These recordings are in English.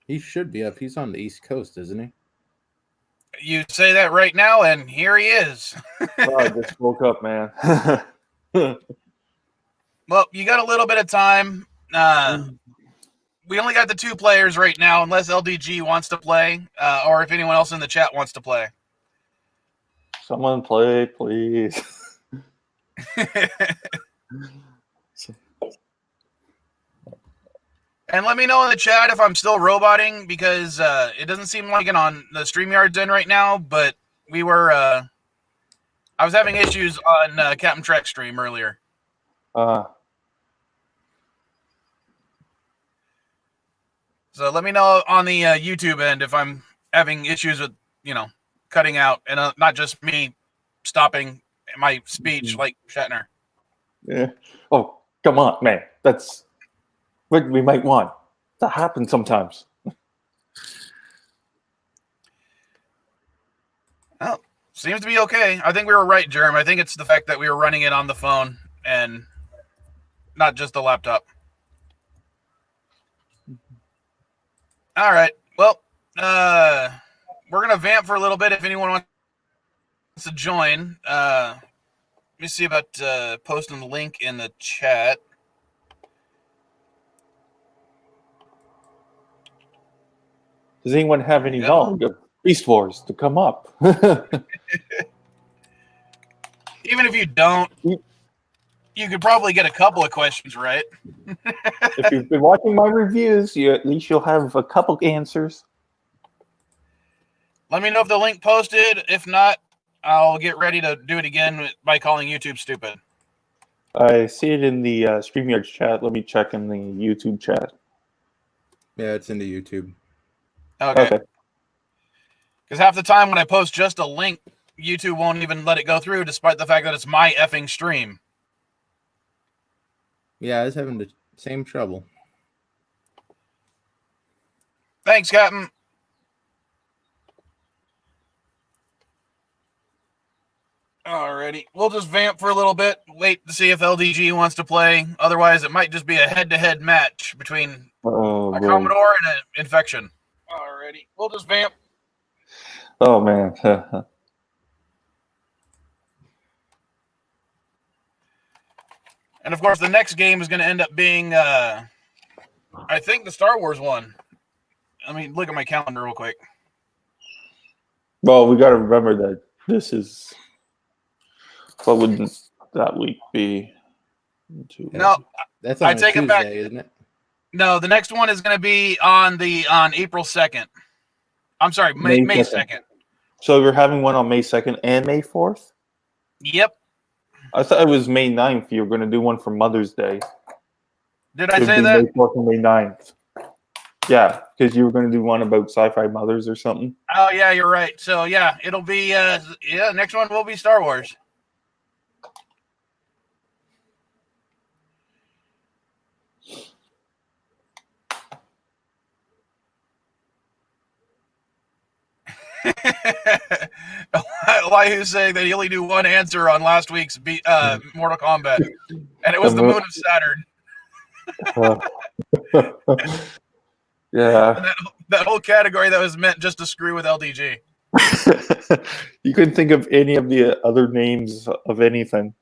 He should be up. He's on the East Coast, isn't he? You say that right now, and here he is. Oh, I just woke up, man. Well, you got a little bit of time. We only got the 2 players right now, unless LDG wants to play, or if anyone else in the chat wants to play. Someone play, please. And let me know in the chat if I'm still roboting, because it doesn't seem like it on the StreamYard's in right now, but we were... I was having issues on Captain Trek stream earlier. So let me know on the YouTube end if I'm having issues with, cutting out, and not just me stopping my speech like Shatner. Yeah. Oh, come on, man. That's what we might want. That happens sometimes. Well, seems to be okay. I think we were right, Jerem. I think it's the fact that we were running it on the phone and not just the laptop. All right. Well, we're going to vamp for a little bit if anyone wants to join. Let me see about posting the link in the chat. Does anyone have any knowledge of Beast Wars to come up? Even if you don't, you could probably get a couple of questions right. If you've been watching my reviews, at least you'll have a couple answers. Let me know if the link posted. If not, I'll get ready to do it again by calling YouTube stupid. I see it in the StreamYard chat. Let me check in the YouTube chat. Yeah, it's in the YouTube. Okay. Because half the time when I post just a link, YouTube won't even let it go through, despite the fact that it's my effing stream. Yeah, I was having the same trouble. Thanks, Captain. Alrighty. We'll just vamp for a little bit, wait to see if LDG wants to play. Otherwise, it might just be a head-to-head match between a Commodore and an Infection. Alrighty. We'll just vamp. Oh, man. And, of course, the next game is going to end up being, I think, the Star Wars one. Let me look at my calendar real quick. Well, we got to remember that this is... What would that week be? No, that's on Tuesday, it back. Isn't it? No, the next one is going to be on April 2nd. I'm sorry, May 2nd. So we're having one on May 2nd and May 4th? Yep. I thought it was May 9th. You were going to do one for Mother's Day. Did I say that? May 4th and May 9th. Yeah, because you were going to do one about sci-fi mothers or something. Oh, yeah, you're right. So, yeah, it'll be, next one will be Star Wars. Why who's saying that he only knew one answer on last week's Mortal Kombat, and it was the moon of Saturn. Yeah. That whole category that was meant just to screw with LDG. You couldn't think of any of the other names of anything.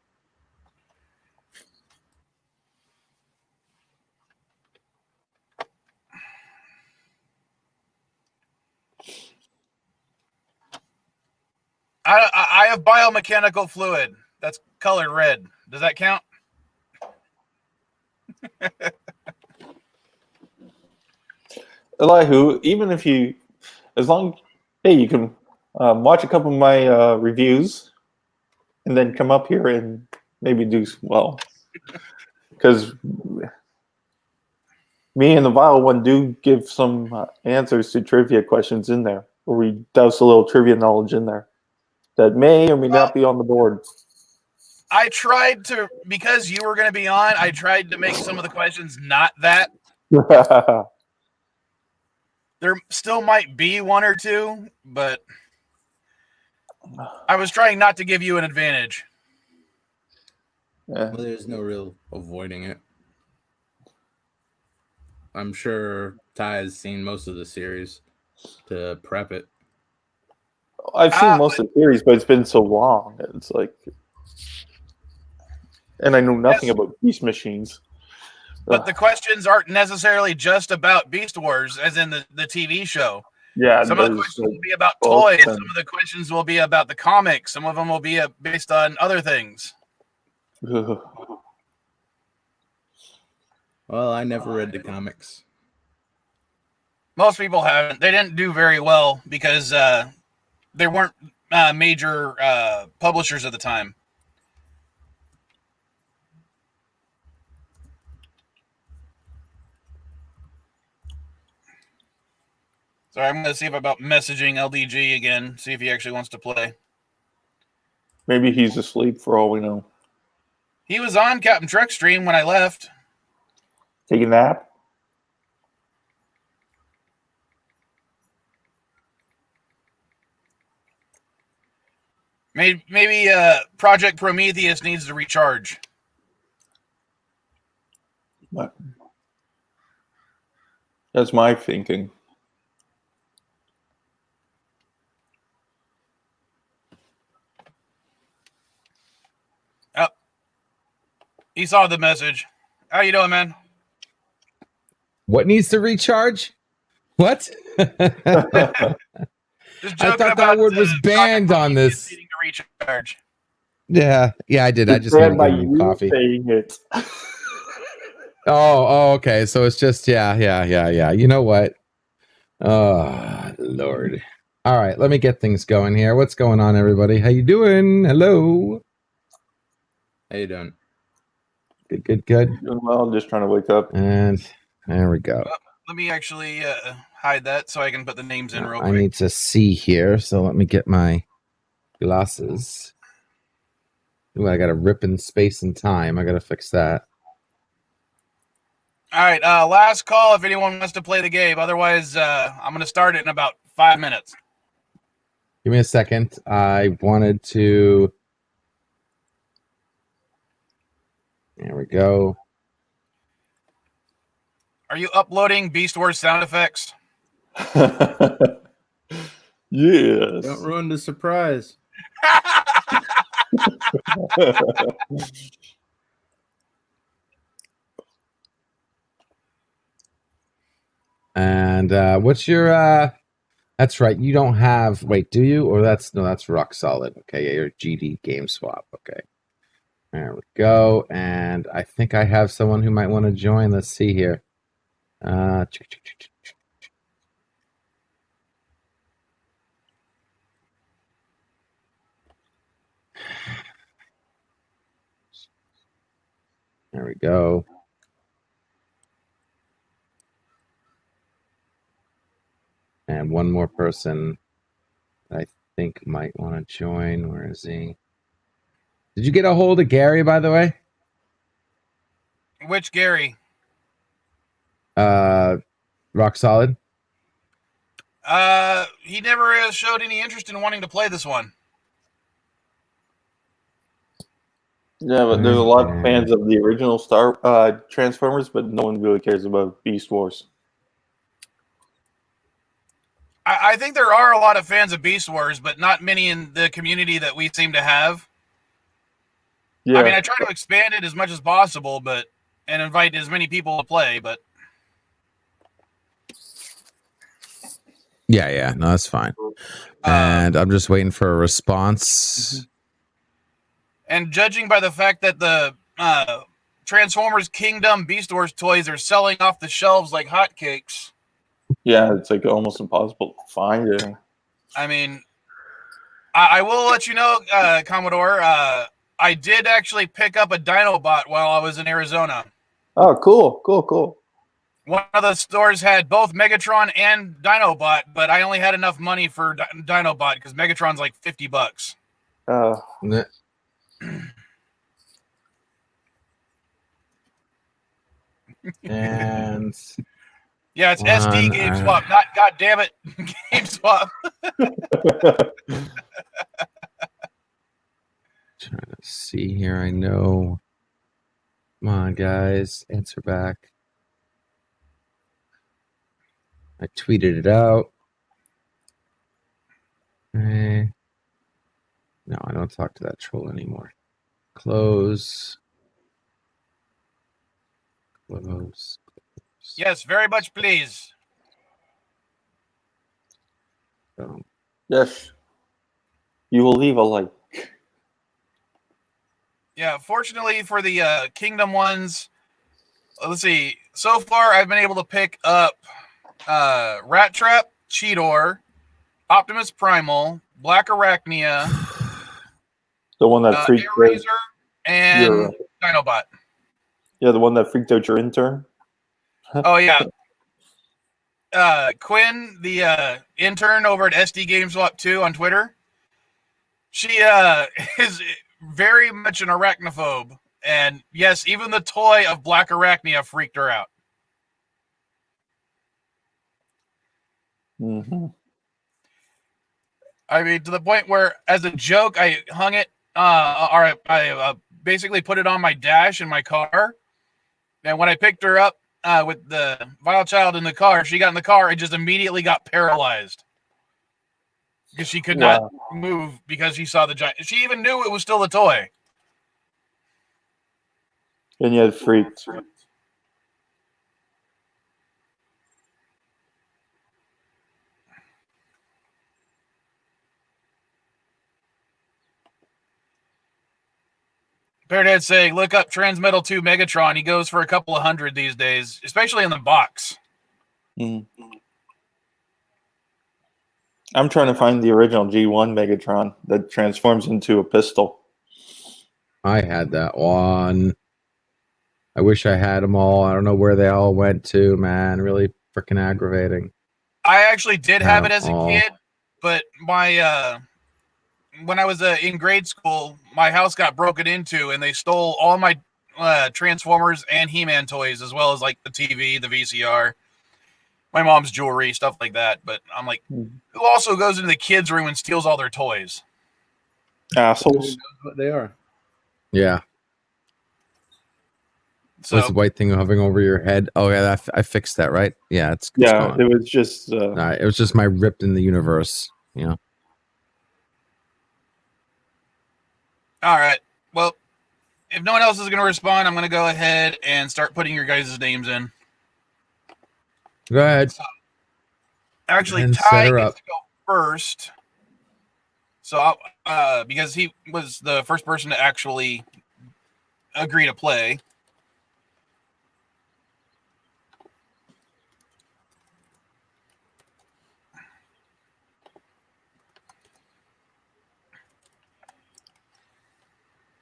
I have biomechanical fluid that's colored red. Does that count? Elihu, even if you, you can watch a couple of my reviews and then come up here and maybe do well. Because me and the Vile One do give some answers to trivia questions in there, or we douse a little trivia knowledge in there that may or may not be on the board. I tried to, because you were going to be on, I tried to make some of the questions not that. There still might be one or two, but I was trying not to give you an advantage. Yeah. Well, there's no real avoiding it. I'm sure Ty has seen most of the series to prep it. I've seen most of the series, but it's been so long. It's like, and I know nothing about Beast Machines. But the questions aren't necessarily just about Beast Wars, as in the TV show. Yeah, some of the questions will be about toys. Some of the questions will be about the comics. Some of them will be based on other things. Well, I never read the comics. Most people haven't. They didn't do very well because there weren't major publishers at the time. Sorry, I'm going to see about messaging LDG again, see if he actually wants to play. Maybe he's asleep for all we know. He was on Captain Truck stream when I left. Take a nap? Maybe Project Prometheus needs to recharge. What? That's my thinking. Oh, he saw the message. How you doing, man? What needs to recharge? What? I thought that word was banned on this. Needing to recharge. Yeah, I did. I just need to get new coffee. It. Oh, okay. So it's just yeah. You know what? Oh, Lord. All right, let me get things going here. What's going on, everybody? How you doing? Hello. How you doing? Good. Doing well. I'm just trying to wake up. And there we go. Well, let me actually hide that so I can put the names in real quick. I need to see here, so let me get my glasses. Ooh, I got to rip in space and time. I got to fix that. All right, last call if anyone wants to play the game. Otherwise, I'm going to start it in about 5 minutes. Give me a second. I wanted to... There we go. Are you uploading Beast Wars sound effects? Yes. Don't ruin the surprise. And what's your that's right, you don't have, wait, do you? Or that's rock solid. Okay, yeah, your GD game swap. Okay, there we go. And I think I have someone who might want to join. Let's see here. There we go. And one more person I think might want to join. Where is he? Did you get a hold of Gary, by the way? Which Gary? Rock solid. He never showed any interest in wanting to play this one. Yeah, but there's a lot of fans of the original Transformers, but no one really cares about Beast Wars. I think there are a lot of fans of Beast Wars, but not many in the community that we seem to have. Yeah. I mean, I try to expand it as much as possible, and invite as many people to play, but... Yeah, no, that's fine. And I'm just waiting for a response. And judging by the fact that the Transformers Kingdom Beast Wars toys are selling off the shelves like hotcakes. Yeah, it's like almost impossible to find it. I mean, I will let you know, Commodore, I did actually pick up a Dinobot while I was in Arizona. Oh, cool. One of the stores had both Megatron and Dinobot, but I only had enough money for Dinobot because Megatron's like $50. And yeah, it's SD Game Swap, not goddamn it Game Swap. Trying to see here. I know. Come on, guys, answer back. I tweeted it out. No, I don't talk to that troll anymore. Close. Close. Yes, very much please. Yes. You will leave a like. Yeah, fortunately for the Kingdom ones, let's see. So far, I've been able to pick up Rat Trap, Cheetor, Optimus Primal, Black Arachnia, The one that freaked Air Razor, and Dinobot. Yeah, the one that freaked out your intern. Oh, yeah. Quinn, the intern over at SD GameSwap 2 on Twitter, she is very much an arachnophobe. And yes, even the toy of Black Arachnia freaked her out. Mm-hmm. I mean, to the point where, as a joke, I hung it, or I basically put it on my dash in my car. And when I picked her up with the Vile Child in the car, she got in the car and just immediately got paralyzed. Because she could not move because she saw the giant. She even knew it was still a toy. And you had freaked. Beardhead saying, look up Transmetal 2 Megatron. He goes for a couple of hundred these days, especially in the box. Mm-hmm. I'm trying to find the original G1 Megatron that transforms into a pistol. I had that one. I wish I had them all. I don't know where they all went to, man. Really freaking aggravating. I actually did have it as a kid, but my when I was in grade school, my house got broken into, and they stole all my Transformers and He-Man toys, as well as like the TV, the VCR, my mom's jewelry, stuff like that. But I'm like, who also goes into the kids' room and steals all their toys? Assholes. What they are. Yeah. So was the white thing hovering over your head? Oh yeah, I fixed that, right? Yeah, it's yeah. gone. It was just it was just my ripped in the universe. You know. All right. Well, if no one else is going to respond, I'm going to go ahead and start putting your guys' names in. Go ahead. So, actually, And Ty set her gets up. to go first. So, because he was the first person to actually agree to play.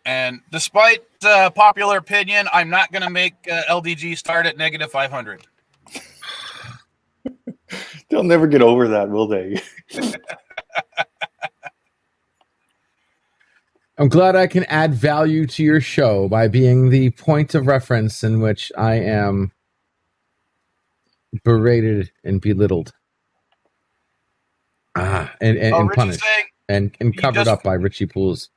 And despite popular opinion, I'm not going to make LDG start at negative 500. They'll never get over that, will they? I'm glad I can add value to your show by being the point of reference in which I am berated and belittled. And punished. And covered up by Richie Pools.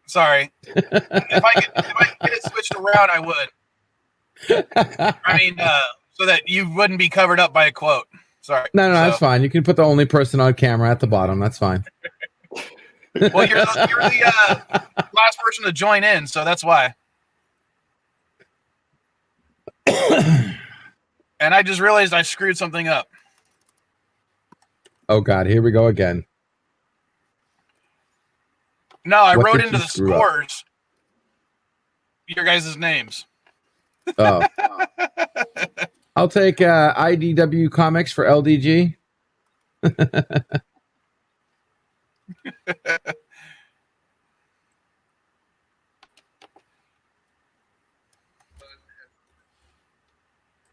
Sorry. if I could get it switched around, I would. I mean, so that you wouldn't be covered up by a quote. Sorry. No, that's fine. You can put the only person on camera at the bottom. That's fine. Well, you're the last person to join in, so that's why. And I just realized I screwed something up. Oh, God. Here we go again. No, I wrote into the scores your guys' names. Oh. I'll take IDW Comics for LDG.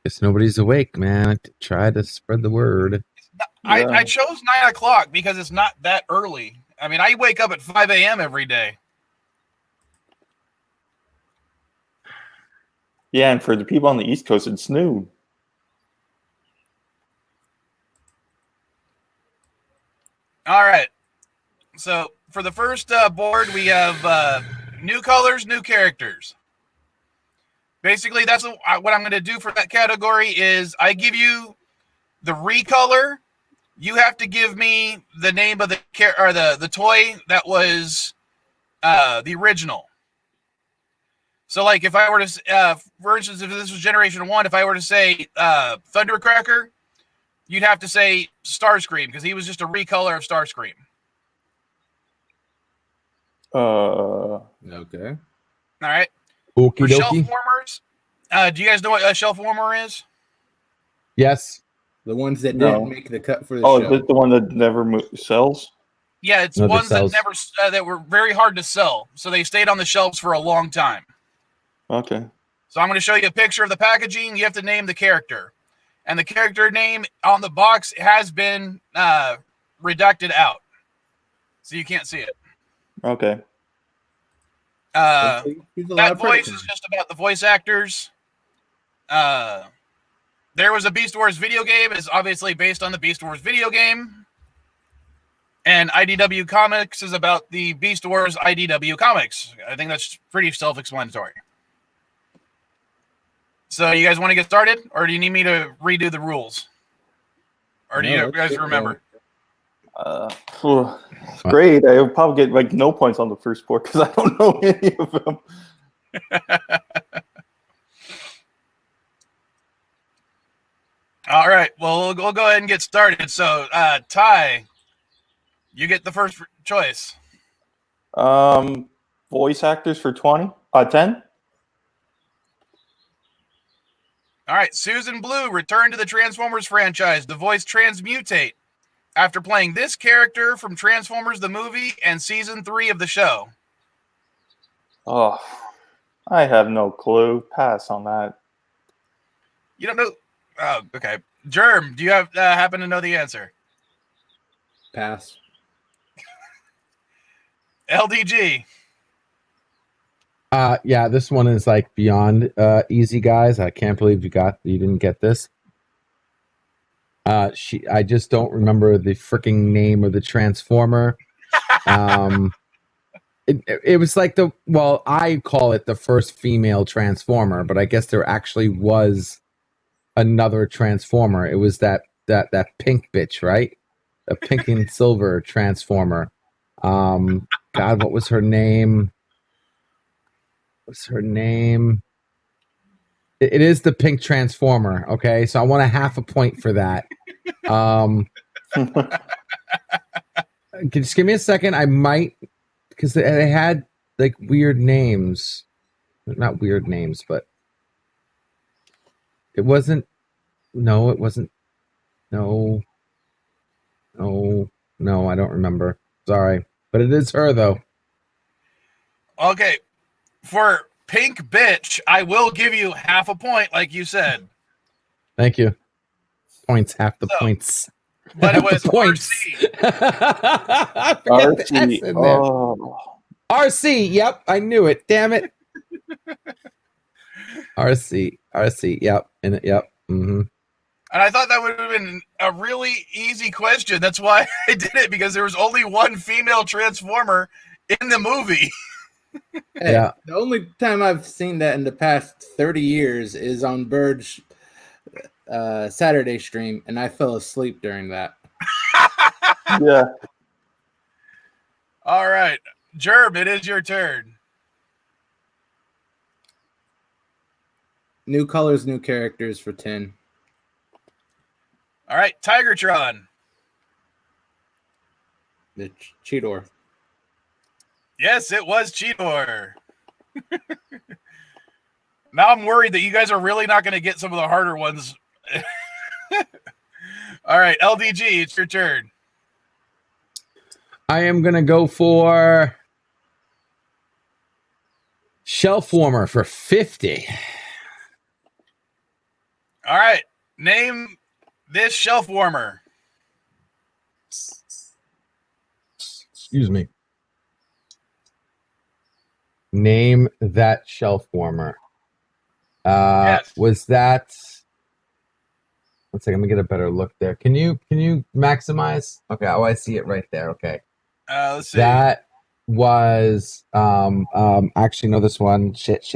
Guess nobody's awake, man. Try to spread the word. I chose 9 o'clock because it's not that early. I mean, I wake up at 5 a.m. every day. Yeah, and for the people on the East Coast, it's noon. All right. So for the first board, we have new colors, new characters. Basically, that's what I'm going to do for that category is I give you the recolor, you have to give me the name of the toy that was the original. So, like, if I were to, for instance, if this was Generation 1, if I were to say Thundercracker, you'd have to say Starscream, because he was just a recolor of Starscream. Okay. All right. Okie For shelf dokie. warmers, do you guys know what a shelf warmer is? Yes. The ones that No. didn't make the cut for the Oh, show. is this the one that never sells? Yeah, it's No, that ones that sells. never that were very hard to sell, so they stayed on the shelves for a long time. Okay. So I'm going to show you a picture of the packaging. You have to name the character, and the character name on the box has been redacted out, so you can't see it. Okay. He's a lot That of voice person. is just about the voice actors. There was a Beast Wars video game. It's obviously based on the Beast Wars video game. And IDW Comics is about the Beast Wars IDW Comics. I think that's pretty self-explanatory. So you guys want to get started? Or do you need me to redo the rules? Or do you guys remember? It's great. I'll probably get like no points on the first four because I don't know any of them. All right. Well, we'll go ahead and get started. So, Ty, you get the first choice. Voice actors for 10? All right. Susan Blue returned to the Transformers franchise to voice Transmutate after playing this character from Transformers the movie and season 3 of the show. Oh, I have no clue. Pass on that. You don't know? Oh, okay. Germ, do you have happen to know the answer? Pass. LDG. Yeah, this one is like beyond easy, guys. I can't believe you didn't get this. I just don't remember the freaking name of the Transformer. It was like I call it the first female Transformer, but I guess there actually was another Transformer. It was that pink bitch, right? A pink and silver Transformer. God, what was her name? What's her name? It is the pink Transformer. Okay, so I want a half a point for that. Just give me a second. I might, because they had like weird names. Not weird names, but it wasn't. No, it wasn't. No, I don't remember. Sorry, but it is her though. Okay. For pink bitch, I will give you half a point, like you said. Thank you. Points, half the points. But it was points. RC. I forget the S in there. RC. Yep, I knew it. Damn it. RC. Yep. Yep. Mm-hmm. And I thought that would have been a really easy question. That's why I did it, because there was only one female Transformer in the movie. Hey, Yeah. The only time I've seen that in the past 30 years is on Bird's Saturday stream, and I fell asleep during that. Yeah. All right. Gerb, it is your turn. New colors, new characters for 10. All right. Tigertron. The Cheetor. Yes, it was Cheetor. Now I'm worried that you guys are really not going to get some of the harder ones. All right, LDG, it's your turn. I am gonna go for Shelf Warmer for 50. All right, name this shelf warmer. Excuse me. Name that shelf warmer. Yes. Was that? One second, let me get a better look there. Can you maximize? Okay, oh, I see it right there. Okay. Let's see. That was actually no, this one shit.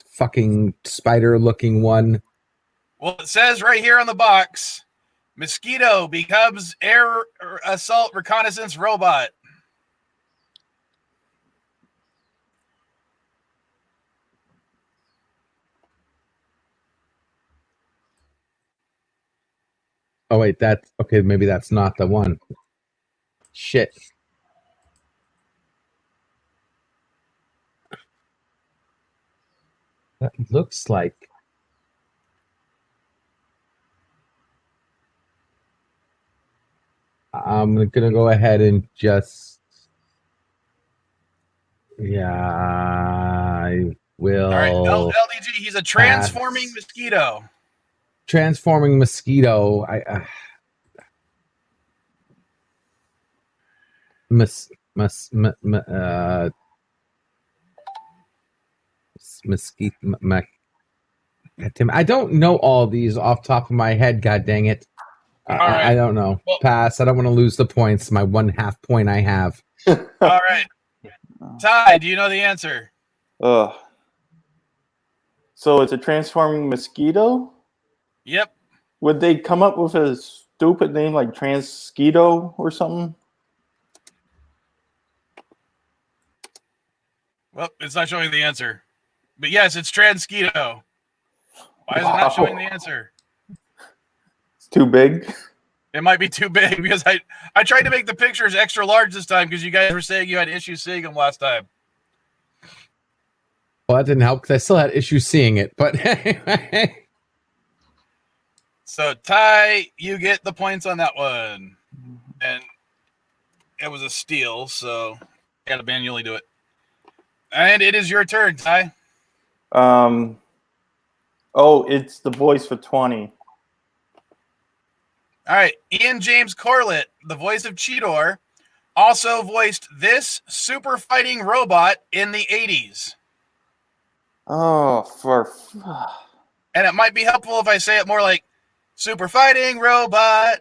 Fucking spider looking one. Well, it says right here on the box, mosquito becomes air assault reconnaissance robot. Oh wait, that's okay. Maybe that's not the one. Shit. That looks like. I'm gonna go ahead and just. Yeah, I will. All right, LDG. He's a transforming mosquito. Transforming mosquito. Mosquito. I don't know all these off top of my head. God dang it! Right. I don't know. Well, pass. I don't want to lose the points. My 1/2 point I have. All right, Ty. Do you know the answer? So it's a transforming mosquito? Yep. Would they come up with a stupid name like Transketo or something? Well, it's not showing the answer. But yes, it's Transketo. Why is it not showing the answer? It's too big. It might be too big because I tried to make the pictures extra large this time because you guys were saying you had issues seeing them last time. Well, that didn't help because I still had issues seeing it. But so, Ty, you get the points on that one. And it was a steal, so I got to manually do it. And it is your turn, Ty. Oh, it's the voice for 20. All right. Ian James Corlett, the voice of Cheetor, also voiced this super fighting robot in the 80s. Oh, And it might be helpful if I say it more like super fighting robot.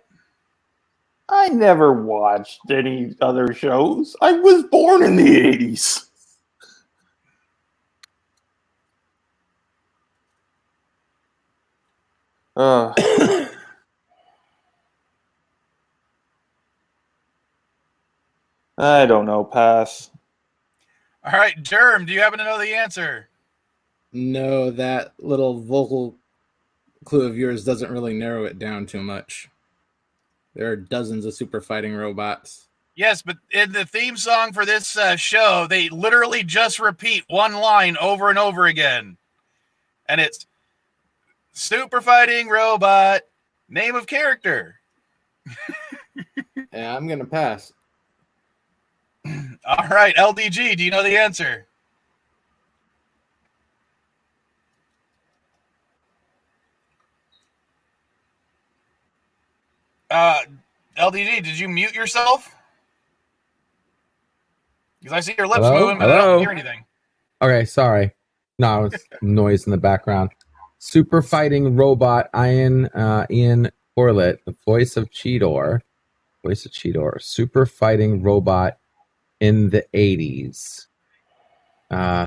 I never watched any other shows. I was born in the 80s. I don't know. Pass. All right, Germ, do you happen to know the answer? No, that little vocal clue of yours doesn't really narrow it down too much. There are dozens of super fighting robots. Yes, but in the theme song for this show, they literally just repeat one line over and over again. And it's super fighting robot, name of character. Yeah, I'm going to pass. All right, LDG, do you know the answer? LDG, did you mute yourself? Because I see your lips moving, but I don't hear anything. Okay, sorry. No, it was noise in the background. Super fighting robot Ian Corlett, the voice of Cheetor. Super fighting robot in the 80s.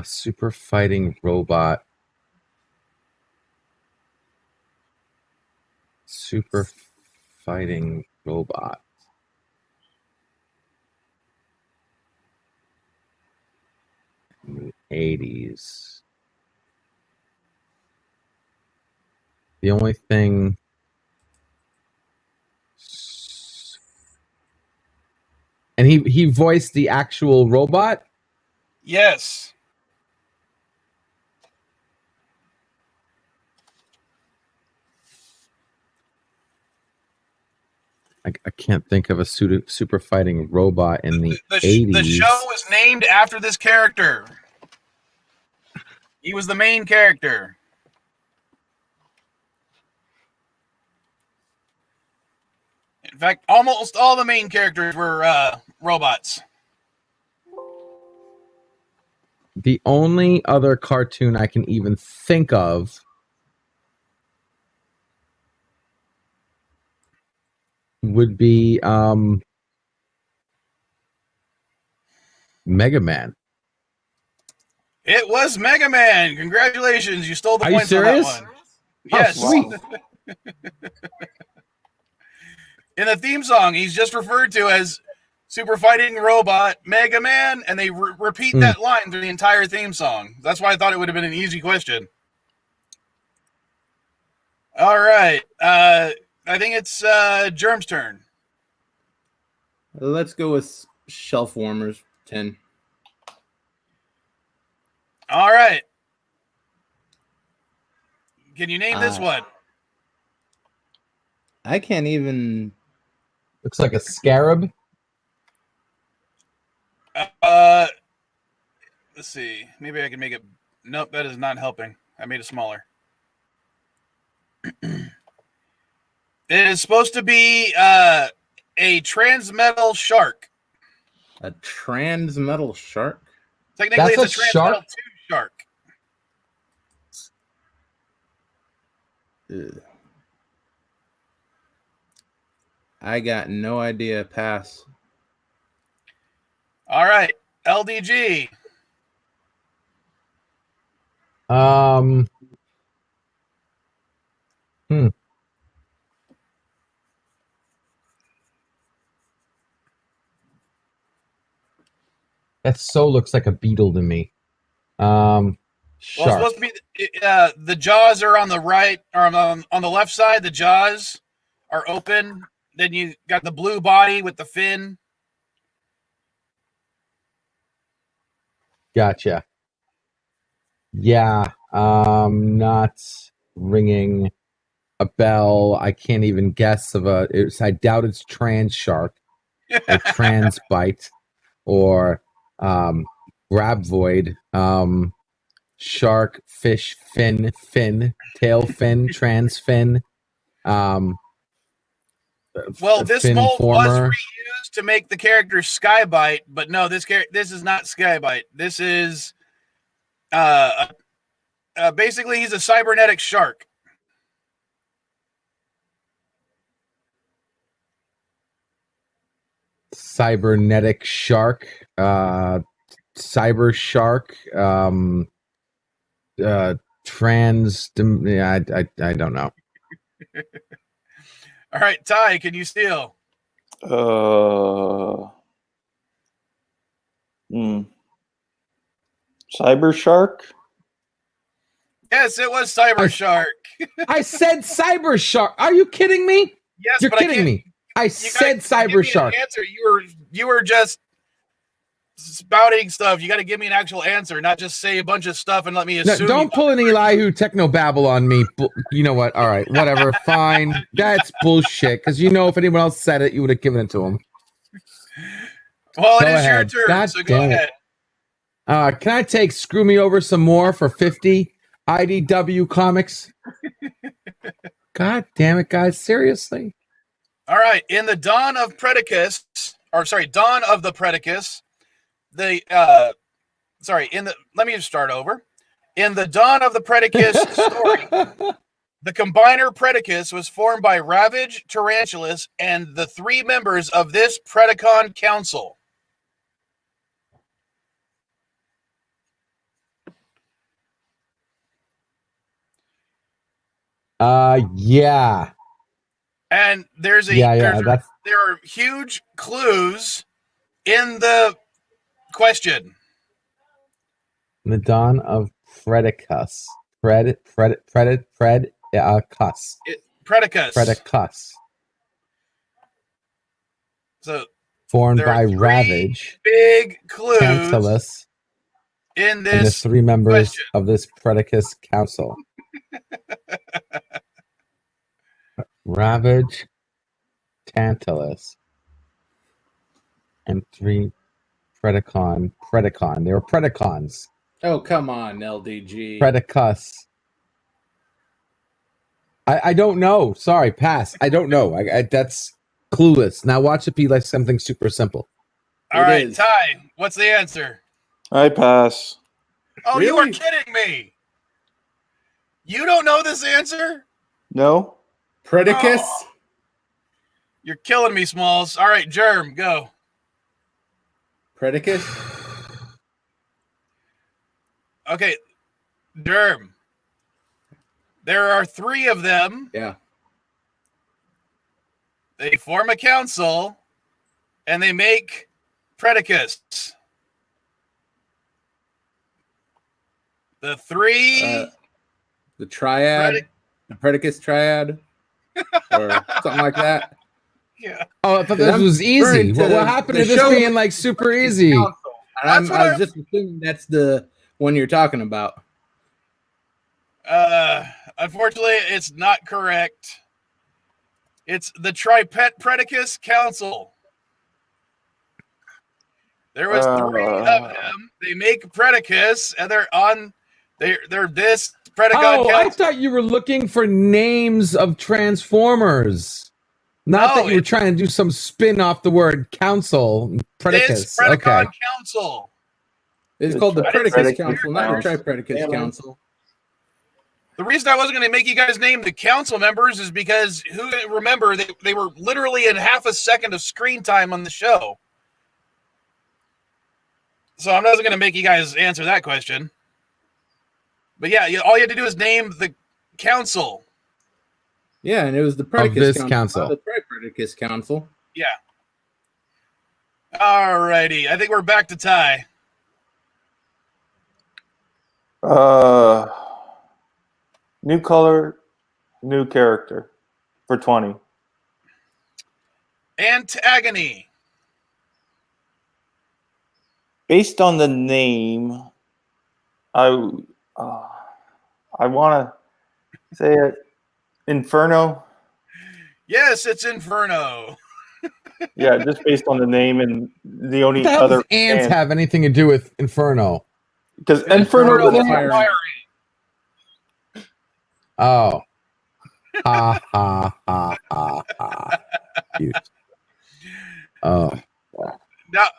Super fighting robot. Super fighting robot. In the 80s. The only thing. And he voiced the actual robot? Yes. I can't think of a super fighting robot in the 80s. The show was named after this character. He was the main character. In fact, almost all the main characters were robots. The only other cartoon I can even think of would be Mega Man. It was Mega Man. Congratulations. You stole the points on that one. Yes. sweet. In the theme song, he's just referred to as Super Fighting Robot Mega Man, and they repeat that line through the entire theme song. That's why I thought it would have been an easy question. All right. I think it's Germ's turn. Let's go with shelf warmers 10. All right. Can you name this one? I can't even. Looks like a scarab. Let's see. Maybe I can make it. Nope, that is not helping. I made it smaller. It is supposed to be a transmetal shark. A transmetal shark? Technically, That's it's a a transmetal shark? tube shark. Ugh. I got no idea. Pass. All right, LDG. That so looks like a beetle to me. Well, it's Shark. supposed to be the jaws are on the right, or on the left side. The jaws are open. Then you got the blue body with the fin. Gotcha. Yeah, not ringing a bell. I can't even guess of I doubt it's trans shark or trans bite or graboid. Shark, fish, fin, tail fin, trans fin. Well, this fin mold was former. reused to make the character Skybite, but no, this is not Skybite. This is basically he's a cybernetic shark. Cybernetic shark, cyber shark, trans. I don't know. All right, Ty, can you steal? Cyber Shark? Yes, it was Cyber Shark. I said cyber shark. Are you kidding me? Yes, You're but kidding me. I said cyber shark. Answer. You were just spouting stuff. You got to give me an actual answer, not just say a bunch of stuff and let me assume. No, don't pull an Elihu techno babble on me. You know what? All right, whatever. Fine. That's bullshit. Because if anyone else said it, you would have given it to him. Well, Go it is ahead. your turn. God So go damn ahead. it. Can I take Screw Me Over Some More for 50 IDW comics? God damn it, guys. Seriously? All right. In the Dawn of Predicus, Dawn of the Predicus, let me just start over. In the Dawn of the Predicus story, the Combiner Predicus was formed by Ravage, Tarantulas, and the 3 members of this Predacon Council. Yeah. And there are huge clues in the question. The Dawn of Predicus. Predicus. Predicus. So formed there by are 3 Ravage, big clues Tantalus, in this and the 3 members question. of this Predicus Council. Ravage, Tantalus, and 3 Predacon. They were Predacons. Oh, come on, LDG. Predicus. I don't know. Sorry, pass. I don't know. That's clueless. Now watch it be like something super simple. All right, Ty, what's the answer? I pass. Oh, really? You are kidding me. You don't know this answer? No. Predicus? Oh. You're killing me, Smalls. All right, Germ, go. Predicus? Okay, Germ. There are 3 of them. Yeah. They form a council, and they make Predicus. The 3... the triad, the Predicus triad, or something like that. Yeah. Oh, I thought this was easy. What happened to this being like super easy? I was just assuming that's the one you're talking about. Unfortunately, it's not correct. It's the Predicus Council. There was 3 of them. They make Predicus, and they're this Predicon Council. I thought you were looking for names of Transformers. Not that you were trying to do some spin off the word council. Predicus. This Predicon Council. It's called the Predicus Council, not the Tripredicus Council. The reason I wasn't going to make you guys name the council members is because remember they were literally in half a second of screen time on the show. So I'm not going to make you guys answer that question. But yeah, all you had to do is name the council. Yeah, and it was the Predicus Council. The Tripredicus Council. Yeah. Alrighty, I think we're back to tie. New color, new character for 20. Antagony. Based on the name, I want to say it. Inferno. Yes, it's Inferno. Yeah, just based on the name and the only what the other hell does ants have anything to do with Inferno? Because Inferno is fiery. Oh. Ha ha ha ha ha. Cute. Oh. Now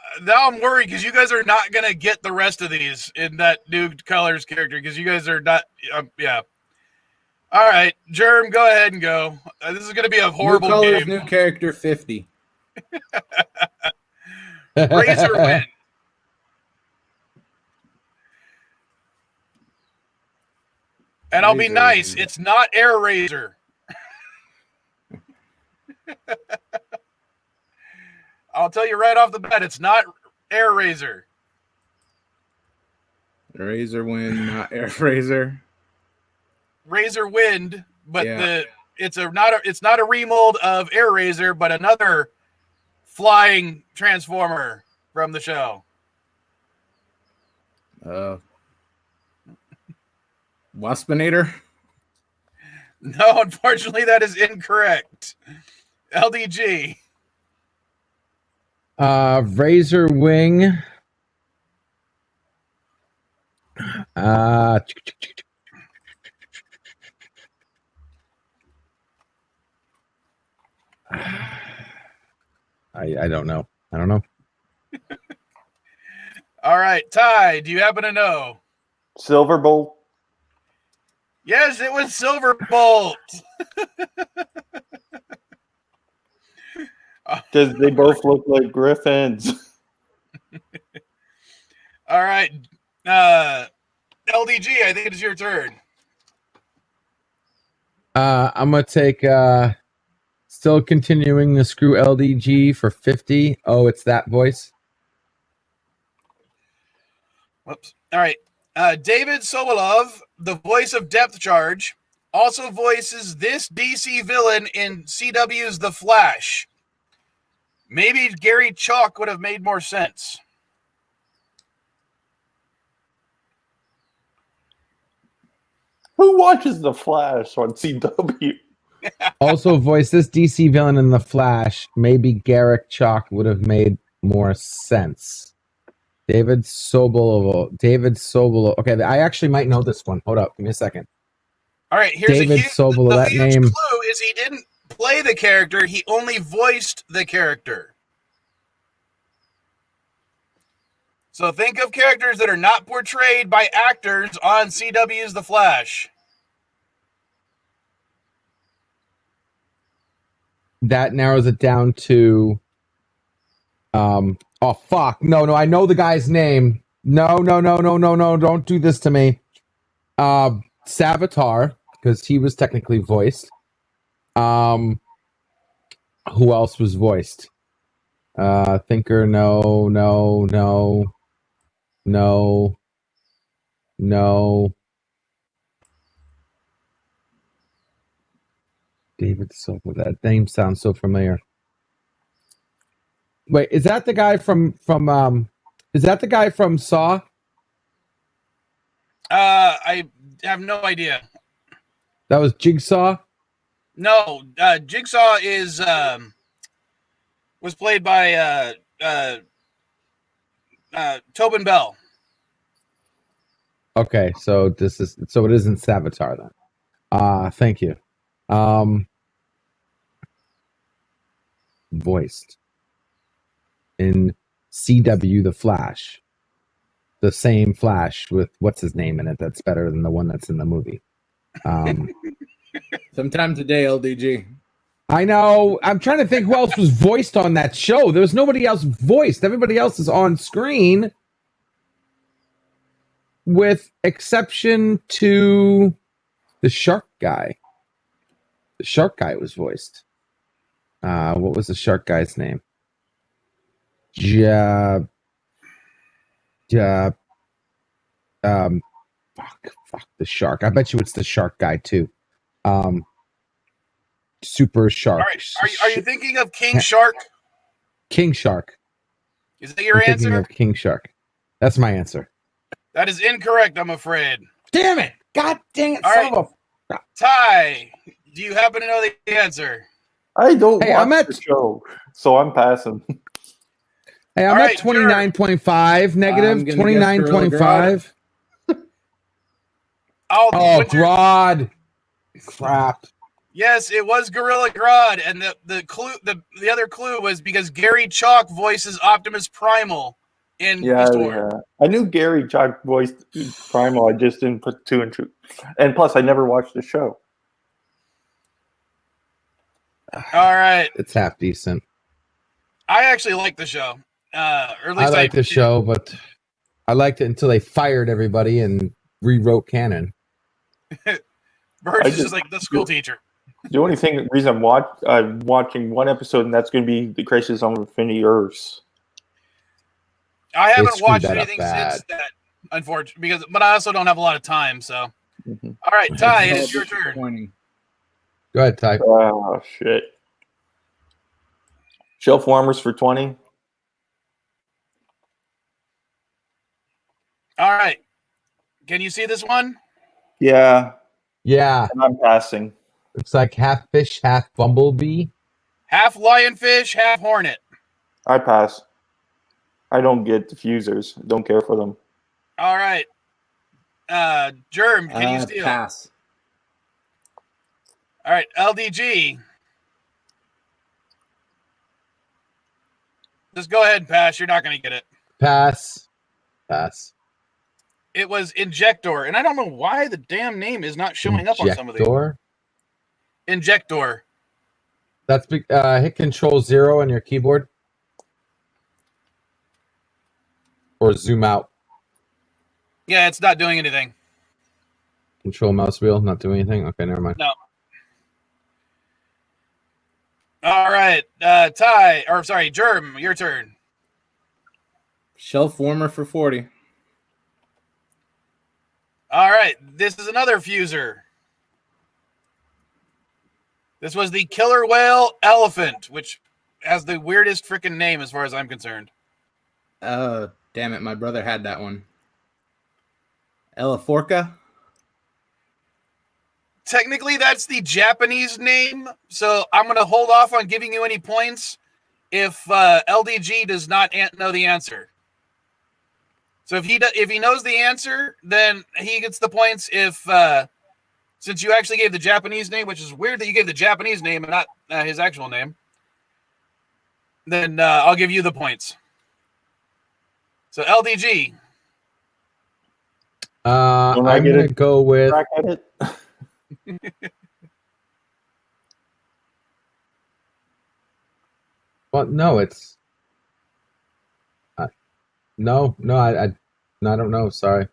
I'm worried because you guys are not going to get the rest of these in that new colors character because you guys are not. Yeah. All right, Germ, go ahead and go. This is going to be a horrible new colors, game. New character 50. Razor win. And I'll be nice. It's not Air Razor. I'll tell you right off the bat, it's not Air Razor. Razor Wind, not Air Razor. Razor Wind, but it's not a remold of Air Razor, but another flying transformer from the show. Waspinator? No, unfortunately, that is incorrect. LDG. Razor Wing. I don't know. I don't know. All right, Ty, do you happen to know? Silverbolt. Yes, it was Silverbolt. Because they both look like griffins. All right. LDG, I think it is your turn. I'm going to take, still continuing the screw LDG for 50. Oh, it's that voice. Whoops. All right. David Sobolov, the voice of Depth Charge, also voices this DC villain in CW's The Flash. Maybe Gary Chalk would have made more sense. Who watches The Flash on CW? Also voiced this DC villain in The Flash. Maybe Garrick Chalk would have made more sense. David Sobolov. Okay, I actually might know this one. Hold up. Give me a second. All right, here's David Sobolov. The that huge name. clue is he didn't play the character. He only voiced the character. So think of characters that are not portrayed by actors on CW's The Flash. That narrows it down to oh fuck. No, I know the guy's name. No, don't do this to me. Savitar. because he was technically voiced. Who else was voiced? Thinker, no. David Silver. That name sounds so familiar. Wait, is that the guy from Saw? I have no idea. That was Jigsaw? No, Jigsaw is was played by Tobin Bell. Okay, so it isn't Savitar then. Thank you. Voiced in CW The Flash. The same Flash with what's his name in it that's better than the one that's in the movie. Sometime today, LDG. I know. I'm trying to think who else was voiced on that show. There was nobody else voiced. Everybody else is on screen, with exception to the shark guy. The shark guy was voiced. What was the shark guy's name? Fuck the shark. I bet you it's the shark guy too. Super Shark. All right. Are you thinking of King Shark? King Shark. Is that your I'm answer? thinking of King Shark. That's my answer. That is incorrect, I'm afraid. Damn it! God dang it! All son right. of a- Ty, do you happen to know the answer? I don't Hey, watch I'm at- the show, so I'm passing. Hey, I'm All at right, 29.5 I'm negative. gonna guess Gorilla 29.5. Oh, what's your- Grodd. Crap. Yes, it was Gorilla Grodd, and the other clue was because Gary Chalk voices Optimus Primal in Beast Wars. Yeah. I knew Gary Chalk voiced Primal. I just didn't put two and two. And plus, I never watched the show. All right, It's half decent. I actually like the show. Or at I least like the show, but I liked it until they fired everybody and rewrote canon. Bird is just like the school teacher. The only reason I'm watching one episode, and that's going to be The Crisis on Infinity Earths. I haven't screwed watched that up anything bad. since that, unfortunately, but I also don't have a lot of time. So, Mm-hmm. all right, Ty, it It's is your all turn. disappointing. Go ahead, Ty. Oh, shit. Shelf warmers for 20. All right, can you see this one? Yeah, Yeah. and I'm passing. Looks like half fish, half bumblebee. Half lionfish, half hornet. I pass. I don't get diffusers. Don't care for them. All right, Germ, can you steal? Pass. All right, LDG. Just go ahead and pass. You're not going to get it. Pass. It was Injector, and I don't know why the damn name is not showing up on some of these. Injector. That's hit Control 0 on your keyboard, or zoom out. Yeah, it's not doing anything. Control mouse wheel, not doing anything. Okay, never mind. No. All right, Germ, your turn. Shelf warmer for 40. All right, this is another fuser. This was the killer whale elephant, which has the weirdest freaking name as far as I'm concerned. Damn it, my brother had that one. Elaforca? Technically, that's the Japanese name, so I'm going to hold off on giving you any points if LDG does not know the answer. So if he knows the answer, then he gets the points. If since you actually gave the Japanese name, which is weird that you gave the Japanese name and not his actual name, then I'll give you the points. So LDG. I'm going to go with... Crack at it. Well, no, it's... No, I don't know. Sorry.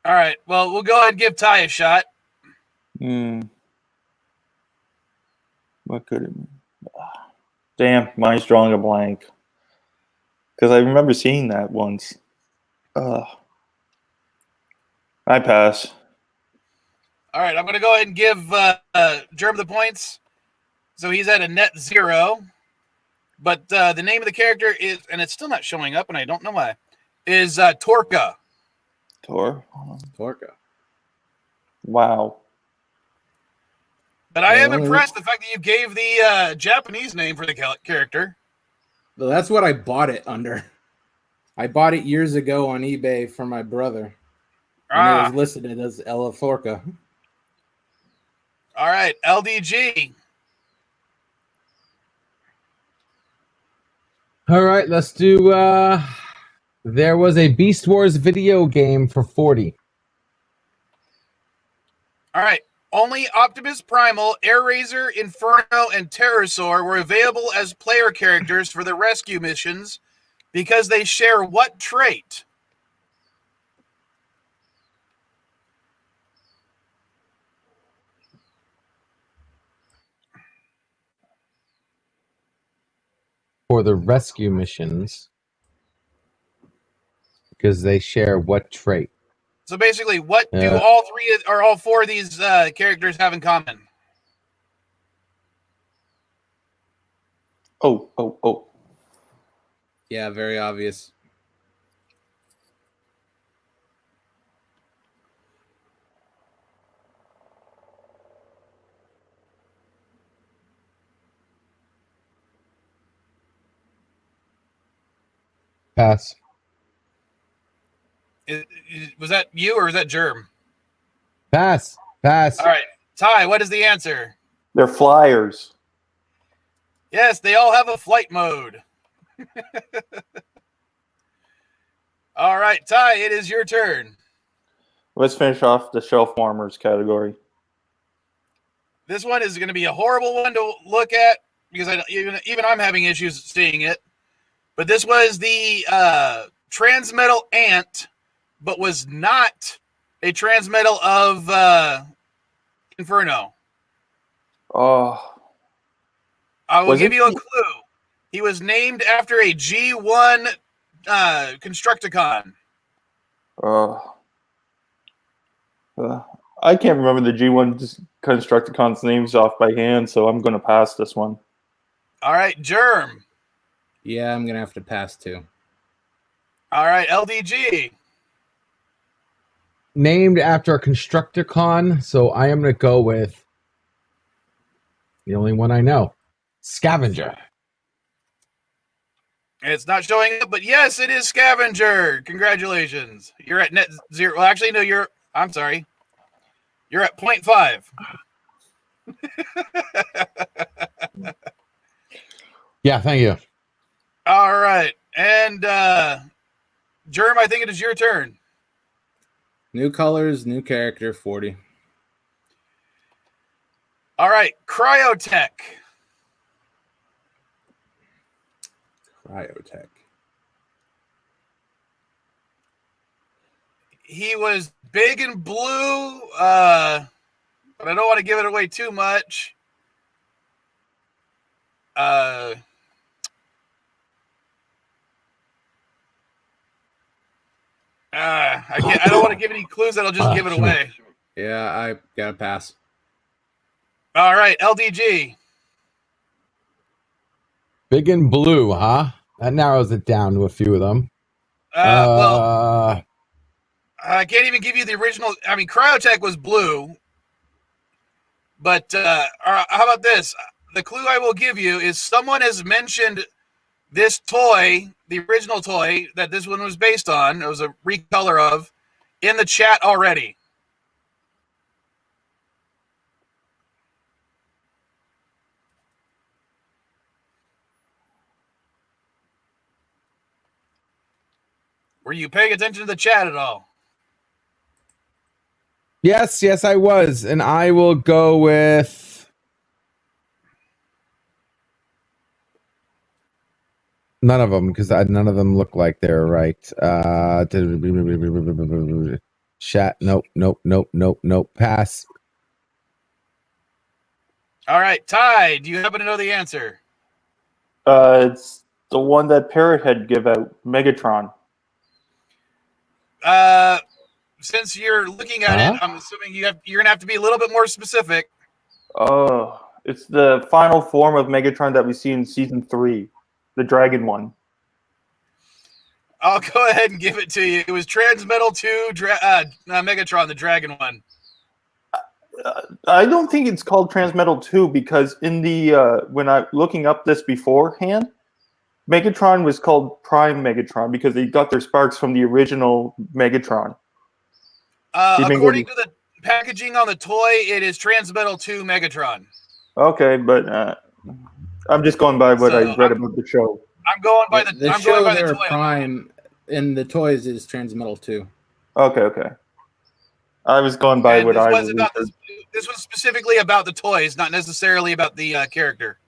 All right. Well, we'll go ahead and give Ty a shot. What could it be? Damn, mine's drawing a blank. Because I remember seeing that once. I pass. All right, I'm going to go ahead and give Germ the points. So he's at a net 0. But the name of the character is, and it's still not showing up, and I don't know why, is Torka. Torka. Wow. But I am impressed the fact that you gave the Japanese name for the character. Well, that's what I bought it under. I bought it years ago on eBay for my brother. And it was listed as Ella Torka. All right, LDG. All right, let's do. There was a Beast Wars video game for 40. All right. Only Optimus Primal, Air Razor, Inferno, and Pterosaur were available as player characters for the rescue missions because they share what trait? For the rescue missions because they share what trait? So basically, what do all four of these characters have in common? Oh. Yeah, very obvious. Pass. Was that you or is that Germ? Pass. All right. Ty, what is the answer? They're flyers. Yes, they all have a flight mode. All right, Ty, it is your turn. Let's finish off the shelf warmers category. This one is going to be a horrible one to look at because even I'm having issues seeing it. But this was the transmetal ant, but was not a transmetal of Inferno. Oh. I will give you a clue. He was named after a G1 Constructicon. I can't remember the G1 Constructicon's names off by hand, so I'm going to pass this one. All right, Germ. Yeah, I'm going to have to pass too. All right, LDG. Named after a Constructicon, so I am going to go with the only one I know. Scavenger. It's not showing up, but yes, it is Scavenger. Congratulations. You're at net 0. Well, actually, no, I'm sorry. You're at 0.5. Yeah, thank you. All right. And Germ, I think it is your turn. New colors, new character, 40. All right. Cryotech. He was big and blue, but I don't want to give it away too much. I don't want to give any clues that'll just give it away. Yeah, I gotta pass. All right, LDG. Big and blue, huh? That narrows it down to a few of them. Well, I can't even give you the original. I mean, Cryotech was blue. But how about this? The clue I will give you is someone has mentioned this toy, the original toy that this one was based on, it was a recolor of, in the chat already. Were you paying attention to the chat at all? Yes, I was. And I will go with none of them because none of them look like they're right. Chat. Nope. Pass. All right, Ty, do you happen to know the answer? It's the one that Parrot Head give out, Megatron. Since you're looking at it, I'm assuming you're gonna have to be a little bit more specific. Oh, it's the final form of Megatron that we see in season 3, the dragon one. I'll go ahead and give it to you. It was Transmetal 2 Megatron, the dragon one. I don't think it's called Transmetal 2 because in the when I looking up this beforehand, Megatron was called Prime Megatron because they got their sparks from the original Megatron. According to the packaging on the toy, it is Transmetal 2 Megatron. Okay, but I'm just going by what I read about the show. I'm going by the toy. Prime in the toys is Transmetal 2. Okay. I was going by what I was. This was specifically about the toys, not necessarily about the character.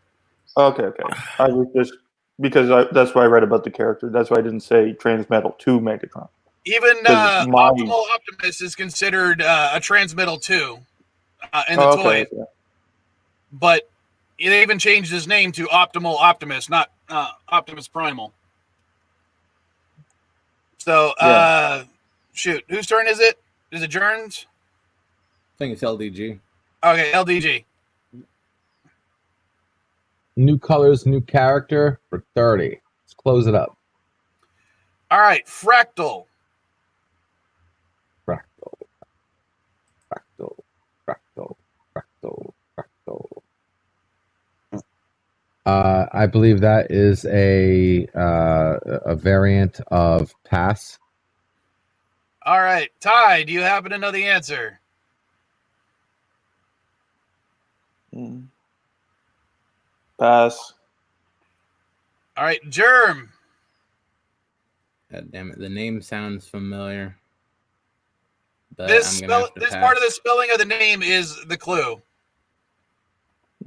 Okay. I was just because that's why I read about the character. That's why I didn't say Transmetal 2 Megatron. Even Optimal Optimus is considered a Transmetal 2 in the toy. Okay. But they even changed his name to Optimal Optimus, not Optimus Primal. So, shoot, whose turn is it? Is it Jern's? I think it's LDG. Okay, LDG. New colors, new character for 30. Let's close it up. All right, Fractal. I believe that is a variant of Pass. All right, Ty, do you happen to know the answer? Pass. All right, Germ. God damn it, the name sounds familiar. But this part of the spelling of the name is the clue.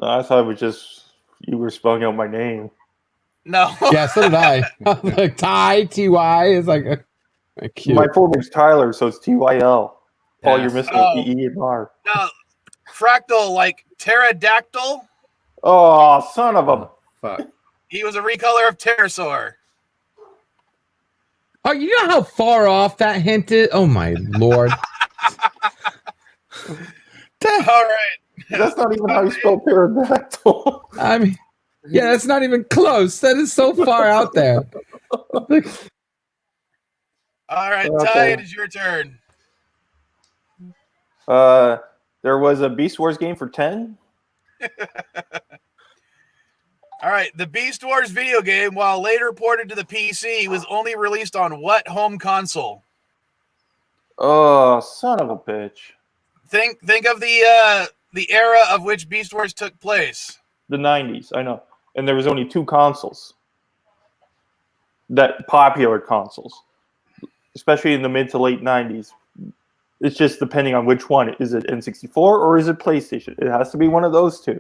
No, I thought it was just you were spelling out my name. No. Yeah, so did I. Like Ty, T-Y is like cute. My full name's Tyler, so it's T-Y-L. All you're missing is E and R. No, Fractal, like pterodactyl. Oh, son of a fuck. He was a recolor of pterosaur. Oh, you know how far off that hint is? Oh my lord. All right. That's not even how you spell pterodactyl. I mean, yeah, that's not even close. That is so far out there. All right, Ty, it is your turn. There was a Beast Wars game for 10. All right, the Beast Wars video game, while later ported to the PC, was only released on what home console? Oh, son of a bitch. Think of the era of which Beast Wars took place. The 90s, I know. And there was only 2 consoles. That popular consoles. Especially in the mid to late 90s. It's just depending on which one. Is it N64 or is it PlayStation? It has to be one of those 2.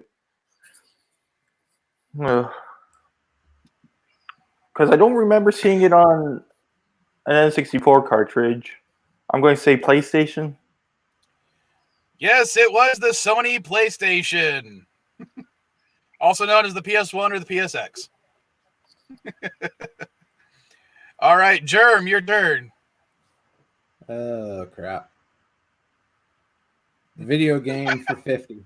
Because I don't remember seeing it on an N64 cartridge. I'm going to say PlayStation. Yes, it was the Sony PlayStation. Also known as the PS1 or the PSX. All right, Germ, your turn. Oh, crap. Video game for 50.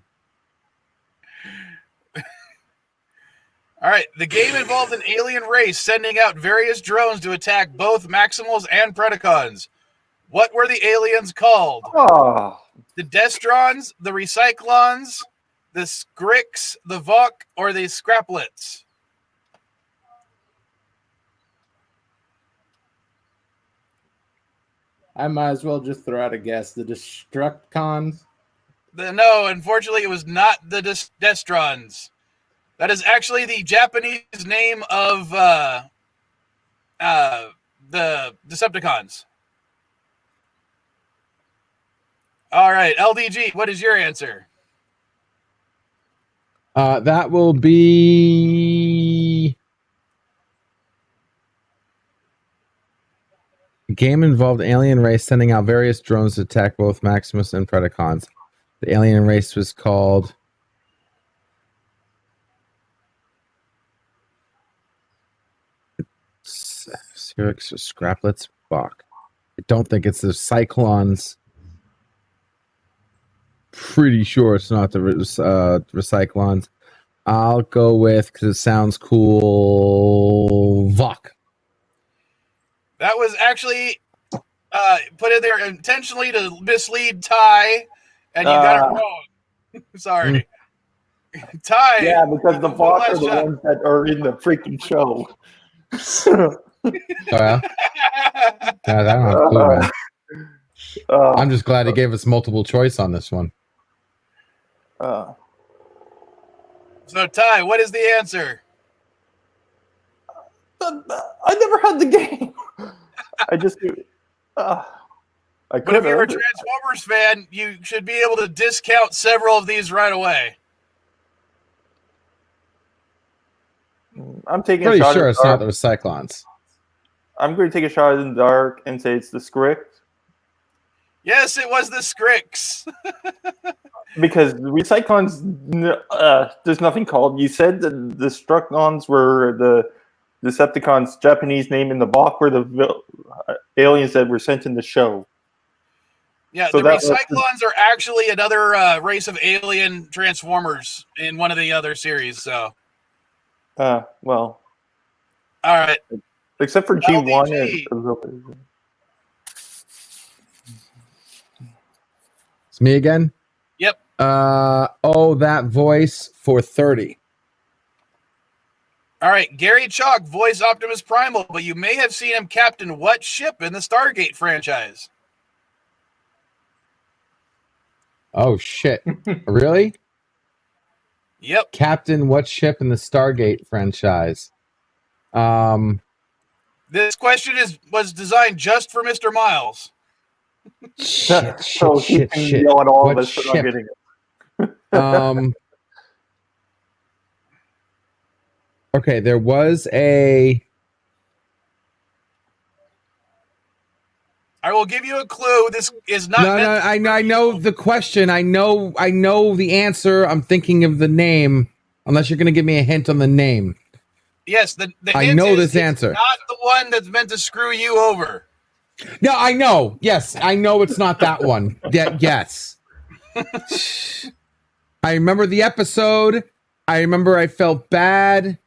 All right, the game involved an alien race sending out various drones to attack both Maximals and Predacons. What were the aliens called? Oh. The Destrons, the Recyclons, the Scrix, the Vok, or the Scraplets? I might as well just throw out a guess. The Destructicons? No, unfortunately, it was not the Destrons. That is actually the Japanese name of the Decepticons. All right, LDG, what is your answer? That will be... Game involved alien race sending out various drones to attack both Maximus and Predacons. The alien race was called T-Rex or Scraplets? Fuck. I don't think it's the Cyclones. Pretty sure it's not the Recyclons. I'll go with, because it sounds cool, Vok. That was actually put in there intentionally to mislead Ty, and you got it wrong. Sorry. Ty. Yeah, because the Vok are the ones that are in the freaking show. Oh, yeah? Yeah, I don't have a clue, man. I'm just glad he gave us multiple choice on this one. So, Ty, what is the answer? I never had the game. I just... But if you're a Transformers fan, you should be able to discount several of these right away. I'm taking Pretty a shot. Sure it's not the Recyclons. I'm going to take a shot in the dark and say it's the Script. Yes, it was the Scrix. Because the Recyclons, there's nothing called. You said that the Structons were the Decepticons' Japanese name, and the Vok were the aliens that were sent in the show. Yeah, so the Recyclons are actually another race of alien Transformers in one of the other series. So, well, all right. Except for G1. It's me again? Yep. That voice for 30. All right, Gary Chalk, voice Optimus Primal, but you may have seen him captain what ship in the Stargate franchise? Oh, shit. Really? Yep. Captain what ship in the Stargate franchise? This question was designed just for Mr. Miles. Shit. Yell at all What of us for not ship? getting it. Okay, there was a... I will give you a clue. This is not... No, I know the question. I know the answer. I'm thinking of the name. Unless you're going to give me a hint on the name. Yes, the I hint know is this answer. Not the one that's meant to screw you over. No, I know. Yes, I know it's not that one. Yes. I remember the episode. I remember I felt bad.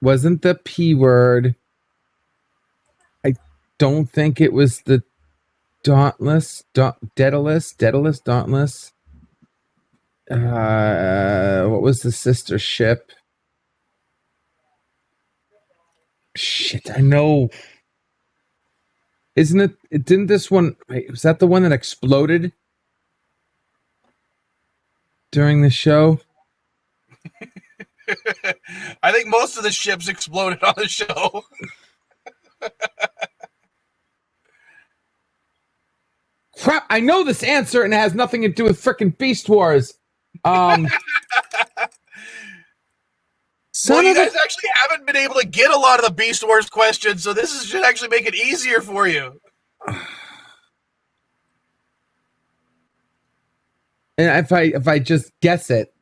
Wasn't the P word. I don't think it was the Dauntless. Dauntless. What was the sister ship? Shit, I know. Isn't it? Didn't this one? Wait, was that the one that exploded during the show? I think most of the ships exploded on the show. Crap! I know this answer, and it has nothing to do with frickin' Beast Wars. Well, you guys actually haven't been able to get a lot of the Beast Wars questions, so this should actually make it easier for you. And if I just guess it,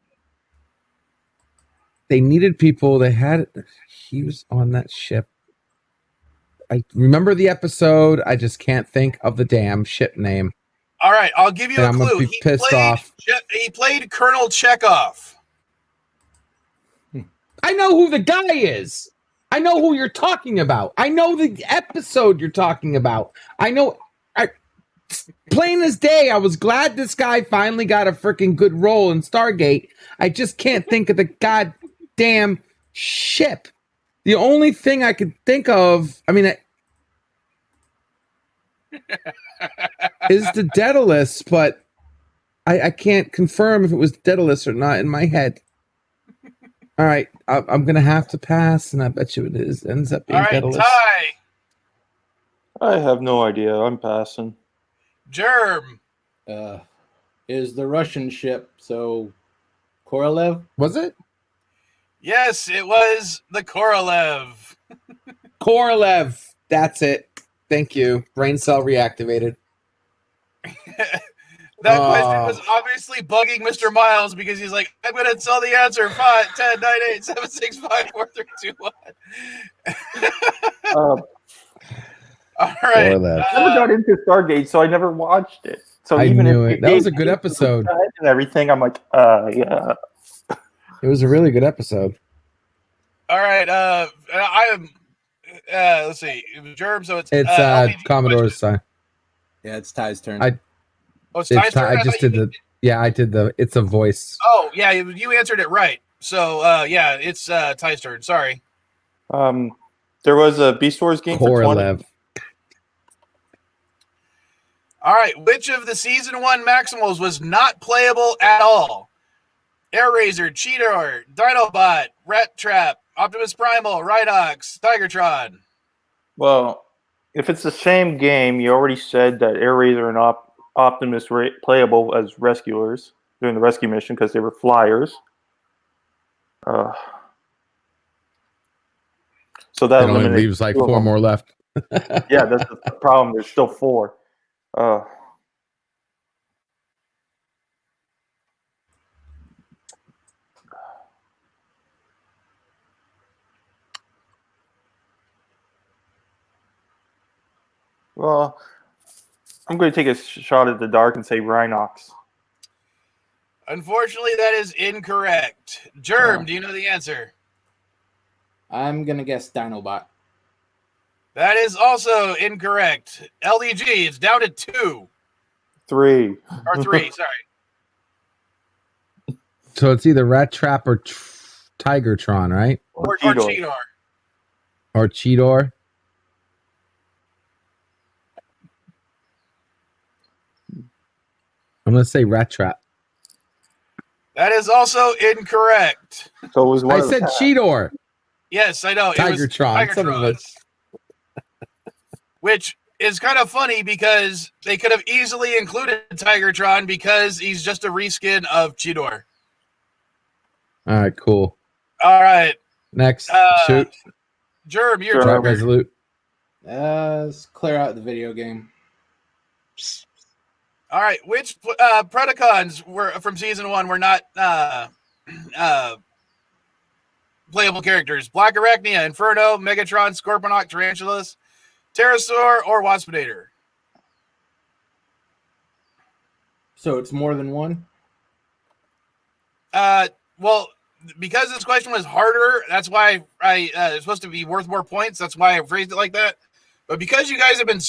they needed people. He was on that ship. I remember the episode. I just can't think of the damn ship name. All right, I'll give you a I'm clue. gonna be pissed off. He played Colonel Chekhov. I know who the guy is. I know who you're talking about. I know the episode you're talking about. I know. Plain as day, I was glad this guy finally got a freaking good role in Stargate. I just can't think of the goddamn ship. The only thing I could think of, is the Daedalus, but I can't confirm if it was Daedalus or not in my head. All right, I'm gonna have to pass, and I bet you it ends up being Daedalus. Ty. I have no idea. I'm passing. Germ. Is the Russian ship so Korolev? Was it? Yes, it was the Korolev. Korolev. That's it. Thank you. Brain cell reactivated. That question was obviously bugging Mr. Miles because he's like, I'm going to tell the answer 5, 10, 9, 8, 7, 6, 5, 4, 3, 2, 1. All right. I never got into Stargate, so I never watched it. So I even knew if it. That was a good episode. And everything, I'm like, yeah. It was a really good episode. All right. Let's see. Germ, so it's Commodore's time. Yeah, it's Ty's turn. It's Ty's turn? I just did the. Yeah, I did the. It's a voice. Oh, yeah, you answered it right. So, yeah, it's Ty's turn. Sorry. There was a Beast Wars game for 20. All right. Which of the Season 1 Maximals was not playable at all? Air Razor, Cheetor, Dinobot, Rat Trap, Optimus Primal, Rhinox, Tigertron. Well, if it's the same game, you already said that Air Razor and Optimus were playable as rescuers during the rescue mission because they were flyers. So that only leaves like 4 more left. Yeah, that's the problem. There's still 4. Well, I'm going to take a shot at the dark and say Rhinox. Unfortunately, that is incorrect. Germ, do you know the answer? I'm going to guess Dinobot. That is also incorrect. LDG, it's down to 2. 3. Or 3, sorry. So it's either Rat Trap or Tigertron, right? Or Cheetor. Or Cheetor. I'm going to say Rat Trap. That is also incorrect. So it was I said Cheetor. Yes, I know. Tigertron. Son of a... Which is kind of funny because they could have easily included Tigertron because he's just a reskin of Cheetor. All right, cool. All right. Next, shoot. Germ, your turn. Resolute. Let's clear out the video game. All right. Which Predacons were from Season 1 were not playable characters? Black Arachnia, Inferno, Megatron, Scorponok, Tarantulas, Pterosaur, or Waspinator? So it's more than one? Well, because this question was harder, that's why it's supposed to be worth more points. That's why I phrased it like that. But because you guys have been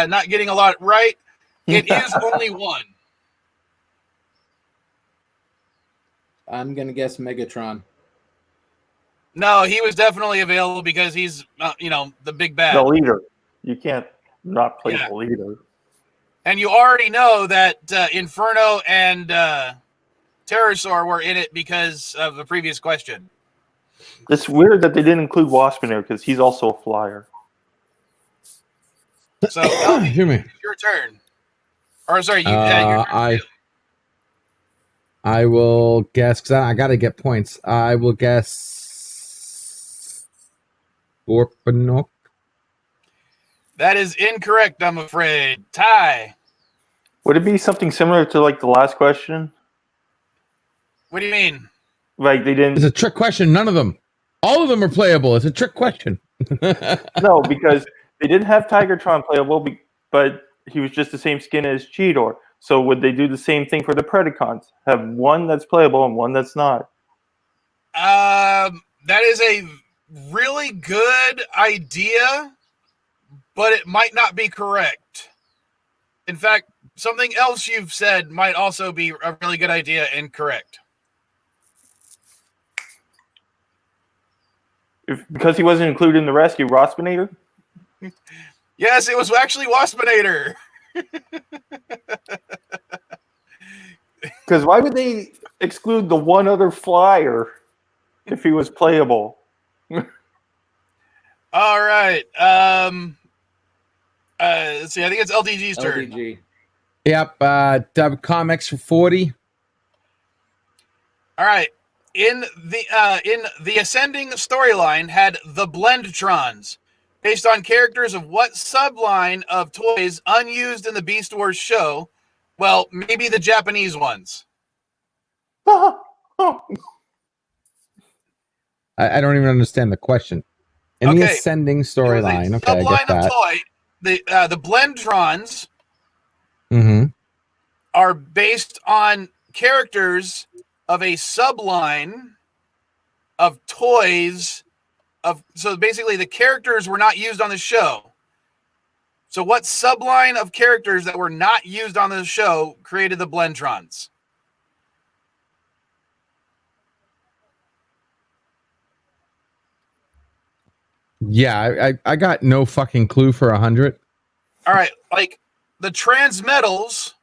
not getting a lot right, it is only one. I'm going to guess Megatron. No, he was definitely available because he's, the big bad. The leader. You can't not play the leader. And you already know that Inferno and Pterosaur were in it because of the previous question. It's weird that they didn't include Waspinator because he's also a flyer. So, hear me. Your turn. Or sorry, your turn. I will guess because I got to get points. I will guess Scorponok. That is incorrect, I'm afraid. Ty. Would it be something similar to like the last question? What do you mean? Like they didn't. It's a trick question. None of them. All of them are playable. It's a trick question. No, because they didn't have Tigertron playable, but he was just the same skin as Cheetor. So would they do the same thing for the Predacons? Have one that's playable and one that's not? That is a really good idea, but it might not be correct. In fact, something else you've said might also be a really good idea and correct. Because he wasn't included in the rescue, Waspinator? Yes, it was actually Waspinator. Because why would they exclude the one other flyer if he was playable? All right. Let's see. I think it's LDG's turn. LDG. Yep. Dub Comics for 40. All right. In the Ascending storyline had the Blendtrons, based on characters of what subline of toys unused in the Beast Wars show, Well, maybe the Japanese ones. I don't even understand the question. In the ascending storyline, okay, I get that. Toy. The Blendtrons are based on characters of a subline of toys. So basically, the characters were not used on the show. So what subline of characters that were not used on the show created the Blendtrons? Yeah, I got no fucking clue for 100. All right, like the Transmetals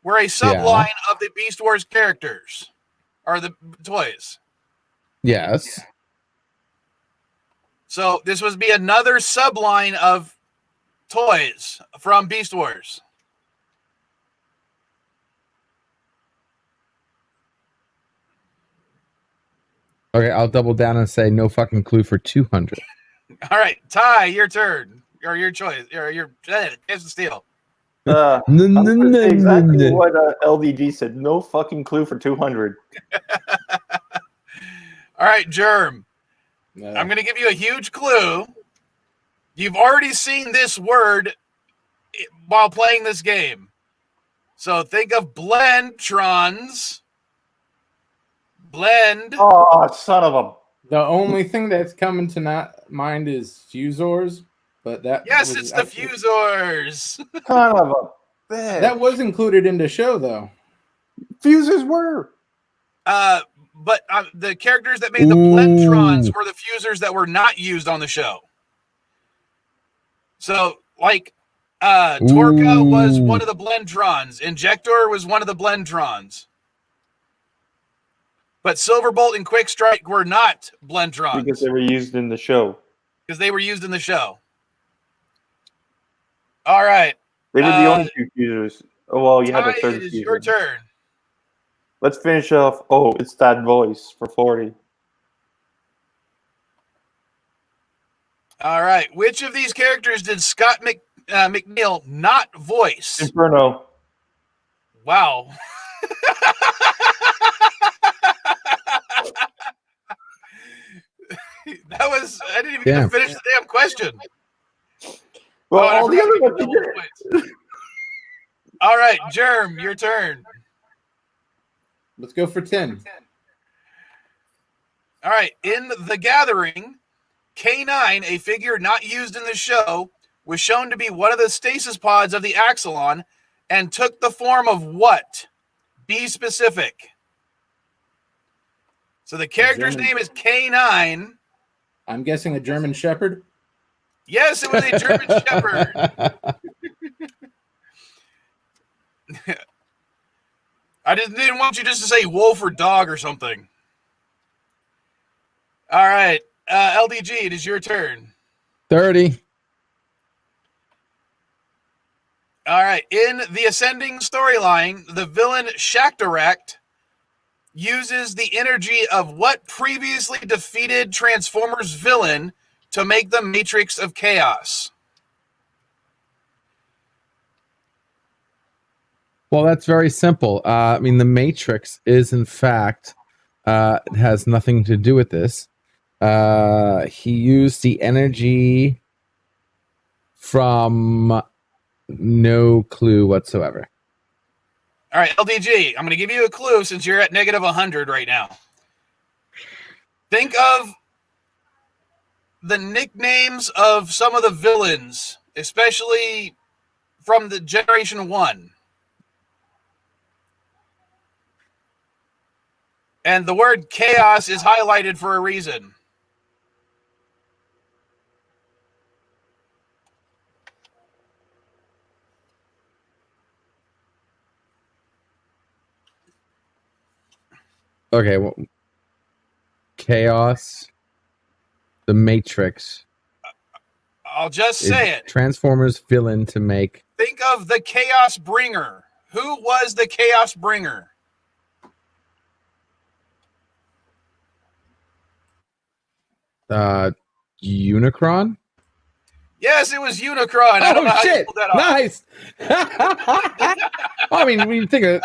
were a subline of the Beast Wars characters, or the toys. Yes. So this would be another subline of toys from Beast Wars. Okay, I'll double down and say no fucking clue for 200. All right, Ty, your turn, or your choice, or your chance to steal. I'm gonna say exactly what LDG said. No fucking clue for 200. All right, Germ. I'm going to give you a huge clue. You've already seen this word while playing this game. So think of Blendtrons. Blend. Oh, son of a... The only thing that's coming to mind is Fusors, but that it's the Fusors. Son of a bitch. That was included in the show, though. Fusors were. But the characters that made the Blendtrons were the Fusors that were not used on the show. So, like, Torka was one of the Blendtrons. Injector was one of the Blendtrons. But Silverbolt and Quick Strike were not Blendtrons. Because they were used in the show. Because they were used in the show. All right. They were the only two Fusors. Oh, well, you had a third It is Fuser. your turn. Let's finish off. Oh, it's that voice for 40. All right. Which of these characters did Scott McNeil not voice? Inferno. Wow. That was... I didn't even get to finish the damn question. Well, all the other ones you did. All right, Germ, your turn. Let's go for 10. All right. In The Gathering, K9, a figure not used in the show, was shown to be one of the stasis pods of the Axelon and took the form of what? Be specific. So the character's name is K9. I'm guessing a German Shepherd. Yes, it was a German Shepherd. I didn't want you just to say wolf or dog or something. All right. LDG, it is your turn. 30. All right. In the Ascending storyline, the villain Shaktarakt uses the energy of what previously defeated Transformers villain to make the Matrix of Chaos? Well, that's very simple. I mean, the Matrix is, in fact, it has nothing to do with this. He used the energy from no clue whatsoever. All right, LDG, I'm going to give you a clue since you're at negative 100 right now. Think of the nicknames of some of the villains, especially from the Generation 1. And the word chaos is highlighted for a reason. Okay, well, Chaos, the Matrix. I'll just say it. Transformers villain to make. Think of the Chaos Bringer. Who was the Chaos Bringer? Unicron? Yes, it was Unicron. I don't know how you pulled that off. Nice. I mean, when you think of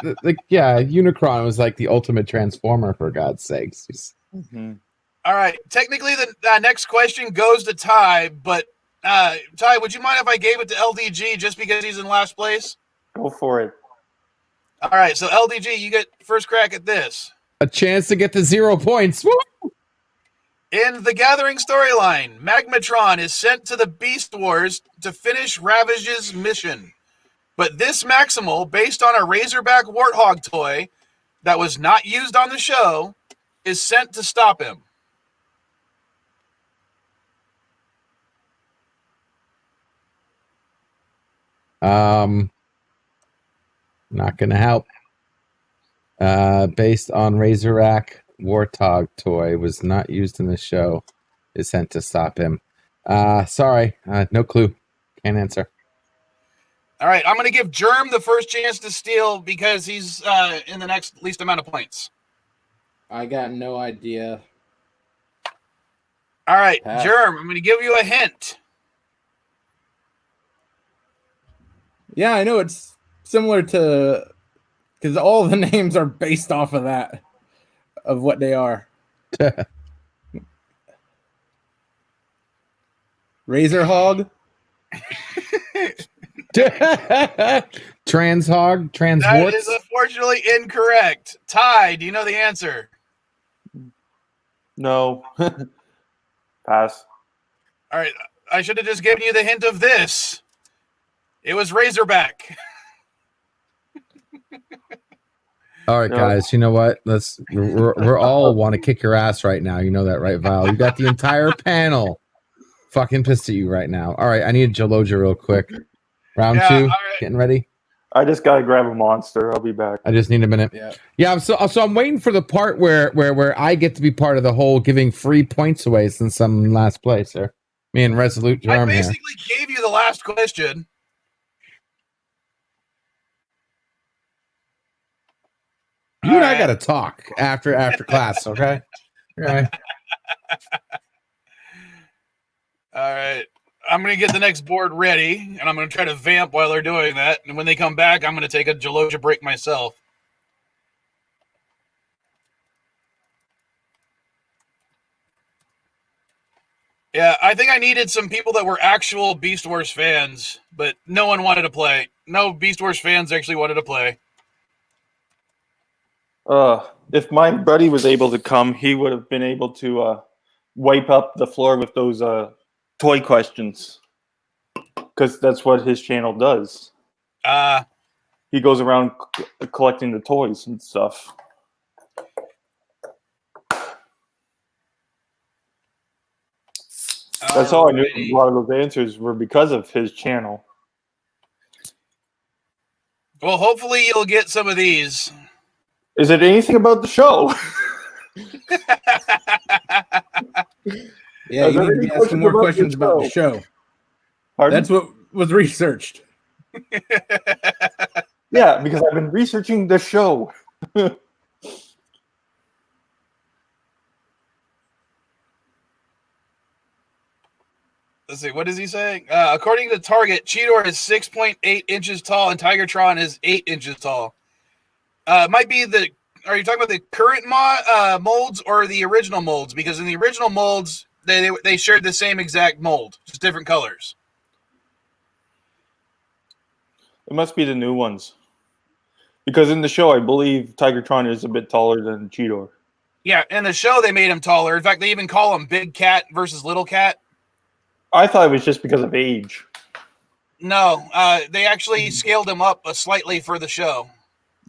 Unicron was like the ultimate transformer, for God's sakes. Mm-hmm. All right. Technically, the next question goes to Ty, but Ty, would you mind if I gave it to LDG just because he's in last place? Go for it. All right. So LDG, you get first crack at this. A chance to get to 0 points. Woo! In the Gathering storyline, Megatron is sent to the Beast Wars to finish Ravage's mission. But this Maximal, based on a Razorback Warthog toy that was not used on the show, is sent to stop him. Not gonna help. Based on Razorback Warthog toy, was not used in the show, is sent to stop him. Sorry, no clue. Can't answer. All right, I'm going to give Germ the first chance to steal because he's in the next least amount of points. I got no idea. All right, Pass. Germ, I'm going to give you a hint. Yeah, I know it's similar to, because all the names are based off of that, of what they are. Razor Hog. Transhog, That Transwarts. is unfortunately incorrect. Ty, do you know the answer? No. Pass. All right, I should have just given you the hint of this. It was Razorback. All right, No. guys. You know what? We're all want to kick your ass right now. You know that, right, Val? You got the entire panel fucking pissed at you right now. All right, I need Jaloja real quick. Round Yeah, two. all right. Getting ready. I just gotta grab a monster. I'll be back. I just need a minute. Yeah. So I'm waiting for the part where I get to be part of the whole giving free points away since I'm in last place here. Me and Resolute I Germ here. basically gave you the last question. You and I All got to right. talk after class, okay? Okay. All right. I'm going to get the next board ready, and I'm going to try to vamp while they're doing that. And when they come back, I'm going to take a Jaloja break myself. Yeah, I think I needed some people that were actual Beast Wars fans, but no one wanted to play. No Beast Wars fans actually wanted to play. If my buddy was able to come, he would have been able to wipe up the floor with those toy questions. Because that's what his channel does. He goes around collecting the toys and stuff. That's how I knew a lot of those answers were because of his channel. Well, hopefully you'll get some of these. Is it anything about the show? Yeah, you need to be asking more questions about the show. Pardon? That's what was researched. Yeah, because I've been researching the show. Let's see, what is he saying? According to Target, Cheetor is 6.8 inches tall and Tigertron is 8 inches tall. Might be the. Are you talking about the current molds or the original molds? Because in the original molds, they shared the same exact mold, just different colors. It must be the new ones. Because in the show, I believe Tigertron is a bit taller than Cheetor. Yeah, in the show, they made him taller. In fact, they even call him Big Cat versus Little Cat. I thought it was just because of age. No, they actually scaled him up slightly for the show.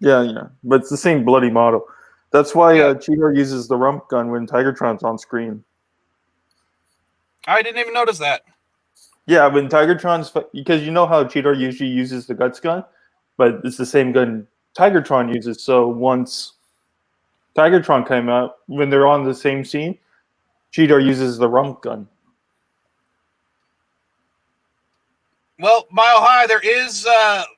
Yeah. But it's the same bloody model. That's why Cheetor uses the rump gun when Tigertron's on screen. I didn't even notice that. Yeah, when Tigertron's... Because you know how Cheetor usually uses the guts gun? But it's the same gun Tigertron uses. So once Tigertron came out, when they're on the same scene, Cheetor uses the rump gun. Well, Mile High, there is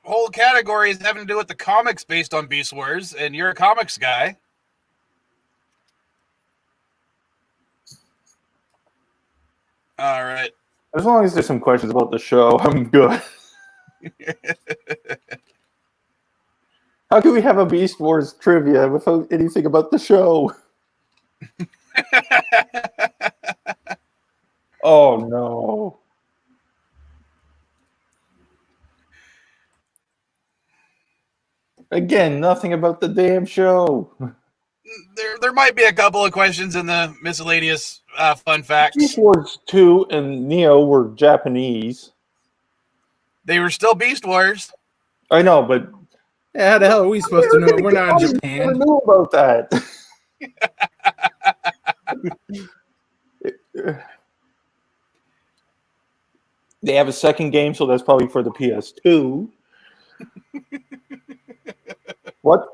whole categories having to do with the comics based on Beast Wars, and you're a comics guy. All right. As long as there's some questions about the show, I'm good. How can we have a Beast Wars trivia without anything about the show? Oh no. Again, nothing about the damn show. There might be a couple of questions in the miscellaneous fun facts. Beast Wars 2 and Neo were Japanese. They were still Beast Wars. I know, but Yeah, how the hell are we supposed to know? We're not in I Japan. knew about that. They have a second game, so that's probably for the PS2. What?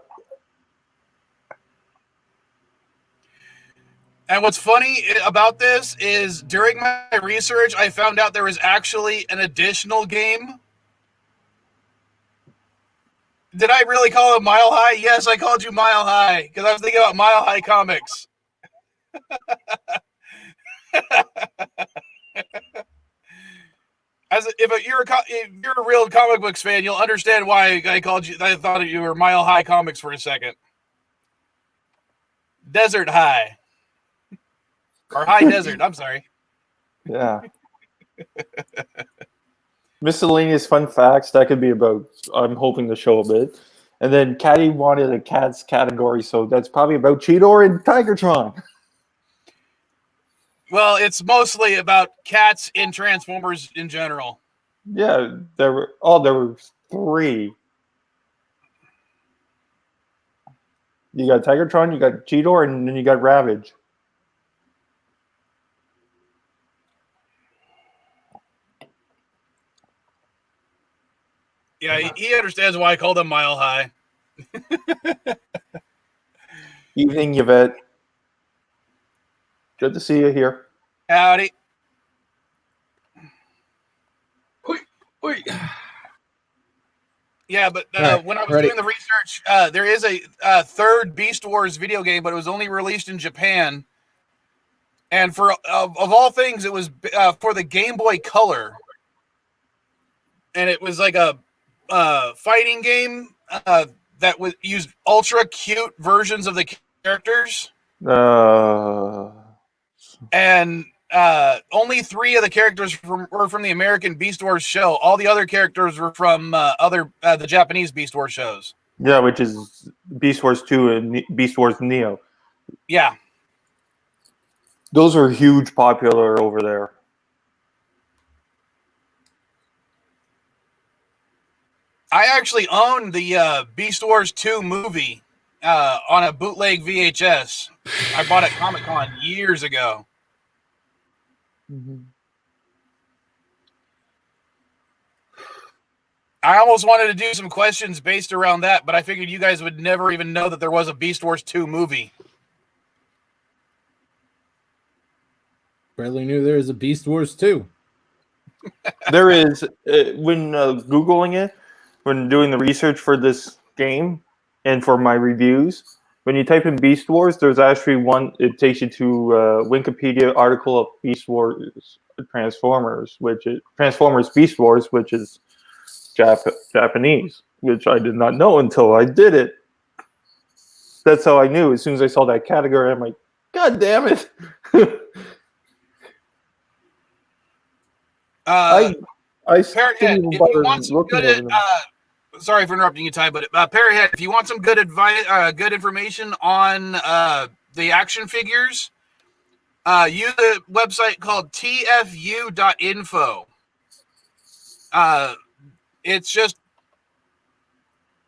And what's funny about this is during my research, I found out there was actually an additional game. Did I really call it Mile High? Yes, I called you Mile High because I was thinking about Mile High comics. If you're a real comic books fan, you'll understand why I called you. I thought you were Mile High comics for a second. Desert High. Or High Desert, I'm sorry. Yeah. Miscellaneous fun facts, that could be about, I'm hoping to show a bit. And then Caddy wanted a cats category, so that's probably about Cheetor and Tigertron. Well, it's mostly about cats in Transformers in general. Yeah, there were 3. You got Tigertron, you got Cheetor, and then you got Ravage. Yeah, he understands why I called him Mile High. Evening, Yvette. Good to see you here. Howdy. Yeah, but when I was doing the research, there is a third Beast Wars video game, but it was only released in Japan. And for of all things, it was for the Game Boy Color. And it was like a fighting game that used ultra cute versions of the characters. And only 3 of the characters were from the American Beast Wars show. All the other characters were from the Japanese Beast Wars shows. Yeah, which is Beast Wars 2 and Beast Wars Neo. Yeah. Those are huge popular over there. I actually own the Beast Wars 2 movie on a bootleg VHS. I bought it at Comic-Con years ago. Mm-hmm. I almost wanted to do some questions based around that, but I figured you guys would never even know that there was a Beast Wars 2 movie. Barely knew there was a Beast Wars 2. There is, when Googling it, when doing the research for this game and for my reviews, when you type in Beast Wars, there's actually one, it takes you to a Wikipedia article of Beast Wars Transformers, which is Transformers Beast Wars, which is Japanese, which I did not know until I did it. That's how I knew. As soon as I saw that category, I'm like, God damn it. Parrothead, if you want some good, sorry for interrupting you, Ty, but Parrothead, if you want some good advice, good information on the action figures, use a website called tfu.info. It's just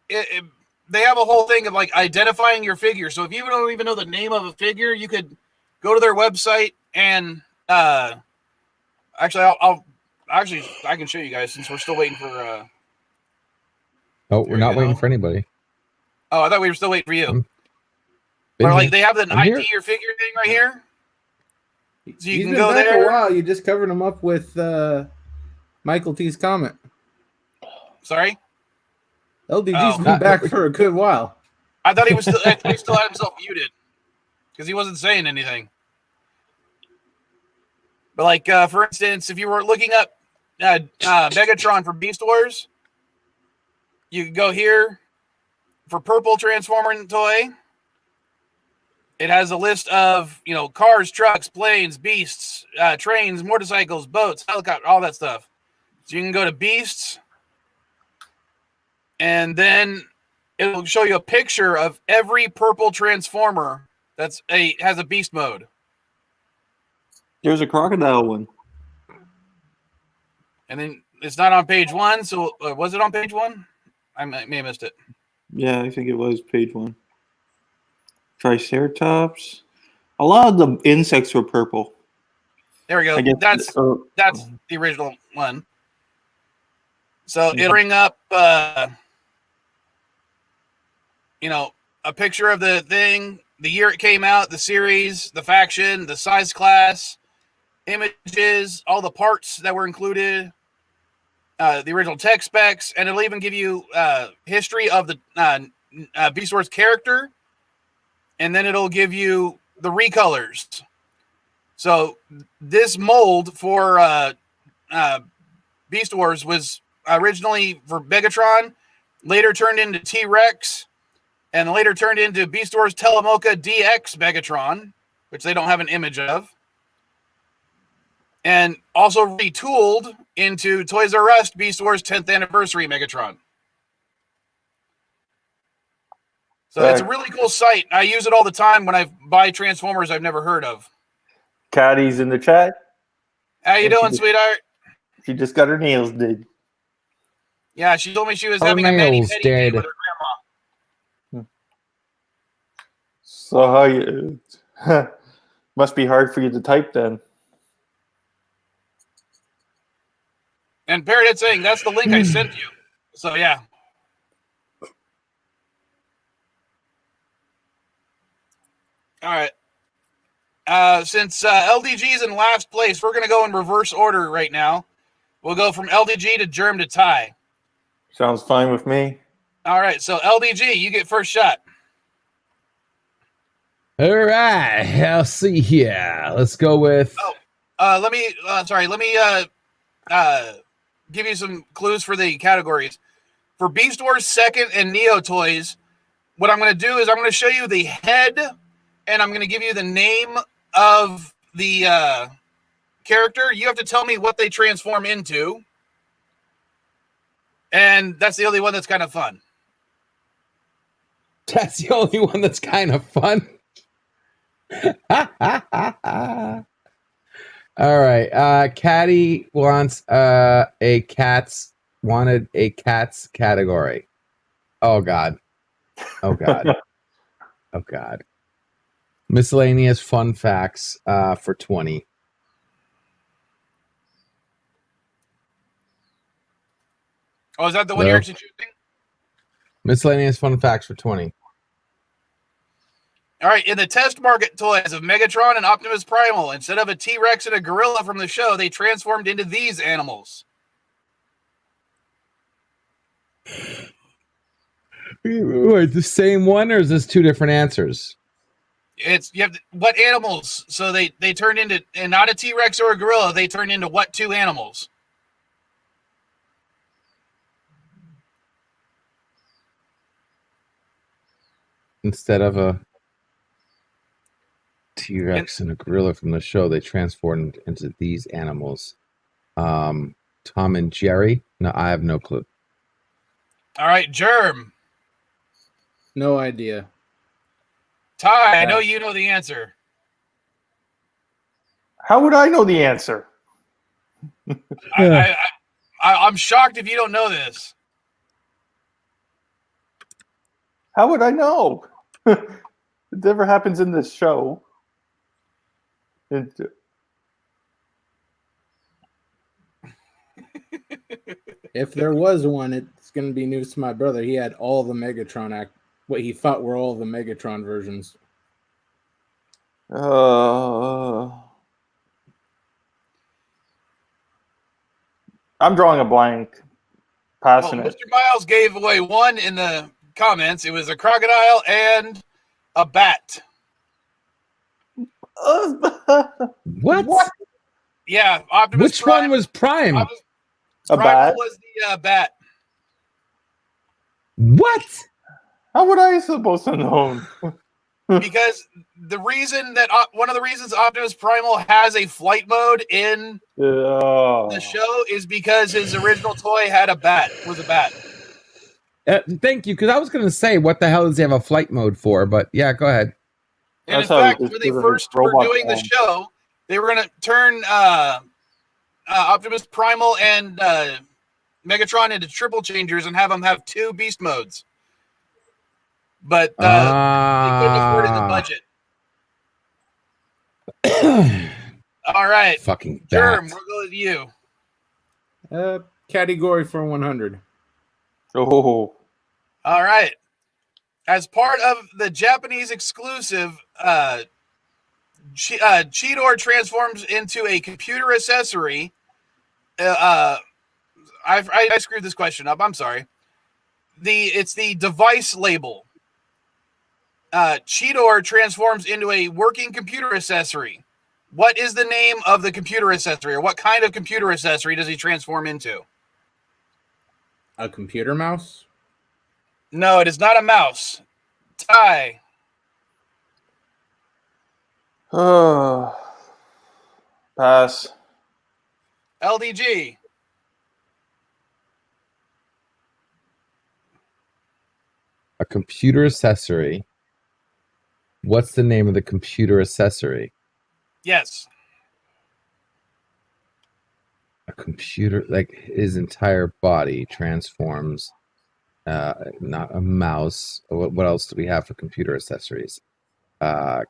they have a whole thing of like identifying your figure. So if you don't even know the name of a figure, you could go to their website and actually I can show you guys since we're still waiting for. Oh, we're not waiting for anybody. Oh, I thought we were still waiting for you. Or like they have an ID your figure thing right here. So you can go back there. A while. You just covered him up with Michael T's comment. Sorry? LDG's been back for a good while. I thought he was still had himself muted because he wasn't saying anything. But like for instance, if you were looking up Megatron for Beast Wars, you could go here, for purple Transformer toy, it has a list of, cars, trucks, planes, beasts, trains, motorcycles, boats, helicopters, all that stuff. So you can go to beasts, and then it'll show you a picture of every purple Transformer has a beast mode. There's a crocodile one. And then it's not on page 1, so was it on page 1? I may have missed it. Yeah, I think it was page 1. Triceratops. A lot of the insects were purple. There we go. That's the original one. So it'll bring up, a picture of the thing, the year it came out, the series, the faction, the size class, images, all the parts that were included, the original tech specs, and it'll even give you history of the Beast Wars character, and then it'll give you the recolors. So this mold for Beast Wars was originally for Megatron, later turned into T-Rex, and later turned into Beast Wars Telemocha DX Megatron, which they don't have an image of. And also retooled into Toys R Us Beast Wars 10th Anniversary Megatron. So it's a really cool site. I use it all the time when I buy Transformers I've never heard of. Caddy's in the chat. How you doing, sweetheart? She just got her nails did. Yeah, she told me she was having a mani-pedi day with her grandma. So how you... must be hard for you to type then. And Parrot saying, that's the link I sent you. So, yeah. All right. Since LDG is in last place, we're going to go in reverse order right now. We'll go from LDG to Germ to Ty. Sounds fine with me. All right. So, LDG, you get first shot. All right. I'll see here. Let's go with... Let me give you some clues for the categories. For Beast Wars 2nd and Neo toys, what I'm going to do is I'm going to show you the head, and I'm going to give you the name of the character. You have to tell me what they transform into. And that's the only one that's kind of fun. That's the only one that's kind of fun. All right. Caddy wants a cat's category. Oh God. Oh God. Oh God. Miscellaneous fun facts for 20. Oh, is that the one you're actually choosing? Miscellaneous fun facts for 20. All right, in the test market toys of Megatron and Optimus Primal, instead of a T-Rex and a gorilla from the show, they transformed into these animals. Wait, the same one, or is this two different answers? What animals? So they turned into, and not a T-Rex or a gorilla, they turned into what two animals? Instead of a T-Rex and a gorilla from the show, they transformed into these animals. Tom and Jerry? No, I have no clue. All right, Germ. No idea. Ty, I know you know the answer. How would I know the answer? I'm shocked if you don't know this. How would I know? It never happens in this show. If there was one, it's going to be news to my brother. He had all the Megatron what he thought were all the Megatron versions. I'm drawing a blank. Passing it. Mr. Miles gave away one in the comments. It was a crocodile and a bat. What? Yeah, Optimus Which Prime. one was Prime? A Prime bat? was the bat. What? How would I supposed to know? Because one of the reasons Optimus Primal has a flight mode in the show is because his original toy was a bat. Thank you, because I was going to say, what the hell does he have a flight mode for? But yeah, go ahead. And in fact, when they first were doing the show, they were going to turn Optimus Primal and Megatron into triple changers and have them have 2 beast modes. But they couldn't afford it in the budget. All right. Fucking Germ, we'll go with you. Category for 100. Oh. All right. As part of the Japanese exclusive, Cheetor transforms into a computer accessory. I screwed this question up. I'm sorry. It's the device label. Cheetor transforms into a working computer accessory. What is the name of the computer accessory, or what kind of computer accessory does he transform into? A computer mouse? No, it is not a mouse. Ty. Pass. LDG. A computer accessory. What's the name of the computer accessory? Yes. A computer, like his entire body transforms. Not a mouse. What else do we have for computer accessories?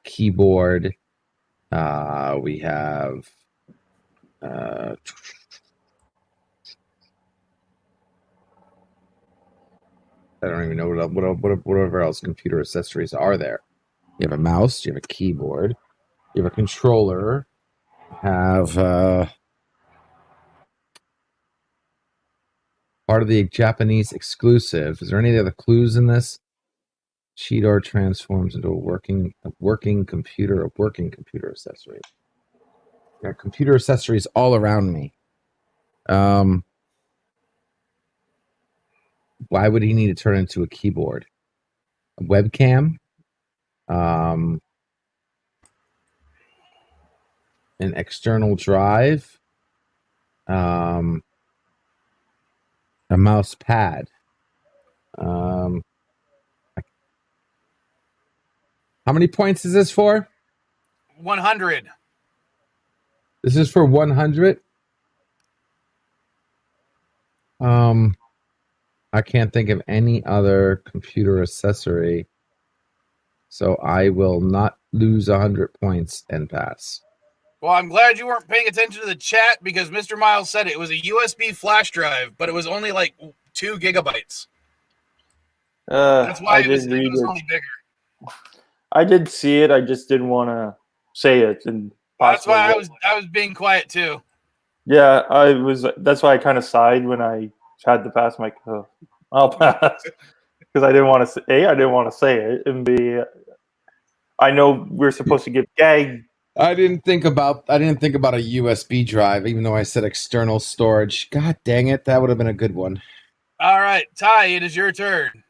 Keyboard. We have. I don't even know whatever else computer accessories are there. You have a mouse. You have a keyboard. You have a controller. You have part of the Japanese exclusive. Is there any other clues in this? Cheetor transforms into a working computer accessory. Got computer accessories all around me. Why would he need to turn into a keyboard? A webcam? An external drive? A mouse pad? How many points is this for? 100. This is for 100? I can't think of any other computer accessory, so I will not lose 100 points and pass. Well, I'm glad you weren't paying attention to the chat, because Mr. Miles said it was a USB flash drive, but it was only like 2 gigabytes. That's why it was only bigger. I did see it. I just didn't want to say it, and that's why I was being quiet too. Yeah, I was. That's why I kind of sighed when I had to pass. My, I'll pass because I didn't want to. I didn't want to say it, and B, I know we're supposed to get gag. I didn't think about a USB drive, even though I said external storage. God dang it, that would have been a good one. All right, Ty, it is your turn.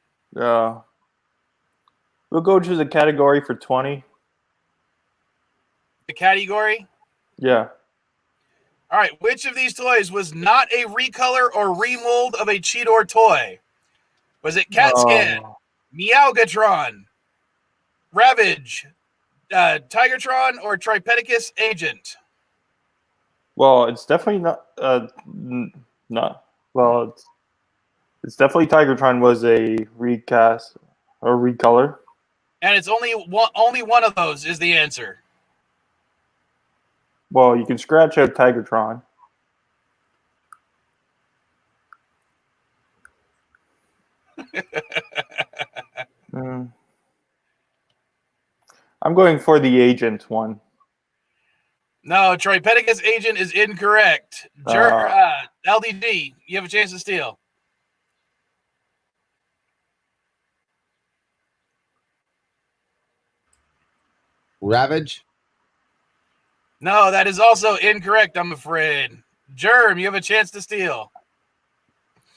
We'll go to the category for 20. The category? Yeah. All right, which of these toys was not a recolor or remold of a Cheetor toy? Was it CatScan, Meowgatron, Ravage, Tigertron, or Tripedicus Agent? Well, it's definitely not. Well, it's definitely Tigertron was a recast or recolor. And it's only one of those is the answer. Well, you can scratch out Tigertron. I'm going for the Agent one. No, Tripedicus Agent is incorrect. LDD, you have a chance to steal. Ravage? No, that is also incorrect, I'm afraid. Germ, you have a chance to steal.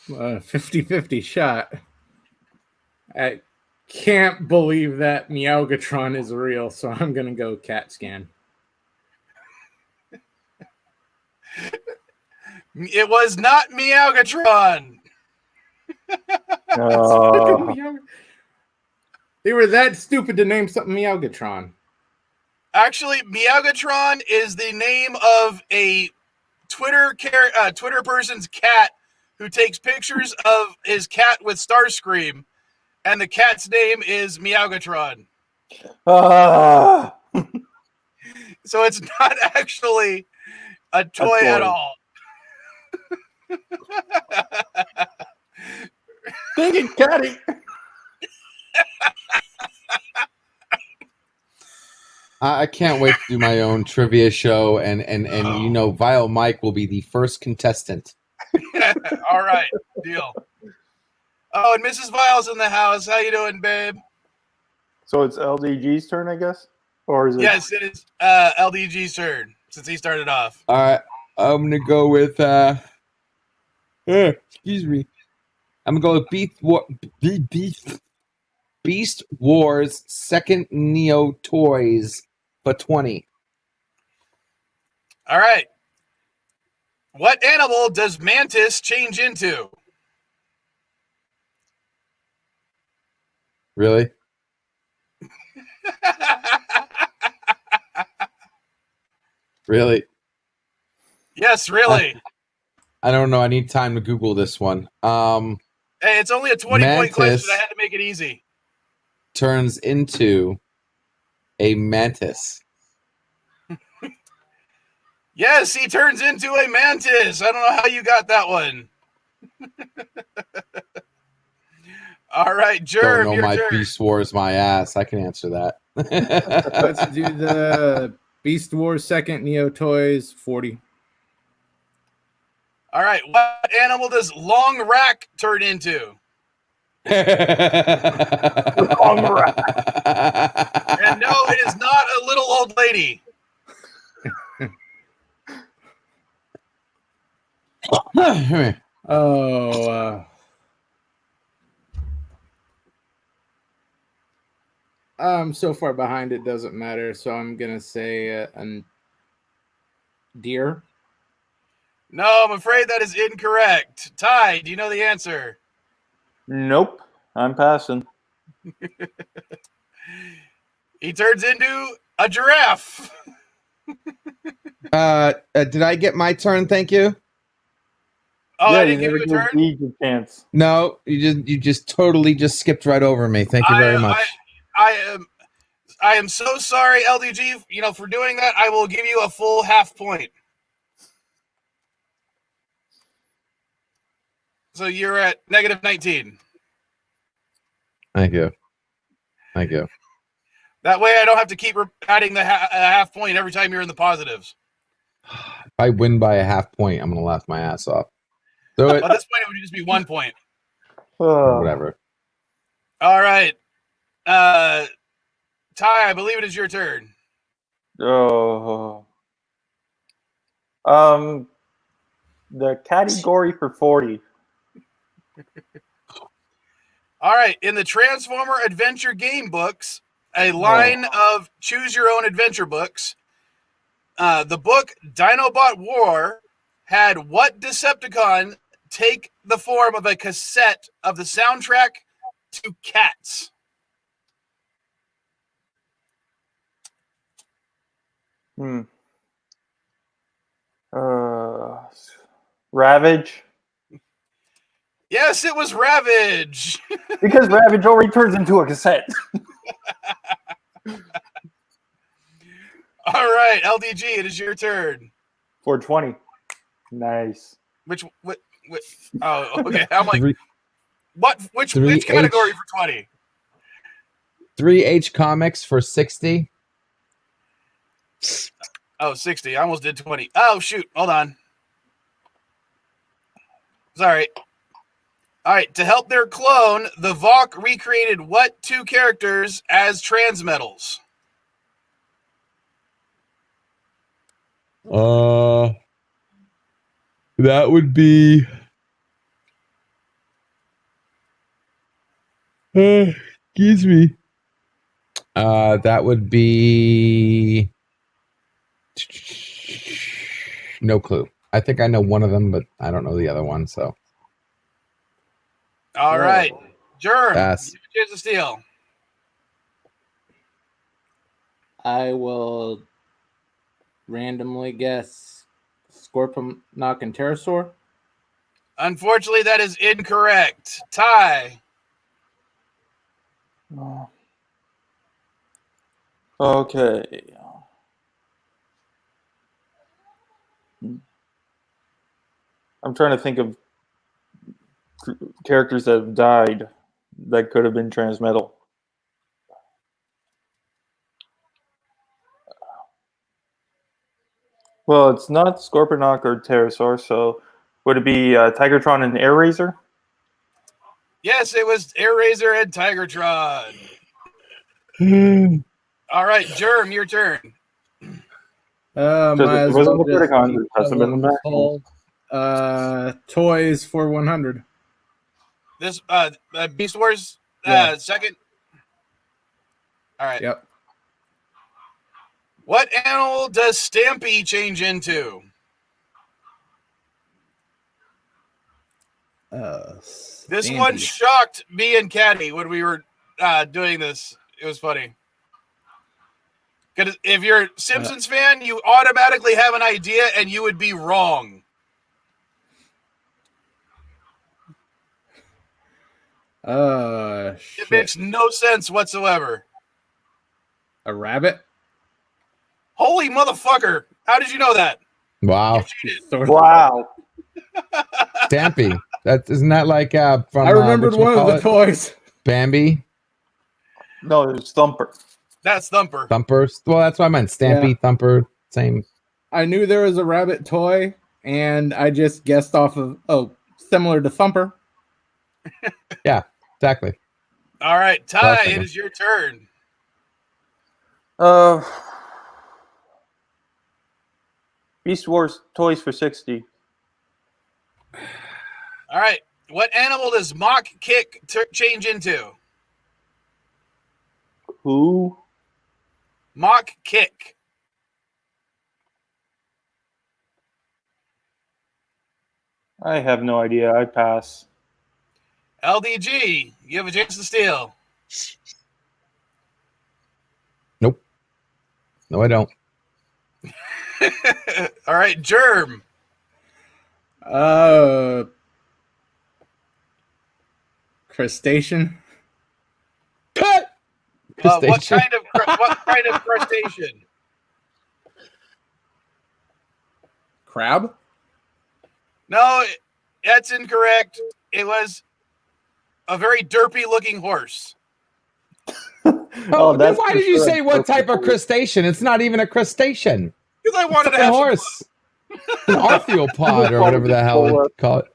50-50 shot. can't believe that Meowgatron is real, so I'm gonna go cat scan. It was not Meowgatron. They were that stupid to name something Meowgatron. Actually, Meowgatron is the name of a Twitter person's cat who takes pictures of his cat with Starscream, and the cat's name is Meowgatron. So it's not actually a toy at all. Dang it, Catty! I can't wait to do my own trivia show, and you know, Vile Mike will be the first contestant. All right, deal. Oh, and Mrs. Vile's in the house. How you doing, babe? So it's LDG's turn, I guess? Or is it? Yes, it is LDG's turn, since he started off. All right, I'm going to go with, excuse me. I'm going to go with Beast Wars Second Neo Toys for 20. All right. What animal does Mantis change into? Really? Really? Yes, really. I don't know. I need time to Google this one. Hey, it's only a 20-point question. I had to make it easy. Turns into a mantis. Yes, he turns into a mantis. I don't know how you got that one. All right, Jerm, Don't know my turn. Beast Wars my ass. I can answer that. Let's do the Beast Wars Second Neo Toys 40. All right, what animal does Long Rack turn into? Long Rack. And no, it is not a little old lady. I'm so far behind it doesn't matter, so I'm gonna say a deer. No, I'm afraid that is incorrect. Ty, do you know the answer? Nope, I'm passing. He turns into a giraffe. Did I get my turn? Thank you. Oh, yeah, I didn't give you a turn? A chance. No, you just totally just skipped right over me. Thank you very much. I am so sorry, LDG, for doing that. I will give you a full half point. So you're at negative 19. Thank you. Thank you. That way I don't have to keep adding the half point every time you're in the positives. If I win by a half point, I'm going to laugh my ass off. So at this point, it would just be 1 point. Whatever. All right. Ty, I believe it is your turn. The category for 40. All right. In the Transformer Adventure game books, a line of choose your own adventure books, the book Dinobot War had what Decepticon take the form of a cassette of the soundtrack to Cats? Ravage. Yes, it was Ravage. Because Ravage already turns into a cassette. All right, LDG, it is your turn. 420. Nice. What? Oh, okay. I'm like, which category for 20? 3H Comics for 60. Oh, 60. I almost did 20. Oh, shoot. Hold on. Sorry. All right. To help their clone, the Vok recreated what two characters as Transmetals? That would be Excuse me. That would be no clue. I think I know one of them, but I don't know the other one. So, All right, Germ, Pass. you have a chance to steal. I will randomly guess Scorponok and Pterosaur. Unfortunately, that is incorrect. Ty. Okay. I'm trying to think of characters that have died that could have been transmetal. Well, it's not Scorponok or Pterosaur, so would it be Tigertron and Air Razor? Yes, it was Air Razor and Tigertron. All right, Germ, your turn. Might as wasn't well the just Predacons, keep it has to have been the Maximals. Toys for 100. This Beast Wars Yeah. second. All right. Yep. What animal does Stampy change into? This one Stampy. shocked me and Caddy when we were doing this. It was funny. Because if you're a Simpsons fan, you automatically have an idea and you would be wrong. It makes no sense whatsoever. A rabbit? Holy motherfucker. How did you know that? Wow. Wow. Stampy. Isn't that like from I remembered one of the toys. Bambi? No, it's Thumper. That's Thumper. Thumper. Well, that's what I meant. Stampy, Yeah. Thumper, same. I knew there was a rabbit toy, and I just guessed off of, similar to Thumper. Yeah, exactly. All right, Ty, it is your turn. Beast Wars toys for 60. All right, what animal does Mock Kick change into? Who? Mock Kick. I have no idea. I pass. LDG, you have a chance to steal. Nope. No, I don't. All right, Germ. Crustacean. What kind of crustacean? Crab? No, that's incorrect. It was a very derpy looking horse. Then why did you say what type of crustacean? It's not even a crustacean. Because I wanted to a have horse. An arthropod or whatever the hell they call it.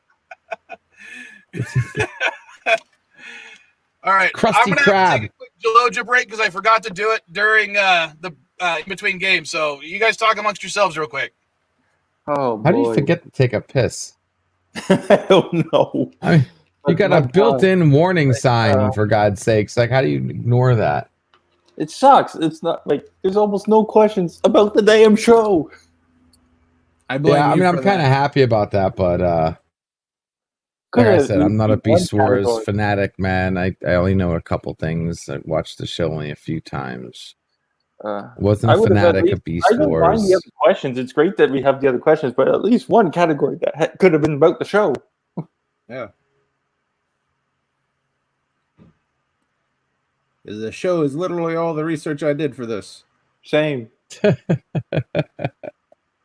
All right, Krusty I'm gonna Krab. have to take a quick Geologia break because I forgot to do it during the in between games. So you guys talk amongst yourselves real quick. Oh, boy. How do you forget to take a piss? I don't know. I mean, you got a built-in warning sign, for God's sakes. Like, how do you ignore that? It sucks. It's not like there's almost no questions about the damn show. I blame Yeah, I you mean, for I'm kind of that. happy about that, but like I said, I'm not a Beast Wars fanatic, man. I only know a couple things. I watched the show only a few times. Wasn't a fanatic of Beast I don't Wars. mind the other questions. It's great that we have the other questions, but at least one category that could have been about the show. Yeah. The show is literally all the research I did for this. Same.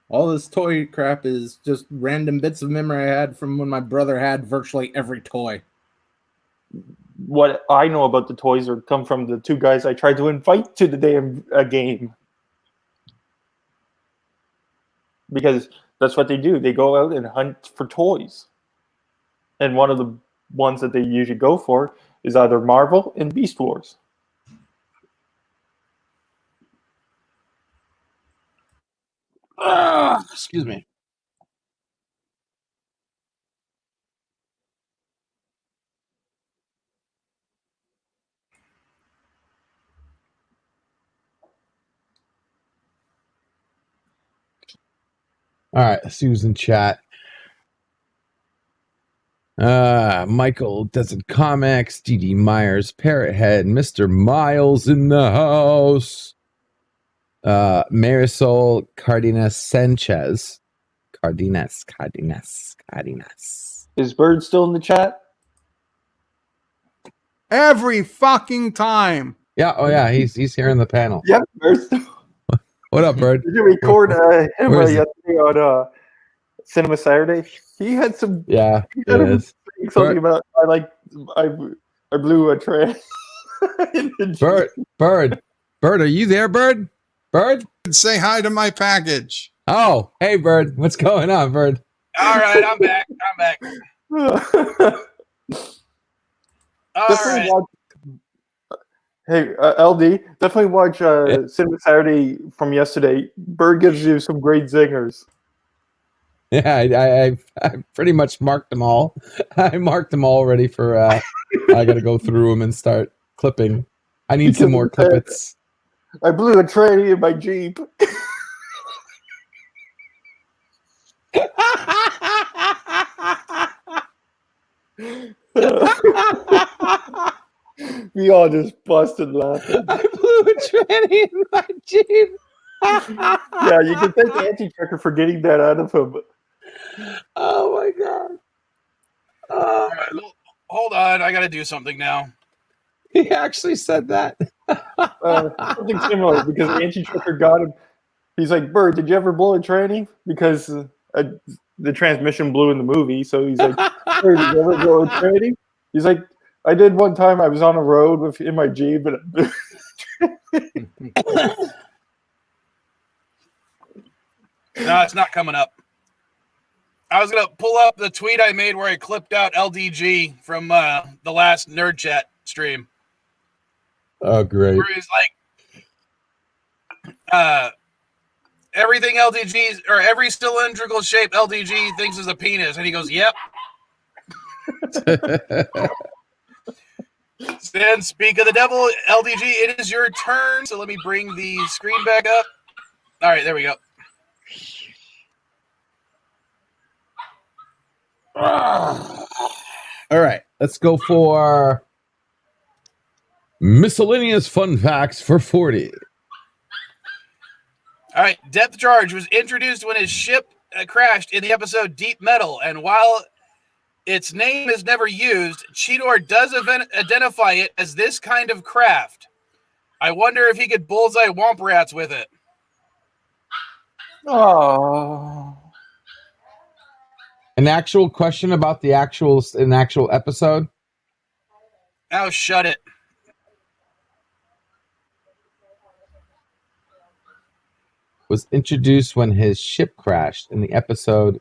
All this toy crap is just random bits of memory I had from when my brother had virtually every toy. What I know about the toys come from the two guys I tried to invite to the damn game. Because that's what they do. They go out and hunt for toys. And one of the ones that they usually go for is either Marvel and Beast Wars. Excuse me. All right, let's see who's in chat. Michael Desert Comics, DD Myers, Parrot Head, Mr. Miles in the house. Marisol Cardenas Sanchez. Cardenas. Is Bird still in the chat? Every fucking time. Yeah, oh yeah, he's here in the panel. Yep, Bird's still. What up, Bird? Did you record him Where is he? yesterday on Cinema Saturday? He had some. Yeah, He had it him is. saying something about I blew a train. Bird, are you there, Bird? Bird? Say hi to my package. Oh, hey, Bird. What's going on, Bird? All right, I'm back. All right. Hey, LD, definitely watch Cinema Saturday from yesterday. Bird gives you some great zingers. Yeah, I pretty much marked them all. I marked them all ready for. I got to go through them and start clipping. I need some more clippets. I blew a tranny in my Jeep. We all just busted laughing. I blew a tranny in my Jeep. Yeah, you can thank Anti-Trucker for getting that out of him. Oh my god. All right, well, hold on, I got to do something now. He actually said that. Something similar, because Anti-Trucker got him. He's like, Bird, did you ever blow a tranny? Because the transmission blew in the movie. So he's like, Bird, did you ever blow a tranny? He's like, I did one time. I was on a road in my Jeep. But No, it's not coming up. I was going to pull up the tweet I made where I clipped out LDG from the last Nerd Chat stream. Oh, great. Where he's like, everything LDG, or every cylindrical shape LDG thinks is a penis. And he goes, yep. Stan, speak of the devil, LDG, it is your turn. So let me bring the screen back up. All right, there we go. All right, let's go for miscellaneous fun facts for 40. All right, Depth Charge was introduced when his ship crashed in the episode Deep Metal, and while its name is never used, Cheetor does identify it as this kind of craft. I wonder if he could bullseye Womp Rats with it. oh, An actual question about the actual episode? Now shut it. Was introduced when his ship crashed in the episode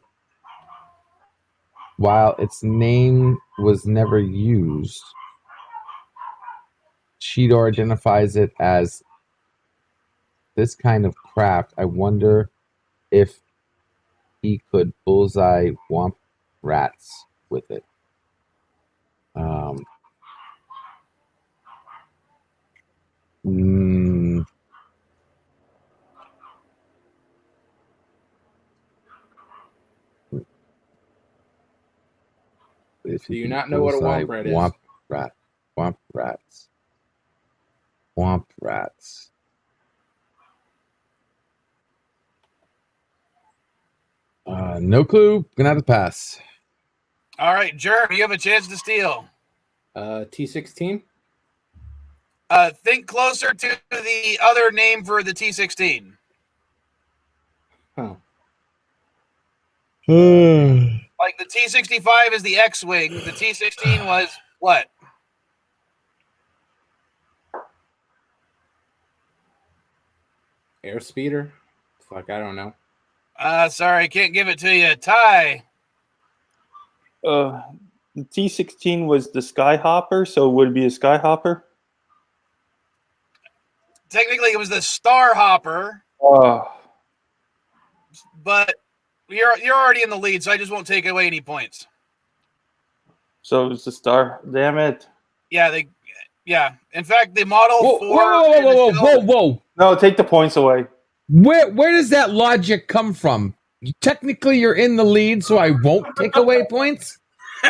while its name was never used. Cheetor identifies it as this kind of craft. I wonder if he could bullseye Womp Rats with it. Do you not know what a Womp Rat is? Womp Rats. No clue. Gonna have to pass. All right, Jeremy, you have a chance to steal. T16? Think closer to the other name for the T-16. Huh. Like the T-65 is the X-Wing. The T-16 was what? Airspeeder? Fuck, I don't know. Sorry, can't give it to you. Ty. the T16 was the Skyhopper, so would it be a Skyhopper? Technically, it was the Star Hopper, but you're already in the lead, so I just won't take away any points. So it was the Star. Damn it! Yeah. In fact, the model Whoa! No, take the points away. Where does that logic come from? Technically, you're in the lead, so I won't take away points.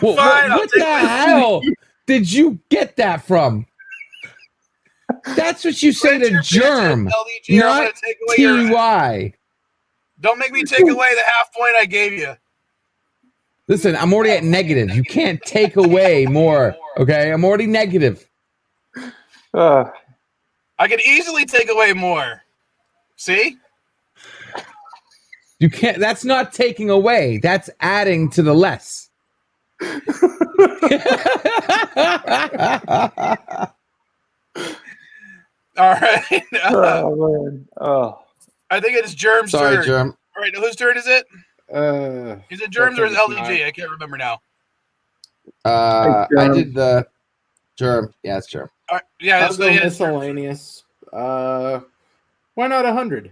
Well, Fine, I'll what take the away- hell did you get that from? That's what you say Print to your pitches, germ, LDG, or I'm not gonna take away your. TY. Don't make me take away the half point I gave you. Listen, I'm already at negative. You can't take away more. Okay, I'm already negative. Uh, I could easily take away more. See? You can't. That's not taking away. That's adding to the less. All right. oh man. Oh. I think it's Germ's Sorry, turn. Germ. All right, whose turn is it? Is it Germ's or is it think it's LDG? I can't remember now. I Germ. did the germ. Yeah, it's germ. All right, yeah, I'll it's go the miscellaneous. Why not 100?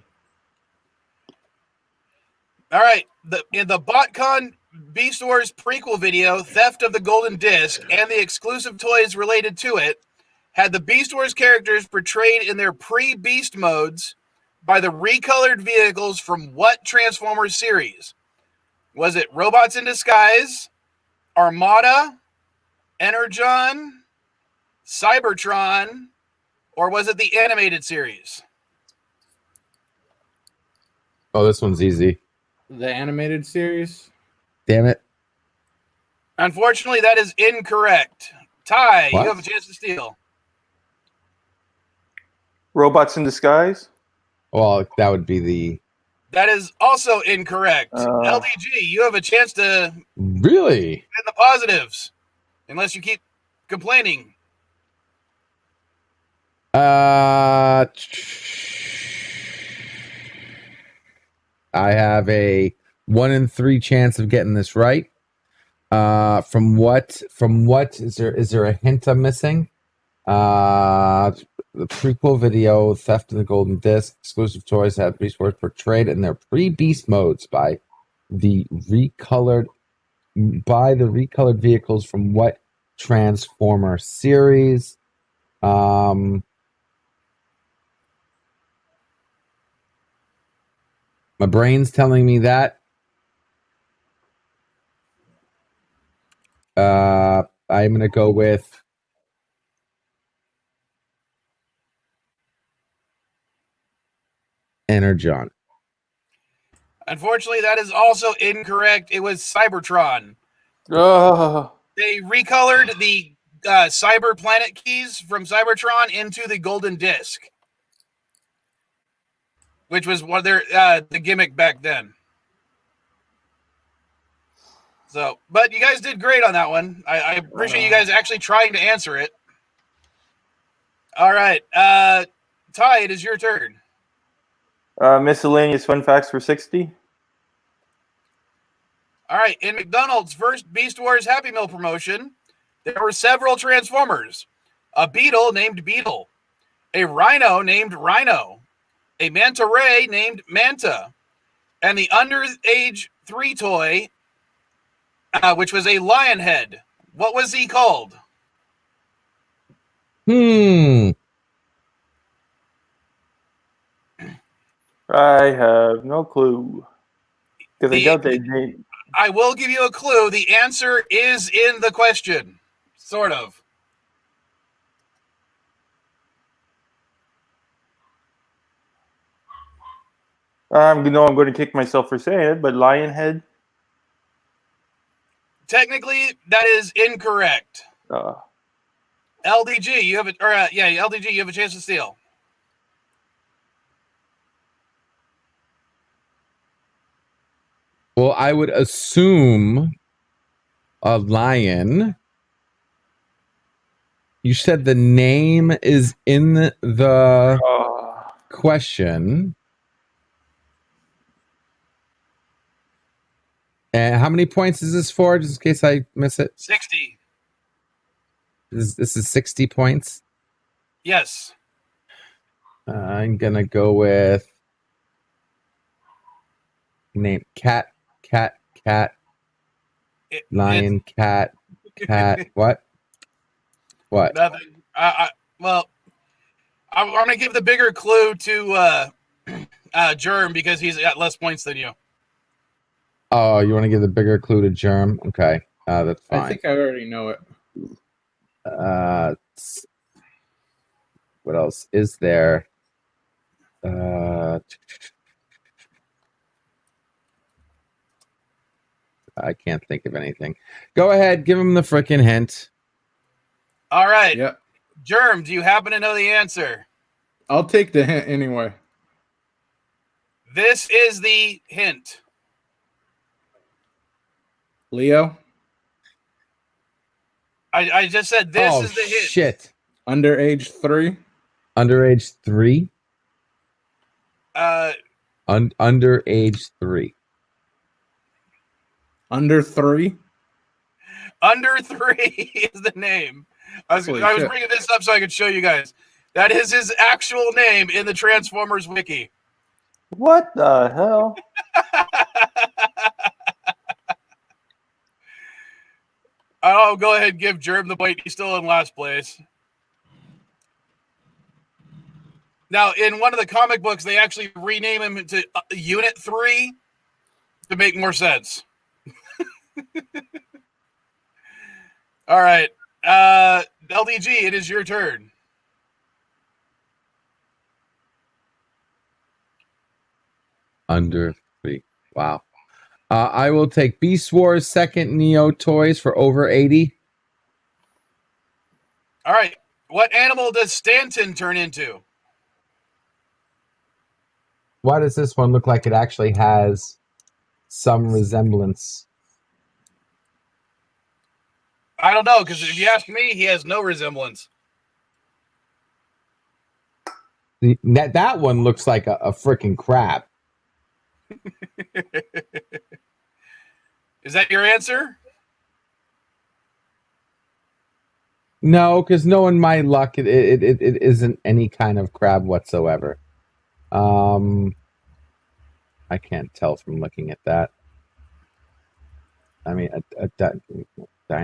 All right. In the BotCon Beast Wars prequel video, Theft of the Golden Disc, and the exclusive toys related to it, had the Beast Wars characters portrayed in their pre-Beast modes by the recolored vehicles from what Transformers series? Was it Robots in Disguise, Armada, Energon, Cybertron, or was it the animated series? Oh, this one's easy. The animated series? Damn it. Unfortunately, that is incorrect. Ty, What? you have a chance to steal. Robots in Disguise. Well, that would be the. That is also incorrect. Uh. LDG, you have a chance to Really? get in the positives, unless you keep complaining. I have a 1 in 3 chance of getting this right. From what is there a hint I'm missing? The prequel video, Theft of the Golden Disc, exclusive toys have Beast Wars portrayed in their pre-Beast modes by the recolored vehicles from what Transformer series? My brain's telling me that. I'm gonna go with Energon. Unfortunately, that is also incorrect. It was Cybertron. Oh. They recolored the Cyber Planet keys from Cybertron into the Golden Disc, which was one of their the gimmick back then. So, but you guys did great on that one. I appreciate you guys actually trying to answer it. All right, Ty, it is your turn. Miscellaneous fun facts for 60. All right, in McDonald's first Beast Wars Happy Meal promotion, there were several Transformers. A beetle named Beetle, a rhino named Rhino, a manta ray named Manta, and the underage 3 toy, which was a lion head. What was he called? I have no clue. Because I doubt they. I will give you a clue. The answer is in the question. Sort of. I'm going to kick myself for saying it, but Lionhead. Technically, that is incorrect. LDG, you have a LDG, you have a chance to steal. Well, I would assume a lion. You said the name is in the question. And how many points is this for, just in case I miss it? 60. This is 60 points? Yes. I'm going to go with name cat, lion, cat, what? What? Nothing. Well, I'm going to give the bigger clue to Germ because he's got less points than you. Oh, you want to give the bigger clue to Germ? Okay, that's fine. I think I already know it. What else is there? I can't think of anything. Go ahead, give him the freaking hint. All right. Yep. Germ, do you happen to know the answer? I'll take the hint anyway. This is the hint. Leo? I just said this is the hint. Shit. Underage 3? Underage 3? Underage 3. Under 3? Under 3 is the name. I was bringing this up so I could show you guys. That is his actual name in the Transformers wiki. What the hell? I'll go ahead and give Germ the point. He's still in last place. Now, in one of the comic books, they actually rename him to Unit 3 to make more sense. All right. LDG, it is your turn. Under 3. Wow. I will take Beast Wars second Neo toys for over 80. All right. What animal does Stanton turn into? Why does this one look like it actually has some resemblance? I don't know, because if you ask me, he has no resemblance. That one looks like a freaking crab. Is that your answer? No, because knowing my luck, it isn't any kind of crab whatsoever. I can't tell from looking at that. I mean,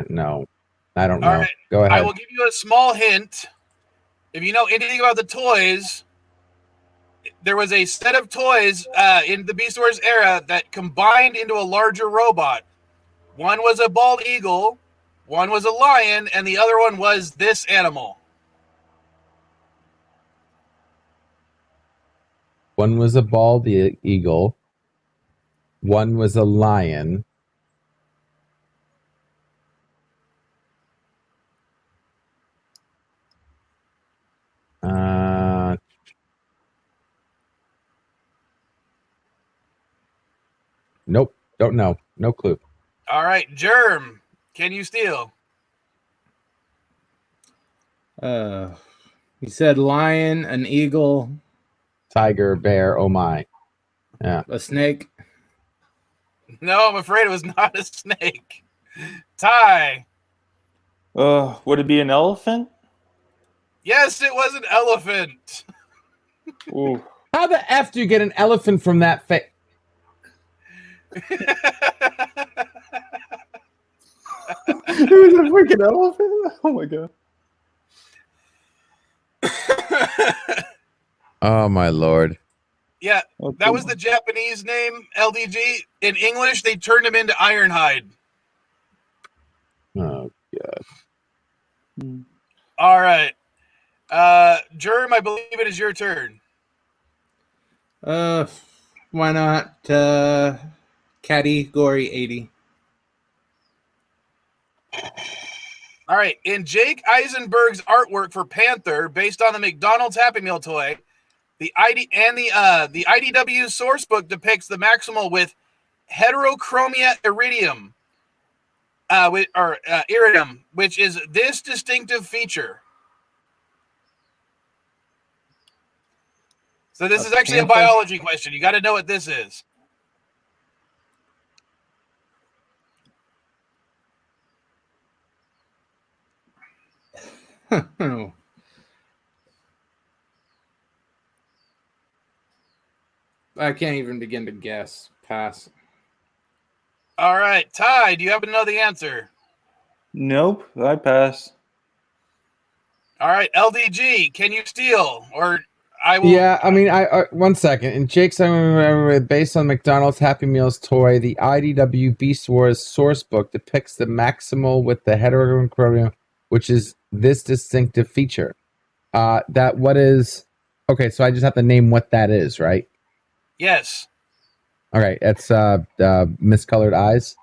no, I don't know. All right. Go ahead. I will give you a small hint. If you know anything about the toys, there was a set of toys in the Beast Wars era that combined into a larger robot. One was a bald eagle, one was a lion, and the other one was this animal. One was a bald eagle. One was a lion. Nope. Don't know. No clue. All right, Germ, can you steal? You said lion, an eagle, Tiger, bear, oh my. Yeah. a snake. No, I'm afraid it was not a snake. Ty. Would it be an elephant? Yes, it was an elephant. Ooh. How the F do you get an elephant from that face? It was a freaking elephant? Oh my god. Oh my lord. Yeah, that was the Japanese name, LDG. In English, they turned him into Ironhide. Oh god. All right. Germ, I believe it is your turn. Why not category 80? All right. In Jake Eisenberg's artwork for Panther, based on the McDonald's Happy Meal toy, the IDW source book depicts the Maximal with heterochromia iridium, iridium, which is this distinctive feature. So this is actually a biology question. You got to know what this is. Oh. I can't even begin to guess. Pass. All right, Ty, do you happen to know the answer? Nope, I pass. All right, LDG, can you steal? Or I will. Yeah, I mean, I 1 second. In Jake's, I remember, based on McDonald's Happy Meals toy, the IDW Beast Wars source book depicts the Maximal with the heterochromium, which is this distinctive feature. That what is? Okay, so I just have to name what that is, right? Yes. Okay, it's miscolored eyes.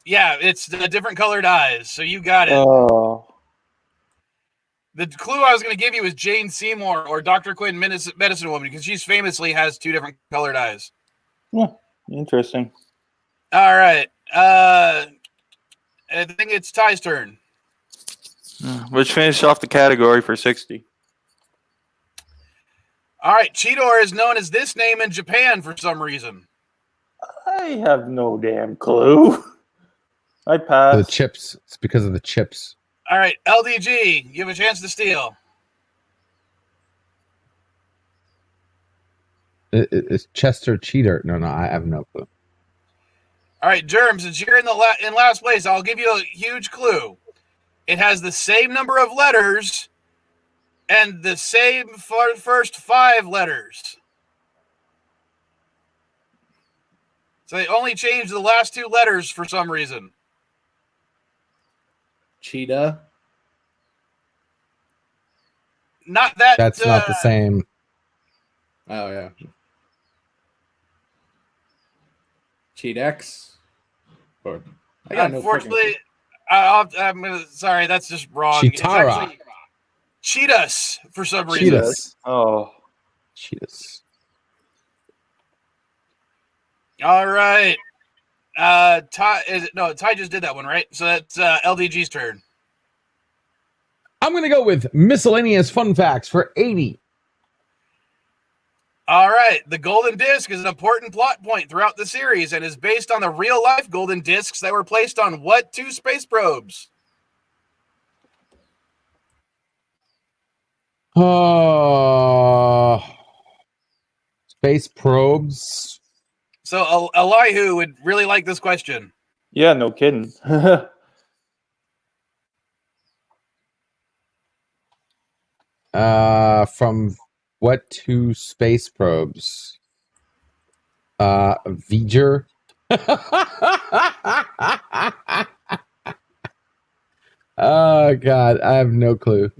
Yeah, it's the different colored eyes. So you got it. Oh. The clue I was going to give you is Jane Seymour or Dr. Quinn, Medicine Woman, because she's famously has 2 different colored eyes. Yeah, interesting. All right. I think it's Ty's turn. Let's finish off the category for 60. All right. Cheetor is known as this name in Japan for some reason. I have no damn clue. I pass. The chips. It's because of the chips. All right. LDG, you have a chance to steal. It's Chester Cheater. No, I have no clue. All right, Germ, since you're in last place, I'll give you a huge clue. It has the same number of letters and the same first 5 letters. So they only changed the last 2 letters for some reason. Cheetah. Not that. That's not the same. Oh yeah. Cheetex. Or I got unfortunately, I'm gonna. Sorry, that's just wrong. Chitara. It's Cheetahs for some reason. Cheetahs. Oh. Cheetahs. All right. Ty just did that one, right? So that's LDG's turn. I'm going to go with miscellaneous fun facts for 80. All right. The golden disc is an important plot point throughout the series and is based on the real-life golden discs that were placed on what 2 space probes? Space probes. So Elihu would really like this question. Yeah, no kidding. From what 2 space probes? Voyager. Oh God, I have no clue.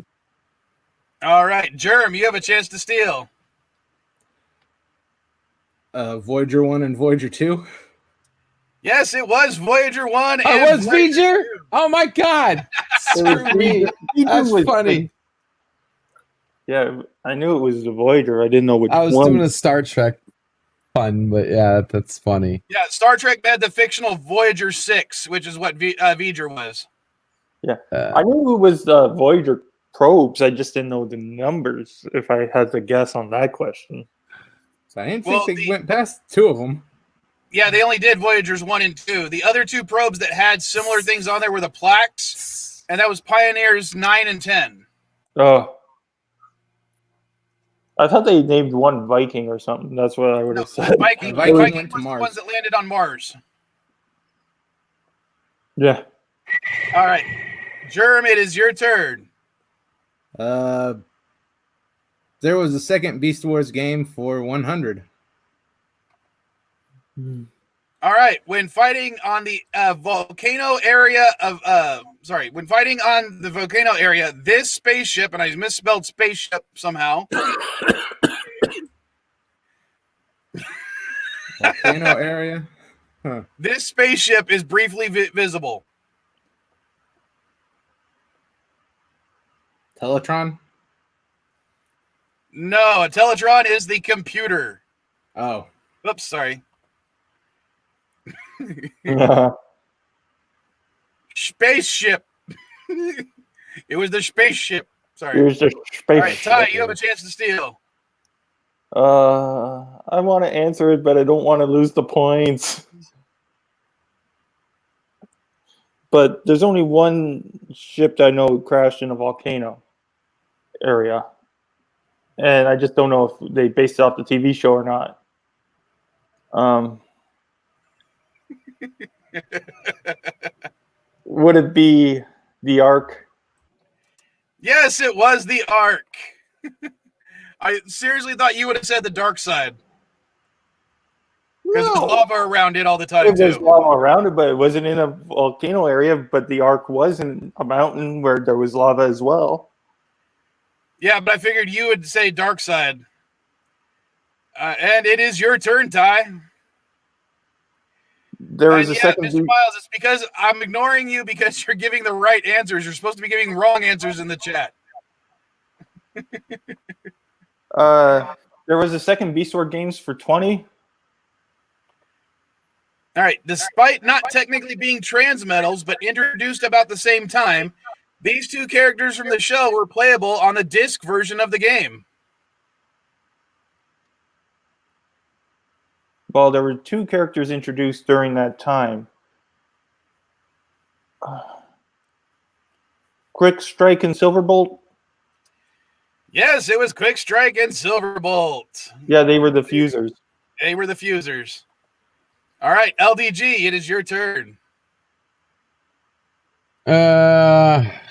All right, Germ, you have a chance to steal. Voyager 1 and Voyager 2. Yes, it was Voyager 1 and I was Voyager Voyager? 2. Oh my God. Screw me. That's funny. Yeah, I knew it was the Voyager. I didn't know which I was one. doing a Star Trek pun, but yeah, that's funny. Yeah, Star Trek had the fictional Voyager 6, which is what Voyager was. Yeah, I knew it was Voyager probes. I just didn't know the numbers. If I had to guess on that question, So I didn't think they went past 2 of them. Yeah, they only did Voyagers 1 and 2. The other 2 probes that had similar things on there were the plaques, and that was Pioneers 9 and 10. oh, I thought they named one Viking or something. That's what I would have said. Viking Viking was went to the Mars. ones that landed on Mars. Yeah. All right, Germ, it is your turn. There was a second Beast Wars game for 100. All right, when fighting on the volcano area when fighting on the volcano area, this spaceship, and I misspelled spaceship somehow. Volcano area? Huh. This spaceship is briefly visible. Teletron? No, a Teletron is the computer. Oh. Oops, sorry. Spaceship. It was the spaceship. Sorry. It was just All space. right, Ty, you have a chance to steal. I want to answer it, but I don't want to lose the points. But there's only one ship that I know crashed in a volcano area. And I just don't know if they based it off the TV show or not. Would it be the Ark? Yes, it was the Ark. I seriously thought you would have said the dark side. Because there's lava around it all the time, There's too. lava around it, but it wasn't in a volcano area. But the Ark was in a mountain where there was lava as well. Yeah, but I figured you would say dark side. And it is your turn, Ty. There was a second. Mr. Miles, it's because I'm ignoring you because you're giving the right answers. You're supposed to be giving wrong answers in the chat. There was a second Beast Sword Games for 20. All right. Despite not technically being trans metals, but introduced about the same time, these two characters from the show were playable on the disc version of the game. Well, there were two characters introduced during that time. Quick Strike and Silverbolt. Yes, it was Quick Strike and Silverbolt. Yeah, they were the fusers. They were the fusers. All right, LDG, it is your turn.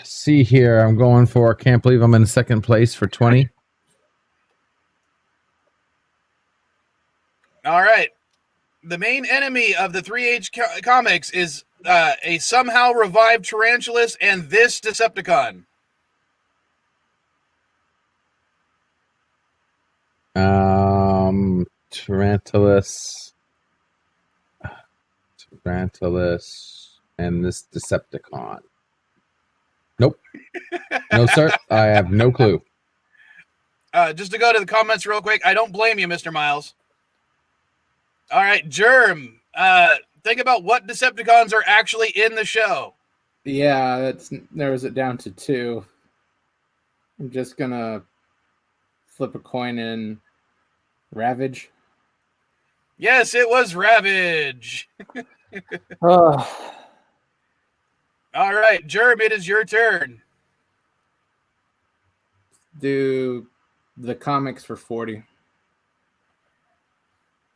See here. I'm going for. Can't believe I'm in second place for 20. All right. The main enemy of the 3H comics is a somehow revived Tarantulas and this Decepticon. Tarantulas, and this Decepticon. Nope. No, sir. I have no clue. Just to go to the comments real quick, I don't blame you, Mr. Miles. All right, Germ. Think about what Decepticons are actually in the show. Yeah, that narrows it down to 2. I'm just gonna flip a coin in Ravage. Yes, it was Ravage. All right, Germ, it is your turn. Do the comics for 40.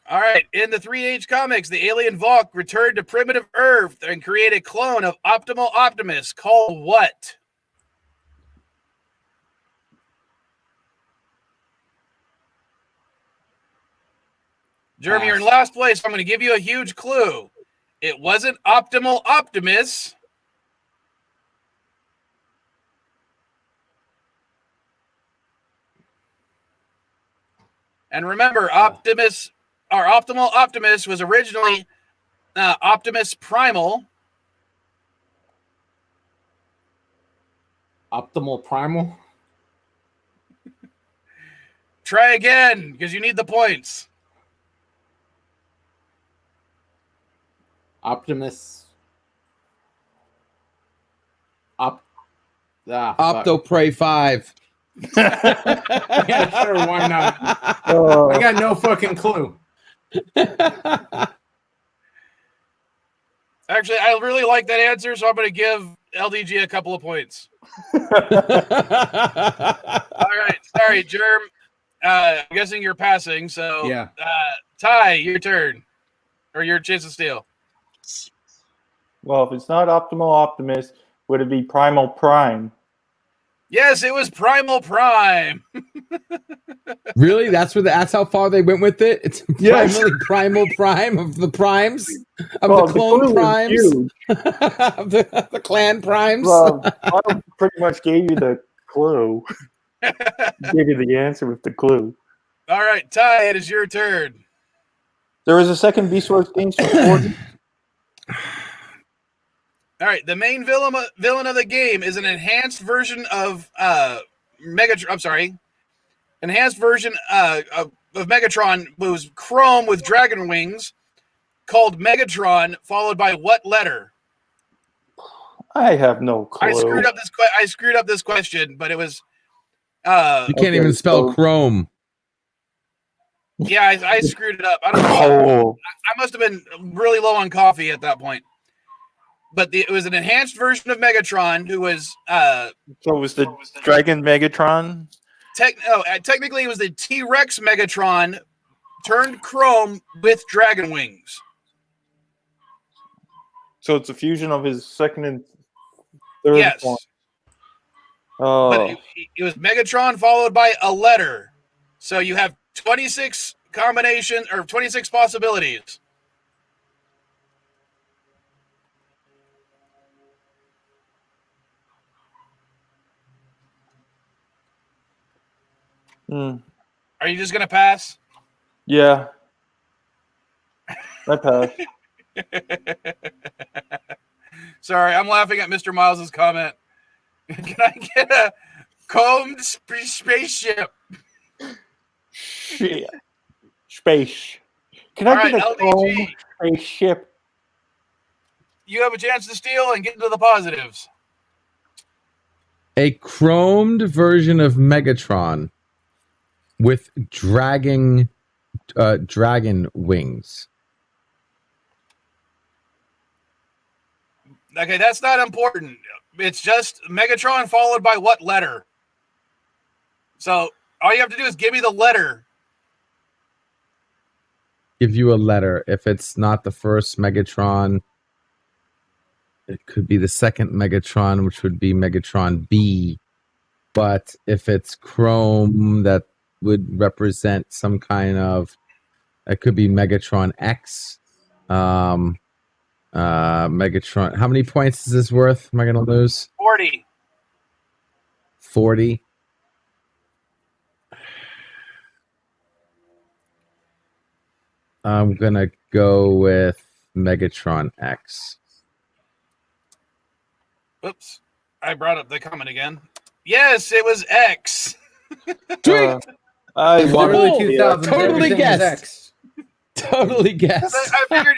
All right, in the 3H comics, the alien Valk returned to primitive Earth and created a clone of Optimal Optimus called what? Jeremy, you're in last place. I'm going to give you a huge clue. It wasn't Optimal Optimus. And remember, Optimus, or Optimal Optimus, was originally Optimus Primal. Optimal Primal? Try again, because you need the points. Optimus. Optoprey 5. Yeah, sure, why not? I got no fucking clue. Actually, I really like that answer, so I'm going to give LDG a couple of points. All right, sorry, Germ. I'm guessing you're passing, so yeah. Ty, your turn, or your chance to steal. Well, if it's not Optimal Optimus, would it be Primal Prime? Yes, it was Primal Prime. Really? That's how far they went with it? It's Yes. Primal Prime of the primes? Of the clone primes? of the clan primes? Well, I pretty much gave you the clue. Gave you the answer with the clue. All right, Ty, it is your turn. There was a second Beast Wars Games for 40. All right, the main villain of the game is an enhanced version of Megatron. I'm sorry, enhanced version of Megatron was chrome with dragon wings, called Megatron, followed by what letter? I have no clue. I screwed up this question, but it was. You can't even spell chrome. Yeah, I screwed it up. I don't know. I must have been really low on coffee at that point. But it was an enhanced version of Megatron who was... so it was the Dragon Megatron? Technically, it was the T-Rex Megatron turned chrome with dragon wings. So it's a fusion of his second and third form. Oh. But it was Megatron followed by a letter. So you have 26 combination or 26 possibilities. Hmm. Are you just gonna pass? Yeah. I pass. Sorry, I'm laughing at Mr. Miles's comment. Can I get a combed spaceship? Shit. Space. Can All I right, get a LDG. chrome spaceship? You have a chance to steal and get into the positives. A chromed version of Megatron with dragon wings. Okay, that's not important. It's just Megatron followed by what letter? So all you have to do is give me the letter. Give you a letter. If it's not the first Megatron, it could be the second Megatron, which would be Megatron B. But if it's chrome, that would represent some kind of. It could be Megatron X. Megatron. How many points is this worth? Am I going to lose? 40. 40. I'm going to go with Megatron X. Oops. I brought up the comment again. Yes, it was X. I In the want early to 2000s, Totally everything was guessed. X. Totally guessed. I figured,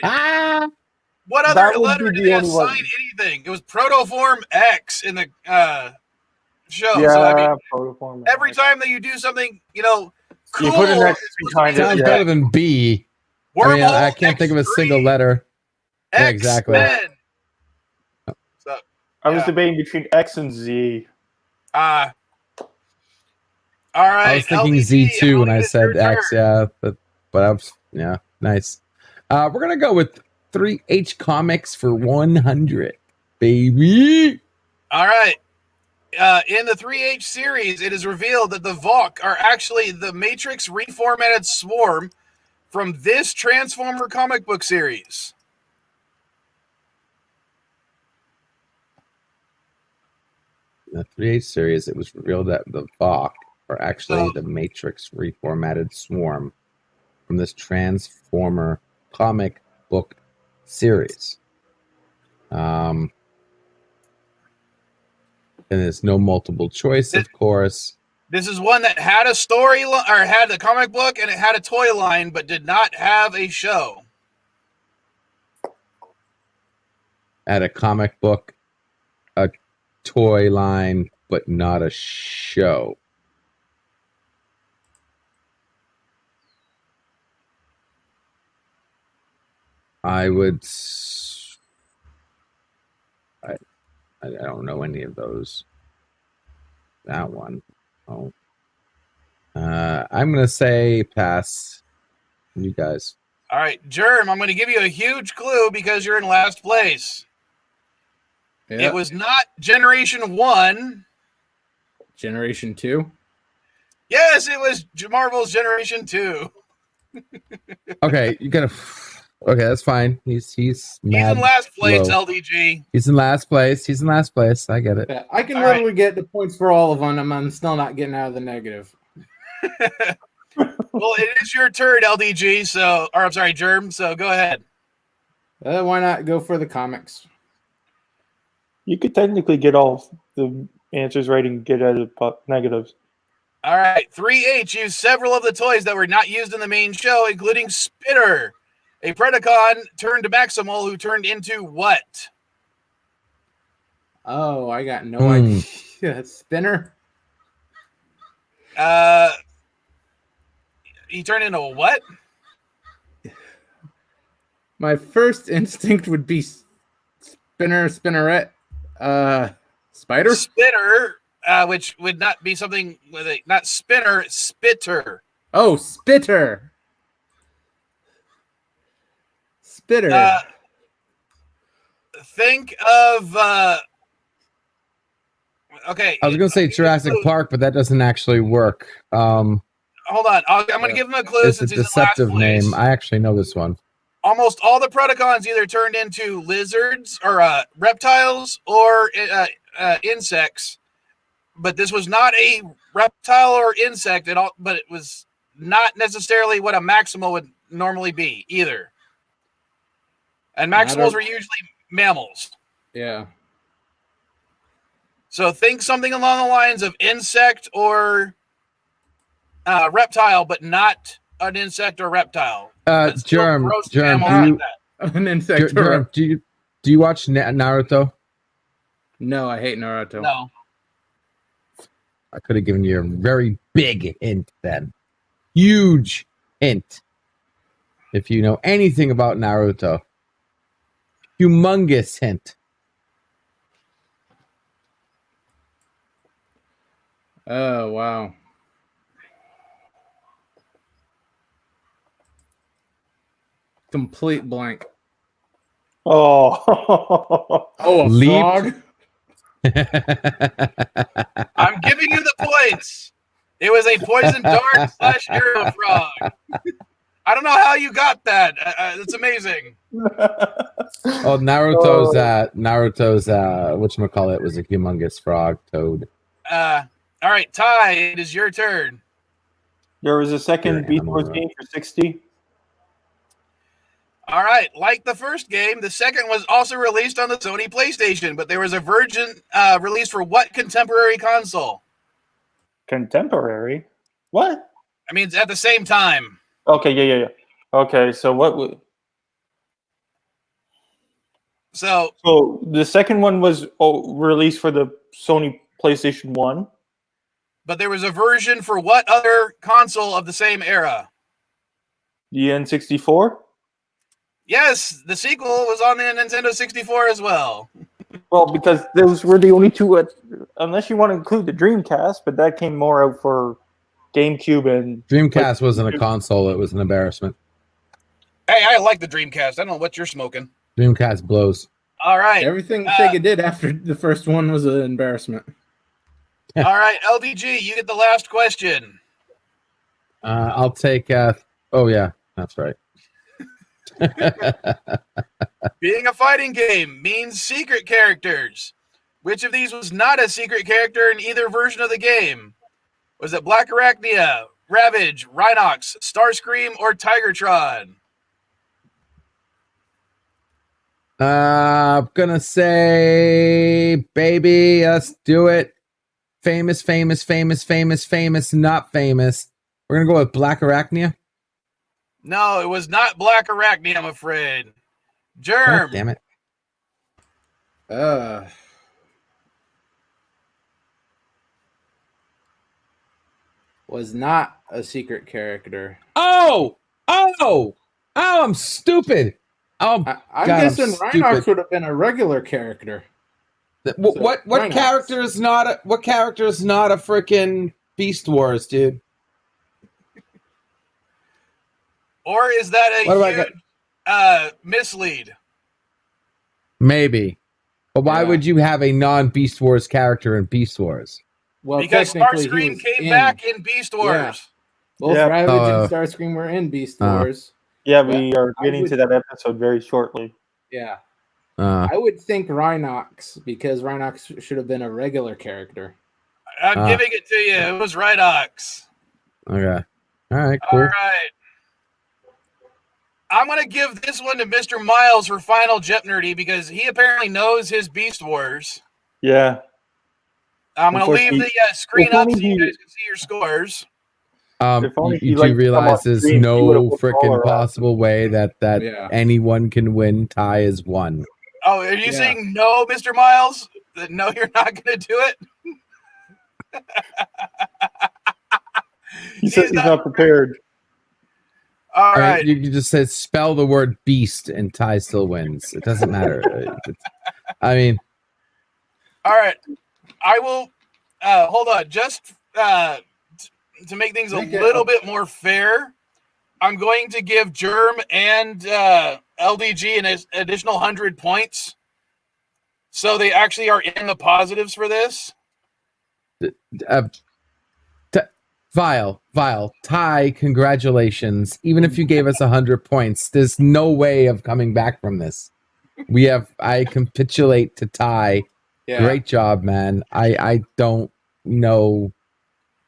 what other That would letter be did the they only assign one. anything? It was Protoform X in the show. Yeah, So, I mean, protoform. every time that you do something, cool, You put an X it's supposed behind to be it, Sounds yeah. better than B. I mean, I Wormhole, can't think of a X3, single letter. Yeah, exactly. X-Men. So, I was yeah. debating between X and Z. all right. I was thinking LDG, Z2 when I it's your said X, turn. yeah. But I was, yeah, nice. We're going to go with 3H Comics for 100, baby. All right. In the 3H series, it is revealed that the Vok are actually the Matrix reformatted swarm from this Transformer comic book series. In the 3H series, it was revealed that the Vok are actually the Matrix reformatted swarm from this Transformer comic book series. And there's no multiple choice, of course. This is one that had a story or had a comic book and it had a toy line, but did not have a show. At a comic book, a toy line, but not a show. I would. I don't know any of those. That one. Oh. I'm going to say pass. You guys. All right, Germ, I'm going to give you a huge clue because you're in last place. Yep. It was not Generation 1. Generation 2. Yes, it was Marvel's Generation 2. Okay, you gotta. Okay, that's fine. He's mad in last place, low. LDG. He's in last place. He's in last place. I get it. Yeah, I can All literally get the points for all of them. I'm still not getting out of the negative. Well, it is your turn, LDG. So, or I'm sorry, Germ. So go ahead. Why not go for the comics? You could technically get all the answers right and get out of the negatives. All right, 3H used several of the toys that were not used in the main show, including Spitter, a Predacon turned to Maximal, who turned into what? Oh, I got no idea. Spinner? He turned into a what? My first instinct would be Spinner, Spinneret. Spider? Spitter, which would not be something with a not Spinner, Spitter. Oh, Spitter. Spitter. Think of okay. I was gonna say Jurassic Park, but that doesn't actually work. hold on. I'm going to give him a clue It's a since he's in last deceptive place. name. I actually know this one. Almost all the Predacons either turned into lizards or reptiles or insects, but this was not a reptile or insect at all. But it was not necessarily what a Maximal would normally be either. And Maximals were usually mammals. Yeah. So think something along the lines of insect or reptile, but not an insect or reptile. Germ, do An insect. Germ, do you watch Naruto? No, I hate Naruto. No. I could have given you a very big hint then. Huge hint. If you know anything about Naruto. Humongous hint. Oh, wow. Complete blank. Oh. Oh, a Leap. frog? I'm giving you the points. It was a poison dart / arrow frog. I don't know how you got that. It's amazing. Oh, Naruto's whatchamacallit was a humongous frog toad. All right, Ty, it is your turn. There was a second Your Beast animal, Wars right? game for 60. All right, like the first game, the second was also released on the Sony PlayStation, but there was a version released for what contemporary console? Contemporary? What? I mean, it's at the same time. Okay, yeah. Okay, so what would... So the second one was released for the Sony PlayStation 1? but there was a version for what other console of the same era? The N64? Yes, the sequel was on the Nintendo 64 as well. Well, because those were the only two, unless you want to include the Dreamcast, but that came more out for GameCube and... Dreamcast wasn't a console. It was an embarrassment. Hey, I like the Dreamcast. I don't know what you're smoking. Dreamcast blows. All right. Everything Sega did after the first one was an embarrassment. All right, LDG, you get the last question. I'll take... oh, yeah. That's right. Being a fighting game means secret characters. Which of these was not a secret character in either version of the game? Was it Black Arachnia, Ravage, Rhinox, Starscream, or Tigertron? I'm gonna say, baby, let's do it. Famous, not famous. We're gonna go with Black Arachnia. No, it was not Black Arachnia, I'm afraid. Germ. God damn it. Was not a secret character. Oh, I'm stupid. Oh, I'm God, guessing I'm Rhinox stupid. would have been a regular character. What Rhinox. character is not a freaking Beast Wars, dude? Or is that a What do I huge mislead? Maybe. But why Yeah. would you have a non-Beast Wars character in Beast Wars? Well, Because technically, he Starscream was came back in Beast Wars. Yeah. Both Yeah. Ravage and Starscream were in Beast Wars. Yeah, we are I getting would- to that episode very shortly. Yeah. Uh, I would think Rhinox, because Rhinox should have been a regular character. I'm giving it to you. It was Rhinox. okay. All right, cool. All right. I'm going to give this one to Mr. Miles for final JeopNerdy because he apparently knows his Beast Wars. Yeah. I'm going to leave the screen up so you Unfortunately, guys can see your scores. If only You he liked do to realize come on there's screen, he no would've put freaking Caller out. possible way that Yeah. anyone can win. Tie is one. Oh, are you Yeah. saying no, Mr. Miles? That no, you're not going to do it? He says he's not prepared. All right. You can just say spell the word beast and Ty still wins. It doesn't matter. I mean, All right. I will hold on. Just to make things a little bit more fair, I'm going to give Germ and LDG an additional 100 points. So they actually are in the positives for this. Vile. Ty, congratulations. Even if you gave us 100 points, there's no way of coming back from this. I capitulate to Ty. Yeah. Great job, man. I don't know.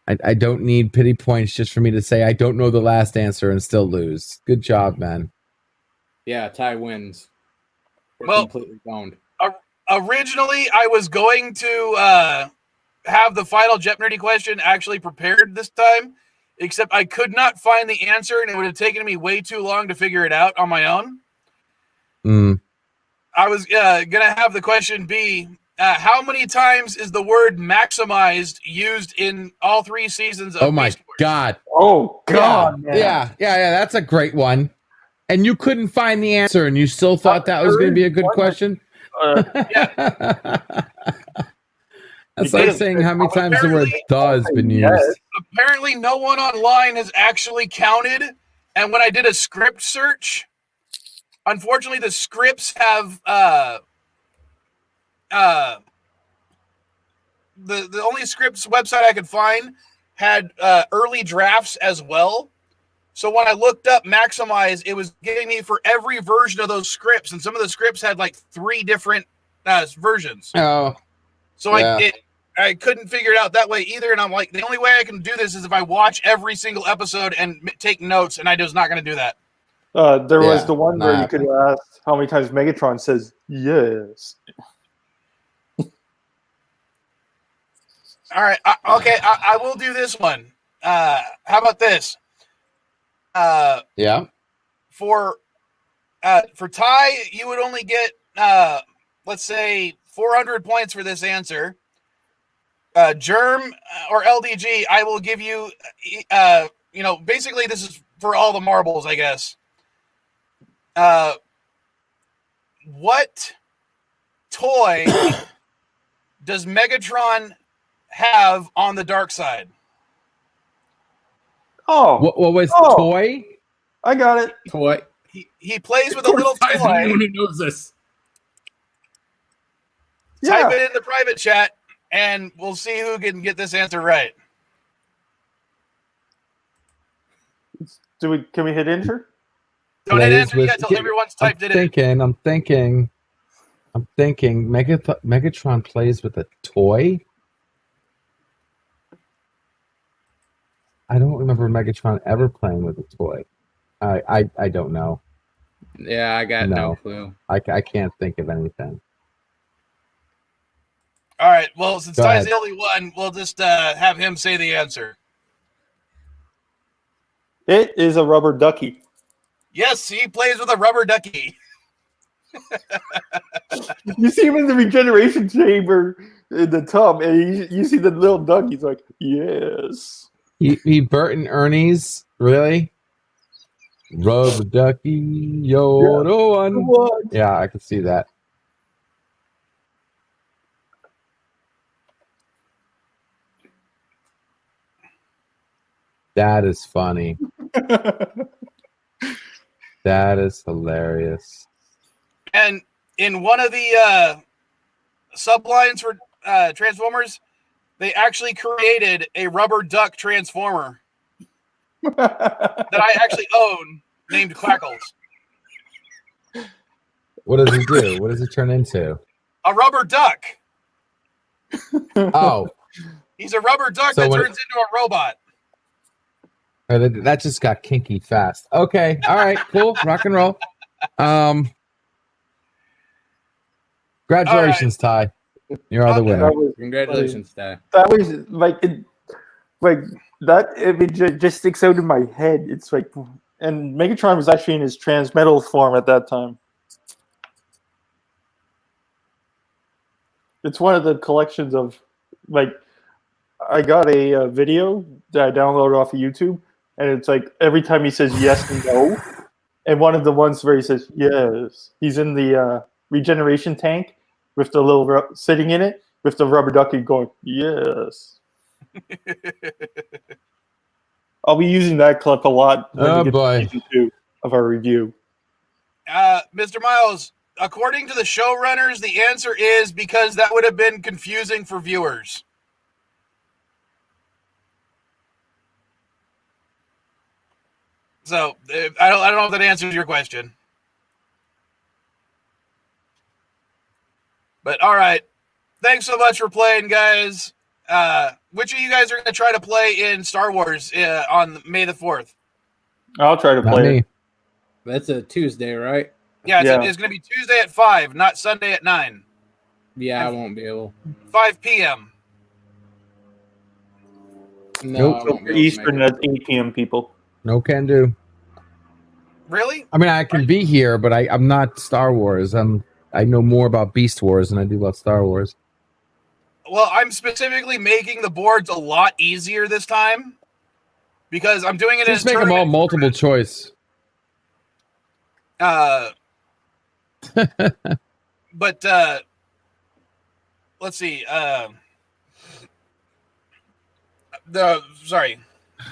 I don't need pity points just for me to say I don't know the last answer and still lose. Good job, man. Yeah, Ty wins. We're Well, completely boned. Originally, I was going to have the final JeopNerdy question actually prepared this time, except I could not find the answer, and it would have taken me way too long to figure it out on my own. I was going to have the question be, how many times is the word maximized used in all 3 seasons of Oh my Beast Wars? God. Oh God, man. Yeah, that's a great one. And you couldn't find the answer and you still thought that was going to be a good question? That's like saying how many times the word "the" has been used. Apparently, no one online has actually counted. And when I did a script search, unfortunately, the scripts have the only scripts website I could find had early drafts as well. So when I looked up maximize, it was giving me for every version of those scripts, and some of the scripts had like 3 different versions. Oh, so yeah. I couldn't figure it out that way either. And I'm like, the only way I can do this is if I watch every single episode and take notes, and I was not going to do that. There was the one where you could ask how many times Megatron says yes. All right. Okay. I will do this one. How about this? Yeah. For Ty, you would only get, let's say 400 points for this answer. Germ or LDG, I will give you, basically this is for all the marbles, I guess. What toy does Megatron have on the dark side? Oh, what was toy? I got it. Toy. He plays with a little toy. Anyone who knows this. Type it in the private chat, and we'll see who can get this answer right. Can we hit enter? Don't hit enter yet until everyone's typed it in. I'm thinking. Megatron plays with a toy. I don't remember Megatron ever playing with a toy. I don't know. Yeah, I got no clue. I can't think of anything. All right. Well, since Ty's the only one, we'll just have him say the answer. It is a rubber ducky. Yes, he plays with a rubber ducky. You see him in the regeneration chamber in the tub, and you see the little duck. He's like, yes. He Bert and Ernie's, really? Rubber ducky, yo, no one. Yeah, I can see that. That is funny. That is hilarious. And in one of the sublines for Transformers, they actually created a rubber duck transformer that I actually own, named Quackles. What does he do? What does it turn into? A rubber duck. Oh. He's a rubber duck that turns into a robot. That just got kinky fast. Okay. All right. Cool. Rock and roll. Congratulations, Ty. You're the winner. Congratulations, Ty. That was like that image just sticks out in my head. It's like, and Megatron was actually in his transmetal form at that time. It's one of the collections of, like, I got a video that I downloaded off of YouTube, and it's like every time he says yes and no, and one of the ones where he says yes, he's in the regeneration tank with the little sitting in it with the rubber ducky going yes. I'll be using that clip a lot when we get to season 2 of our review. Mr. Miles, according to the showrunners, the answer is because that would have been confusing for viewers. So I don't know if that answers your question. But all right. Thanks so much for playing, guys. Which of you guys are going to try to play in Star Wars on May the 4th? I'll try to Not play me. it. That's a Tuesday, right? Yeah, Yeah. it's going to be Tuesday at 5, not Sunday at 9. Yeah, I won't be able. 5 p.m. No, Nope. I So won't for be able to Eastern, make it. that's 8 p.m. people. No can do. Really? I mean, I can be here, but I'm not Star Wars. I know more about Beast Wars than I do about Star Wars. Well, I'm specifically making the boards a lot easier this time because I'm doing it Just as make them all tournament. multiple choice. But let's see.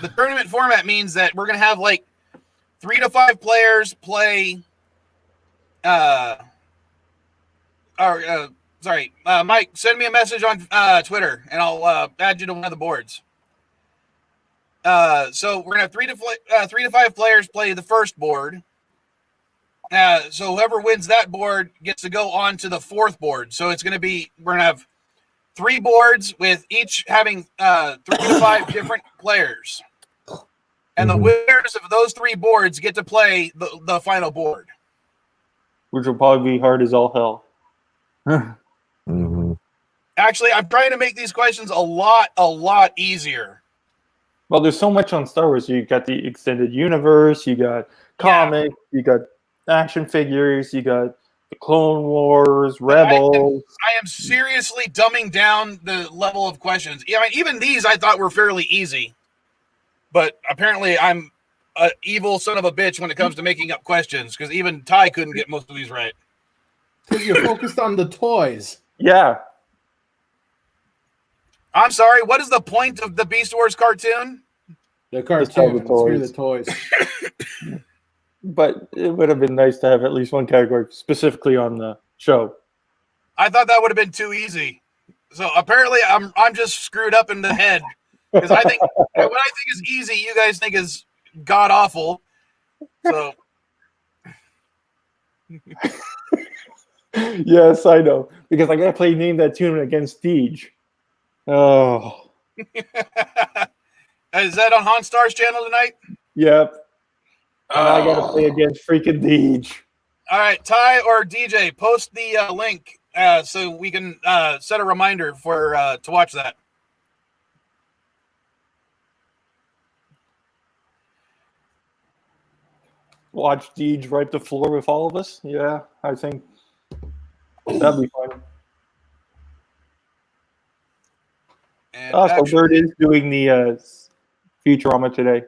The tournament format means that we're gonna have like 3 to 5 players play. Mike, send me a message on Twitter, and I'll add you to one of the boards. So we're gonna have 3 to 5 players play the first board. So whoever wins that board gets to go on to the 4th board. So it's gonna be we're gonna have 3 boards with each having 3 to 5 different players, and the winners of those 3 boards get to play the final board. Which will probably be hard as all hell. Mm-hmm. Actually, I'm trying to make these questions a lot easier. Well, there's so much on Star Wars. You got the extended universe, you got comics, you got action figures, you got the Clone Wars, Rebels. I am seriously dumbing down the level of questions. I mean, even these I thought were fairly easy, but apparently I'm an evil son of a bitch when it comes to making up questions because even Ty couldn't get most of these right. Because you're focused on the toys. Yeah. I'm sorry, what is the point of the Beast Wars cartoon? The sell the cartoons. toys. Screw the toys. But it would have been nice to have at least one category specifically on the show. I thought that would have been too easy. So apparently I'm just screwed up in the head because I think what I think is easy, you guys think is god awful. So Yes, I know. Because I got to play Name That Tune against Deej. Oh. Is that on Honstar's channel tonight? Yep. And I got to play against freaking Deej. All right, Ty or DJ, post the link so we can set a reminder for to watch that. Watch Deej wipe the floor with all of us. Yeah, I think that'd be fun. And So actually, Bird is doing the Futurama today.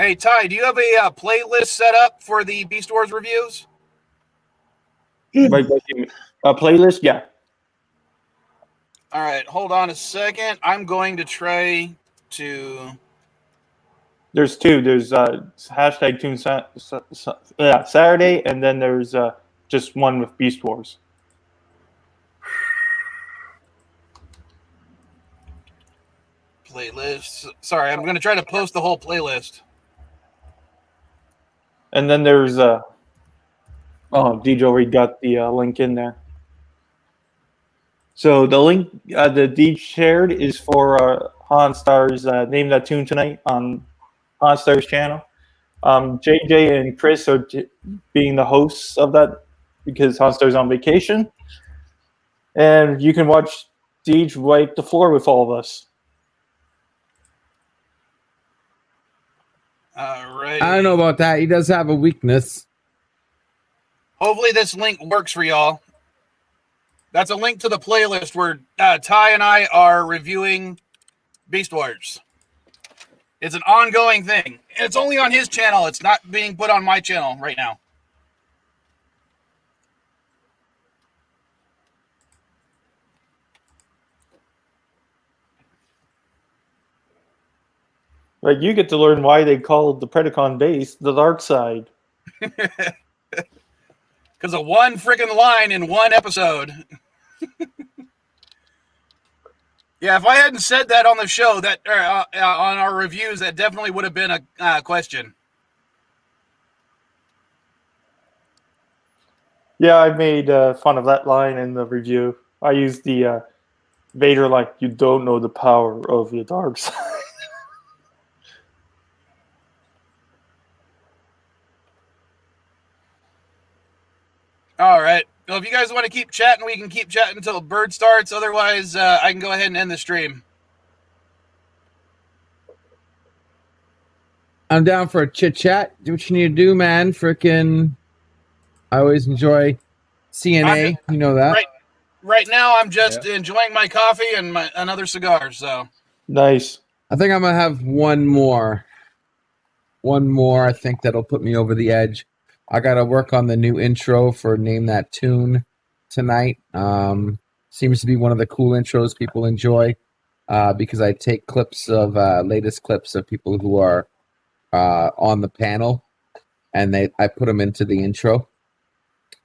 hey, Ty, do you have a playlist set up for the Beast Wars reviews? Like, a playlist? Yeah. All right, hold on a second. I'm going to try to. There's 2. There's hashtag Tune Saturday, and then there's just one with Beast Wars. Playlist. Sorry, I'm going to try to post the whole playlist. And then there's DJ already got the link in there. So the link that Deej shared is for Honstar's Name That Tune tonight on Honstar's channel. JJ and Chris are being the hosts of that because Honstar's on vacation. And you can watch Deej wipe the floor with all of us. All right. I don't know about that. He does have a weakness. Hopefully this link works for y'all. That's a link to the playlist where Ty and I are reviewing Beast Wars. It's an ongoing thing. And it's only on his channel. It's not being put on my channel right now. Like, you get to learn why they called the Predacon base the dark side. Because of one freaking line in one episode. Yeah, if I hadn't said that on the show, that on our reviews, that definitely would have been a question. Yeah, I made fun of that line in the review. I used the Vader line, "You don't know the power of your dark side." All right. Well, if you guys want to keep chatting, we can keep chatting until bird starts. Otherwise, I can go ahead and end the stream. I'm down for a chit chat. Do what you need to do, man. Frickin', I always enjoy CNA. You know that. Right now, I'm just enjoying my coffee and another cigar. So Nice. I think I'm gonna have one more. One more. I think that'll put me over the edge. I gotta work on the new intro for Name That Tune tonight. Seems to be one of the cool intros people enjoy because I take clips of latest clips of people who are on the panel, and I put them into the intro.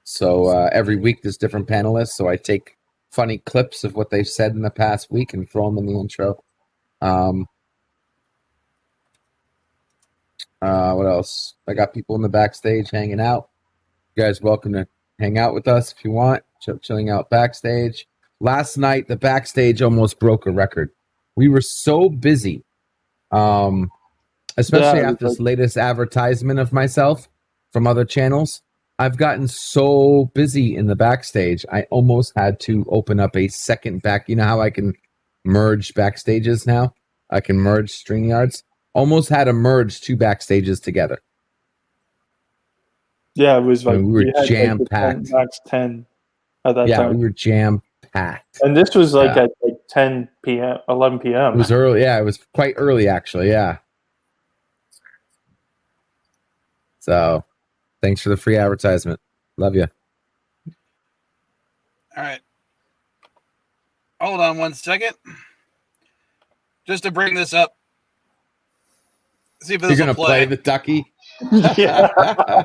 So every week there's different panelists. So I take funny clips of what they've said in the past week and throw them in the intro. What else? I got people in the backstage hanging out. You guys welcome to hang out with us if you want. Chilling out backstage. Last night, the backstage almost broke a record. We were so busy, especially after this latest advertisement of myself from other channels. I've gotten so busy in the backstage, I almost had to open up a second back. You know how I can merge backstages now? I can merge StreamYards. Almost had to merge two backstages together. Yeah, it was like we were jam-packed. Max 10 at that time. Yeah, we were jam-packed. And this was like at like 10 p.m., 11 p.m. It was early. Yeah, it was quite early, actually. Yeah. So, thanks for the free advertisement. Love you. all right. Hold on 1 second. Just to bring this up. See if this You're going to play the ducky? Yeah.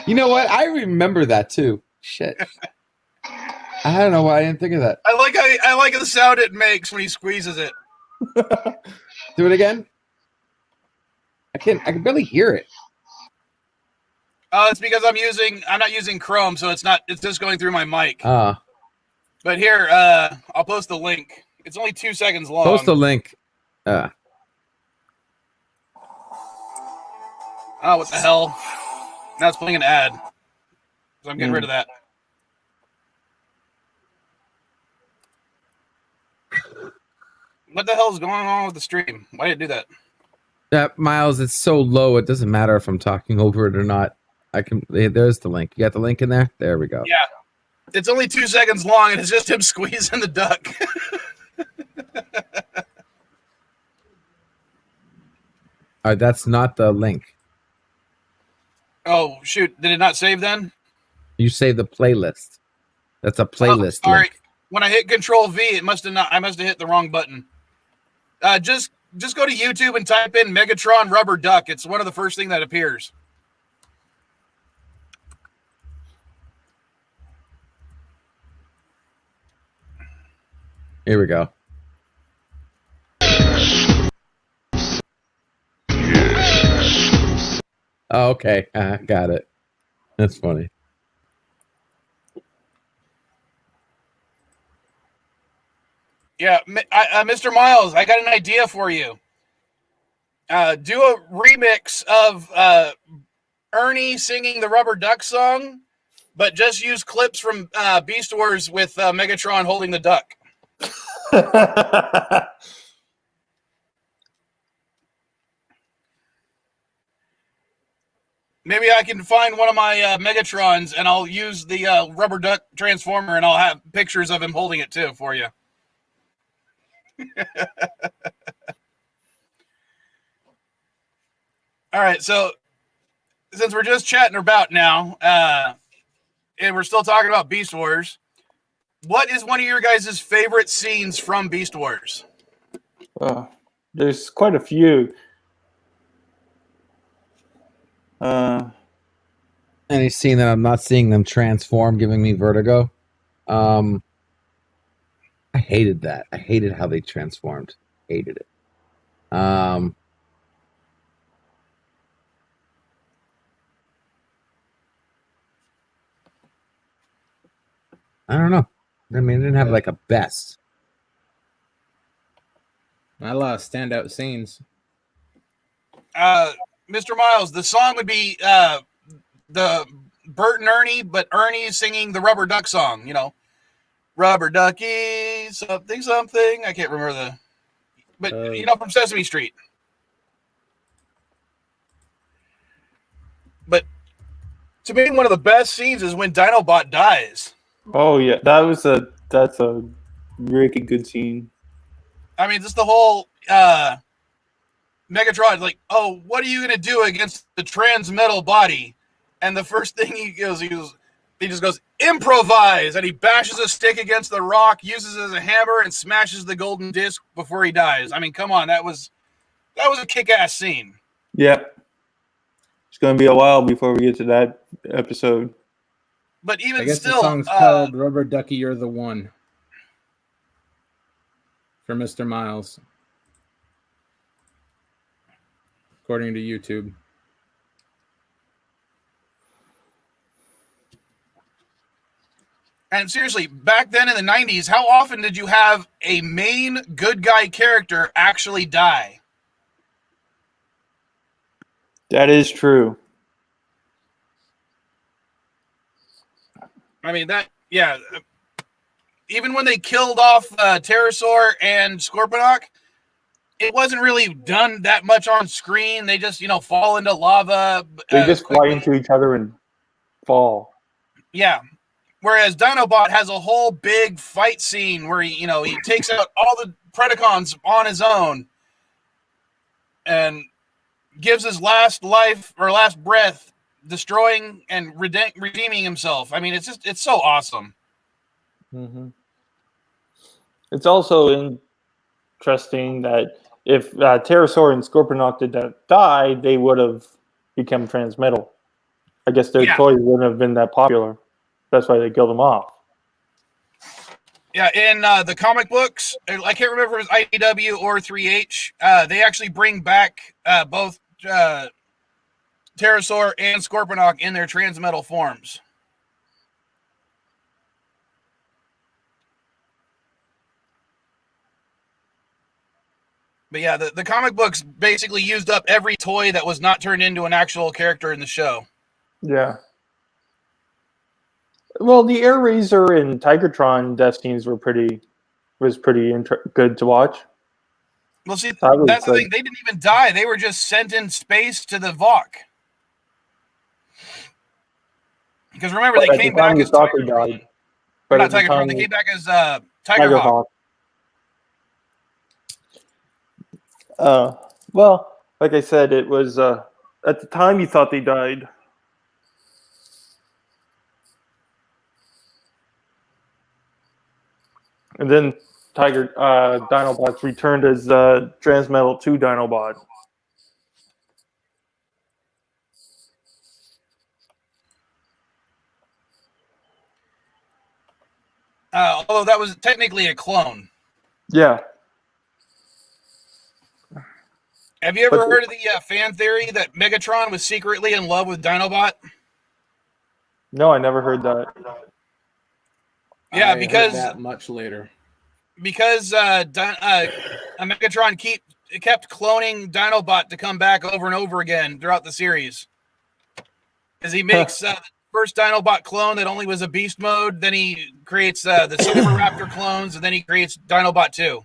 You know what? I remember that too. Shit. I don't know why I didn't think of that. I like the sound it makes when he squeezes it. Do it again. I can barely hear it. It's because I'm not using Chrome, so it's just going through my mic. But here, I'll post the link. It's only 2 seconds long. Post the link. Oh, what the hell? Now it's playing an ad. So I'm getting rid of that. What the hell is going on with the stream? Why did it do that? Miles, it's so low, it doesn't matter if I'm talking over it or not. There's the link. You got the link in there? There we go. Yeah. It's only 2 seconds long, and it's just him squeezing the duck. All right, that's not the link. Oh, shoot. Did it not save then? You say the playlist. That's a playlist. All right. When I hit Control V, it must have not. I must have hit the wrong button. Just go to YouTube and type in Megatron Rubber Duck. It's one of the first thing that appears. Here we go. Oh, okay. Got it. That's funny. Yeah, Mr. Miles, I got an idea for you. Do a remix of Ernie singing the Rubber Duck song, but just use clips from Beast Wars with Megatron holding the duck. Maybe I can find one of my Megatrons, and I'll use the Rubber Duck Transformer, and I'll have pictures of him holding it, too, for you. All right, so since we're just chatting about now, and we're still talking about Beast Wars, what is one of your guys' favorite scenes from Beast Wars? There's quite a few. Any scene that I'm not seeing them transform, giving me vertigo. I hated that. I hated how they transformed. Hated it. I don't know. I mean, it didn't have like a best. Not a lot of standout scenes. Mr. Miles, the song would be the Bert and Ernie, but Ernie singing the Rubber Duck song, you know. Rubber Ducky, something, something. I can't remember the... But, you know, from Sesame Street. But to me, one of the best scenes is when Dinobot dies. Oh, yeah. That's a really good scene. I mean, just the whole Megatron, like, oh, what are you going to do against the transmetal body? And the first thing he just goes, improvise, and he bashes a stick against the rock, uses it as a hammer, and smashes the golden disc before he dies. I mean, come on, that was a kick-ass scene. Yep. It's going to be a while before we get to that episode. But even I guess still, the song's called Rubber Ducky, You're the One. For Mr. Miles. According to YouTube. and seriously, back then in the 90s, how often did you have a main good guy character actually die? That is true. I mean, yeah. Even when they killed off Pterosaur and Scorponok, it wasn't really done that much on screen. They just, fall into lava. They just fly quickly. into each other and fall. Yeah. Whereas Dinobot has a whole big fight scene where he takes out all the Predacons on his own and gives his last life or last breath destroying and redeeming himself. I mean, it's so awesome. Mm-hmm. It's also interesting that if Pterosaur and Scorponok did not die, they would have become transmetal. I guess their toys wouldn't have been that popular. That's why they killed them off. Yeah, in the comic books, I can't remember if it was IDW or 3H, they actually bring back both Pterosaur and Scorponok in their transmetal forms. But yeah, the comic books basically used up every toy that was not turned into an actual character in the show. Yeah. Well, the Air Razor and Tigertron death scenes was pretty good to watch. Well, see, that's the thing. They didn't even die. They were just sent in space to the Vok. Because remember, they came back as Tigertron. Not Tigertron. They came back as Tigerhawk. Well, like I said, it was at the time you thought they died. And then Dinobots returned as Transmetal 2 Dinobot. Although that was technically a clone. Yeah. Have you ever heard of the fan theory that Megatron was secretly in love with Dinobot? No, I never heard that. Yeah, because that much later. Because Megatron kept cloning Dinobot to come back over and over again throughout the series. Because he makes the first Dinobot clone that only was a beast mode, then he creates the Silver Raptor clones, and then he creates Dinobot 2.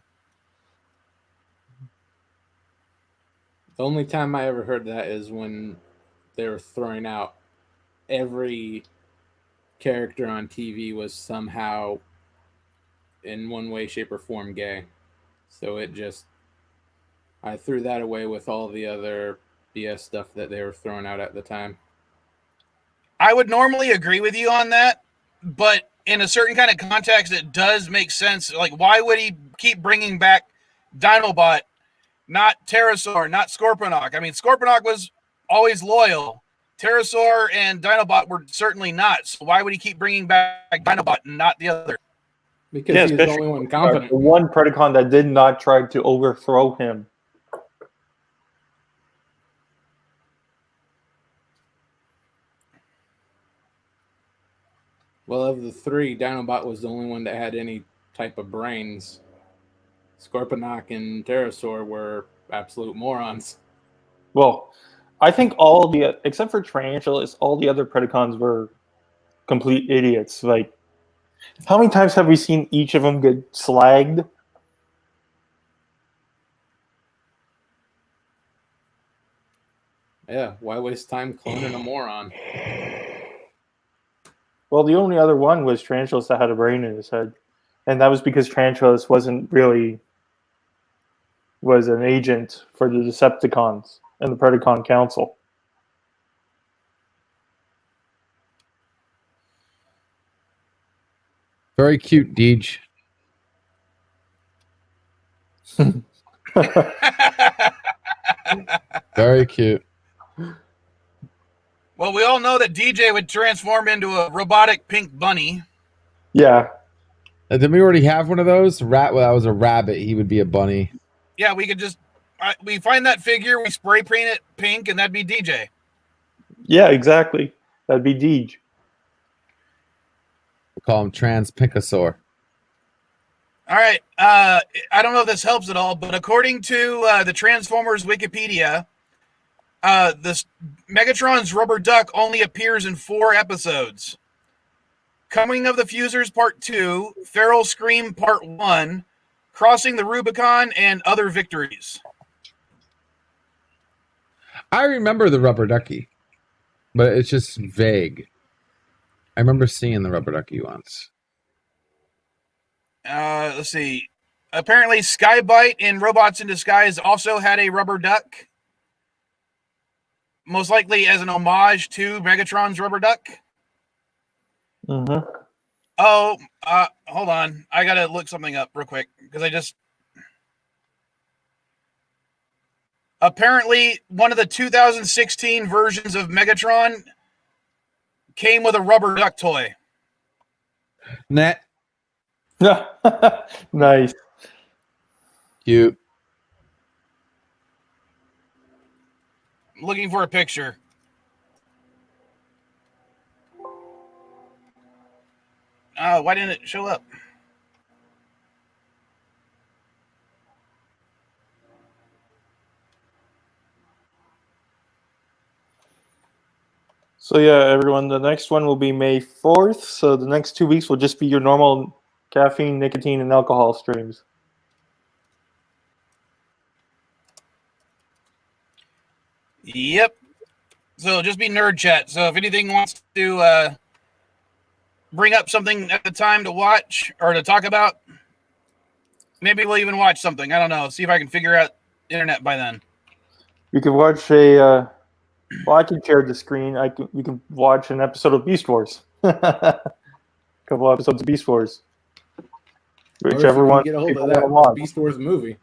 The only time I ever heard that is when they were throwing out every character on TV was somehow in one way, shape, or form gay. So I threw that away with all the other BS stuff that they were throwing out at the time. I would normally agree with you on that, but in a certain kind of context, it does make sense. Like, why would he keep bringing back Dinobot, not Pterosaur, not Scorponok? I mean, Scorponok was always loyal. Pterosaur and Dinobot were certainly not. So why would he keep bringing back Dinobot and not the other? Because he was the only one competent. The one Predacon that did not try to overthrow him. Well, of the three, Dinobot was the only one that had any type of brains. Scorponok and Pterosaur were absolute morons. Well, I think except for Tarantulas, all the other Predacons were complete idiots. Like, how many times have we seen each of them get slagged? Yeah, why waste time cloning a moron? Well, the only other one was Tarantulas that had a brain in his head. And that was because Tarantulas was an agent for the Decepticons and the Predacon Council. Very cute, Deej. Very cute. Well, we all know that DJ would transform into a robotic pink bunny. Yeah. Did we already have one of those? Well, that was a rabbit. He would be a bunny. Yeah, we could just we find that figure, we spray paint it pink, and that'd be DJ. Yeah, exactly. That'd be Deej. We call him Trans Pinkosaur. All right. I don't know if this helps at all, but according to the Transformers Wikipedia, this Megatron's rubber duck only appears in 4 episodes. Coming of the Fusers Part 2, Feral Scream Part 1, Crossing the Rubicon, and Other Victories. I remember the rubber ducky, but it's just vague. I remember seeing the rubber ducky once. Let's see. Apparently, Skybite in Robots in Disguise also had a rubber duck. Most likely as an homage to Megatron's rubber duck. Mm-hmm. Oh, hold on. I gotta look something up real quick because apparently one of the 2016 versions of Megatron came with a rubber duck toy. Net. Nice. Cute. Looking for a picture. Oh, why didn't it show up? So yeah, everyone, the next one will be May 4th. So the next 2 weeks will just be your normal caffeine, nicotine, and alcohol streams. Yep. So just be nerd chat. So if anything wants to bring up something at the time to watch or to talk about, maybe we'll even watch something. I don't know. See if I can figure out internet by then. You can watch well, I can share the screen. You can watch an episode of Beast Wars. A couple episodes of Beast Wars. Whichever one. Get a hold of that Beast Wars movie.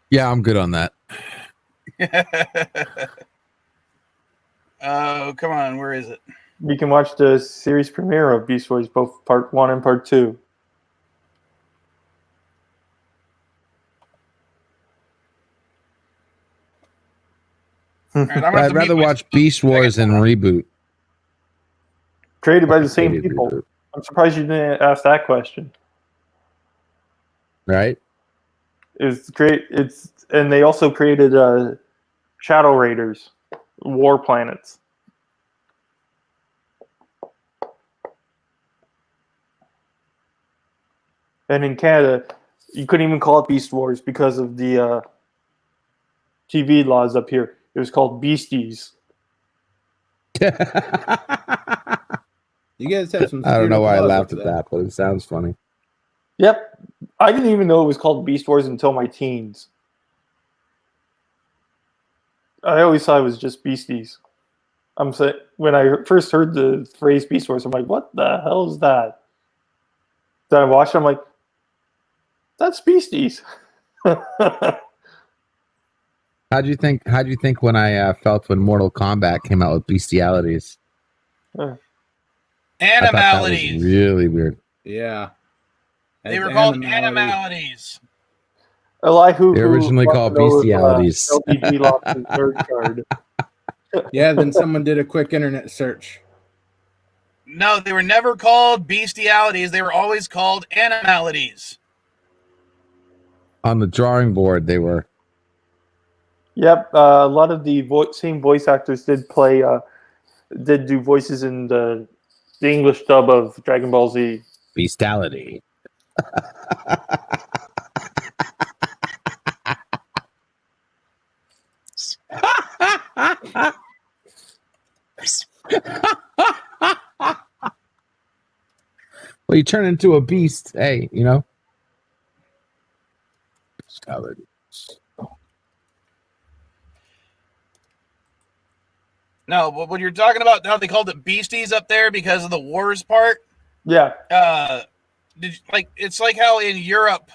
Yeah, I'm good on that. Oh, come on. Where is it? You can watch the series premiere of Beast Wars, both Part 1 and Part 2. Right, I'd rather watch Beast Wars than Reboot. Created by the same people. Reboot. I'm surprised you didn't ask that question. Right? It's great. And they also created Shadow Raiders, War Planets. And in Canada, you couldn't even call it Beast Wars because of the TV laws up here. It was called Beasties. You guys have some. I don't know why I laughed at that, but it sounds funny. Yep. I didn't even know it was called Beast Wars until my teens. I always thought it was just Beasties. When I first heard the phrase Beast Wars, I'm like, what the hell is that? Then I watched it, I'm like, that's Beasties. How'd you think when I felt when Mortal Kombat came out with bestialities? Animalities. Really weird. Yeah. They were called animalities. Elihu, They're originally called bestialities. LDG lost his nerd card. Yeah, then someone did a quick internet search. No, they were never called bestialities. They were always called animalities. On the drawing board, they were. Yep, a lot of the same voice actors did do voices in the English dub of Dragon Ball Z. Bestiality. Well, you turn into a beast. Hey, you know. Bestiality. No, but when you're talking about how they called it beasties up there because of the wars part, Yeah. It's like how in Europe,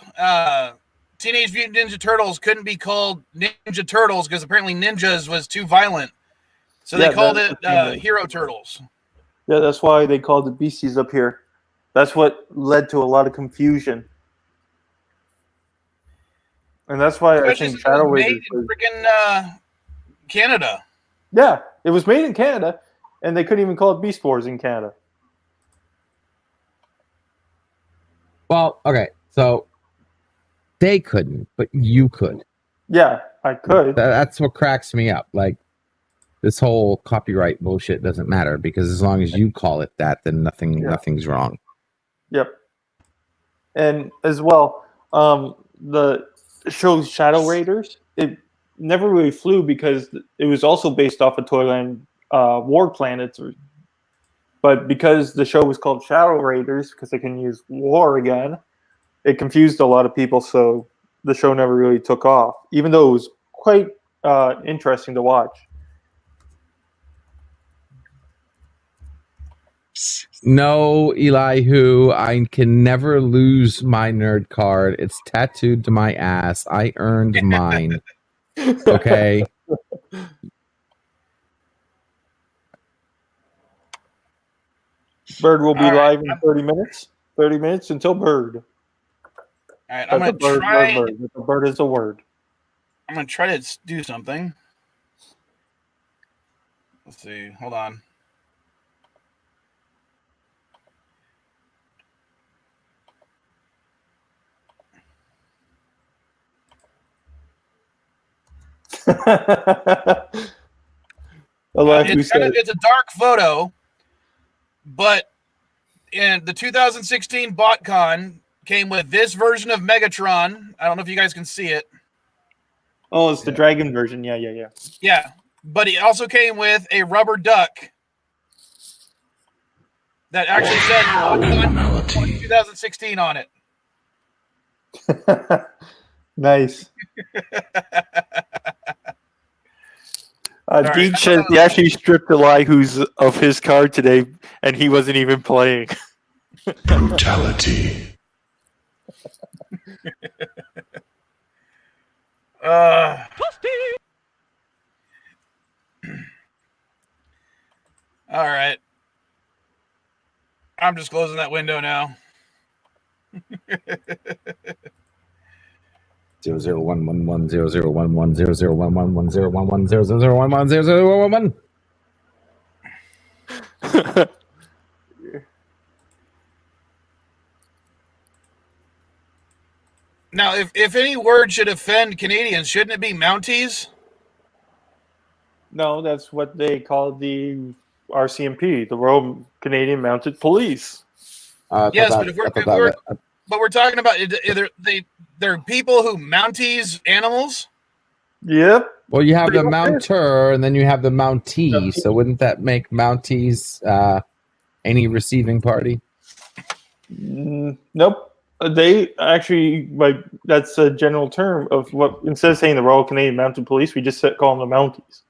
Teenage Mutant Ninja Turtles couldn't be called Ninja Turtles because apparently ninjas was too violent, so they called it Hero Turtles. Yeah, that's why they called it beasties up here. That's what led to a lot of confusion. And that's why I think Shadow Raiders was made in freaking Canada. Yeah, it was made in Canada, and they couldn't even call it Beast Wars in Canada. Well, okay, so they couldn't, but you could. Yeah, I could. That's what cracks me up. Like, this whole copyright bullshit doesn't matter because as long as you call it that, then nothing's wrong. Yep. And as well, the show Shadow Raiders, it never really flew because it was also based off of Toyland War Planets. But because the show was called Shadow Raiders, because they can use war again, it confused a lot of people, so the show never really took off, even though it was quite interesting to watch. No, Elihu, I can never lose my nerd card. It's tattooed to my ass. I earned mine. Okay. Bird will be live in 30 minutes. 30 minutes until Bird. All right, I'm going to try. The bird is a word. I'm going to try to do something. Let's see. Hold on. It's a dark photo, but in the 2016 BotCon came with this version of Megatron. I don't know if you guys can see it. Oh, it's the dragon version. Yeah. Yeah, but it also came with a rubber duck that actually said BotCon 2016 on it. Nice. Dean says he actually stripped Elihu's of his card today, and he wasn't even playing. Brutality. All right. I'm just closing that window now. 00111001100110011000110011. Now, if any word should offend Canadians, shouldn't it be Mounties? No, that's what they call the RCMP, the Royal Canadian Mounted Police. Yes, but we're talking about they're people who Mounties animals. Yep. Well, you have the Mounter, and then you have the Mountee. So wouldn't that make Mounties any receiving party? Nope. They actually, that's a general term of what, instead of saying the Royal Canadian Mounted Police, we just call them the Mounties.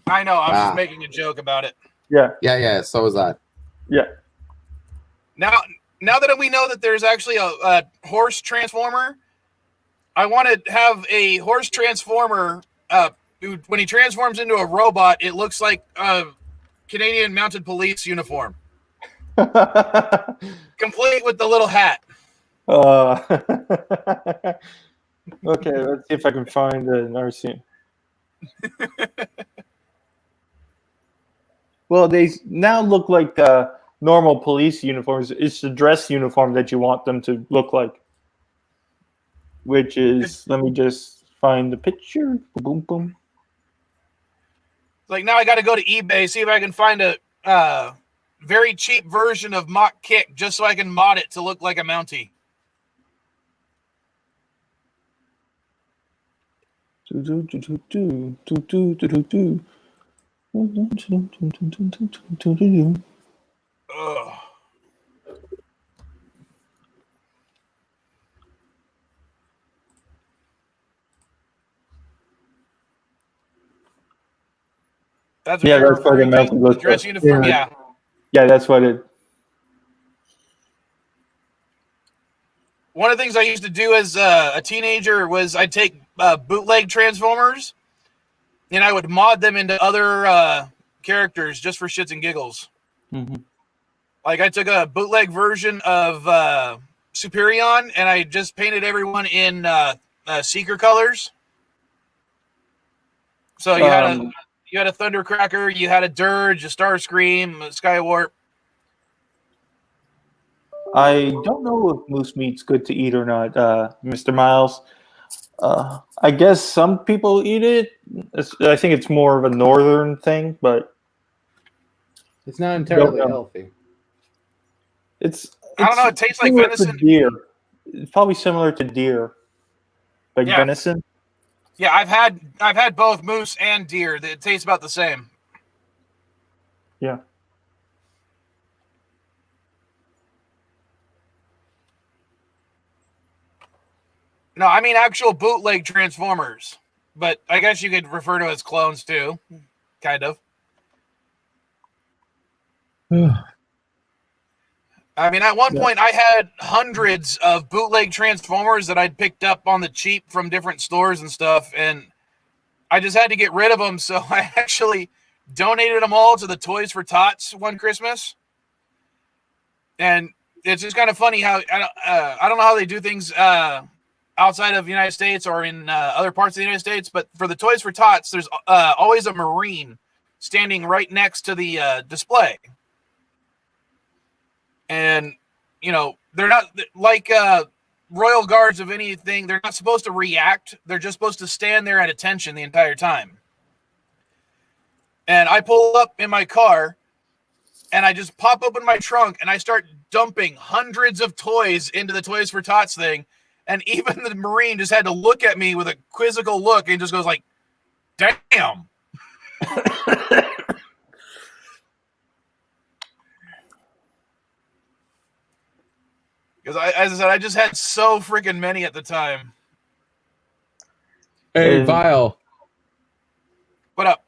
I know. I was just making a joke about it. Yeah. So was I. Yeah. Now that we know that there's actually a horse transformer, I want to have a horse transformer. When he transforms into a robot, it looks like a Canadian Mounted Police uniform, complete with the little hat. Okay, let's see if I can find another scene. Well, they now look like normal police uniforms. It's the dress uniform that you want them to look like. Which is, let me just find the picture. Boom, boom. Like now I got to go to eBay, see if I can find a very cheap version of Mock Kick just so I can mod it to look like a Mountie. Ugh. That's what Yeah, you're that's what the referring to? Mountie The looks dress like. uniform? Yeah. Yeah, that's what it. One of the things I used to do as a teenager was I'd take bootleg Transformers and I would mod them into other characters just for shits and giggles. Mm-hmm. Like I took a bootleg version of Superion and I just painted everyone in Seeker colors. So you had a Thundercracker, you had a Dirge, a Starscream, a Skywarp. I don't know if moose meat's good to eat or not, Mr. Miles. I guess some people eat it. I think it's more of a northern thing, but It's not entirely healthy. It's I don't know. It tastes like similar venison. to deer. It's probably similar to deer, like Yeah. venison. Yeah, I've had both moose and deer. It tastes about the same. Yeah. No, I mean actual bootleg Transformers. But I guess you could refer to as clones too. Kind of. I mean, at one point I had hundreds of bootleg Transformers that I'd picked up on the cheap from different stores and stuff, and I just had to get rid of them, so I actually donated them all to the Toys for Tots one Christmas. And it's just kind of funny how I don't know how they do things outside of the United States or in other parts of the United States, but for the Toys for Tots, there's always a Marine standing right next to the display. And, you know, they're not like Royal Guards of anything. They're not supposed to react. They're just supposed to stand there at attention the entire time. And I pull up in my car and I just pop open my trunk and I start dumping hundreds of toys into the Toys for Tots thing. And even the Marine just had to look at me with a quizzical look and just goes like, damn. Because as I said, I just had so freaking many at the time. Hey, Vile. What up?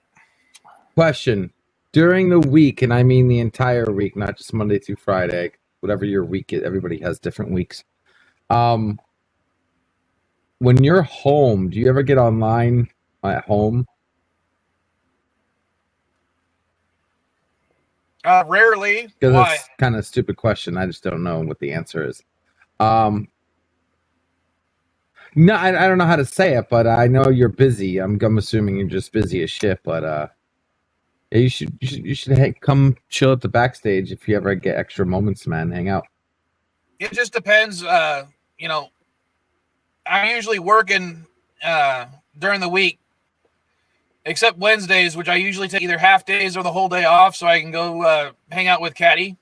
Question. During the week, and I mean the entire week, not just Monday through Friday, whatever your week is, everybody has different weeks. When you're home, do you ever get online at home? Rarely. Because Why? that's kind of a stupid question. I just don't know what the answer is. No, I don't know how to say it, but I know you're busy. I'm assuming you're just busy as shit. But yeah, you should come chill at the backstage if you ever get extra moments, man. Hang out. It just depends. You know, I'm usually working during the week, except Wednesdays, which I usually take either half days or the whole day off, so I can go hang out with Caddy.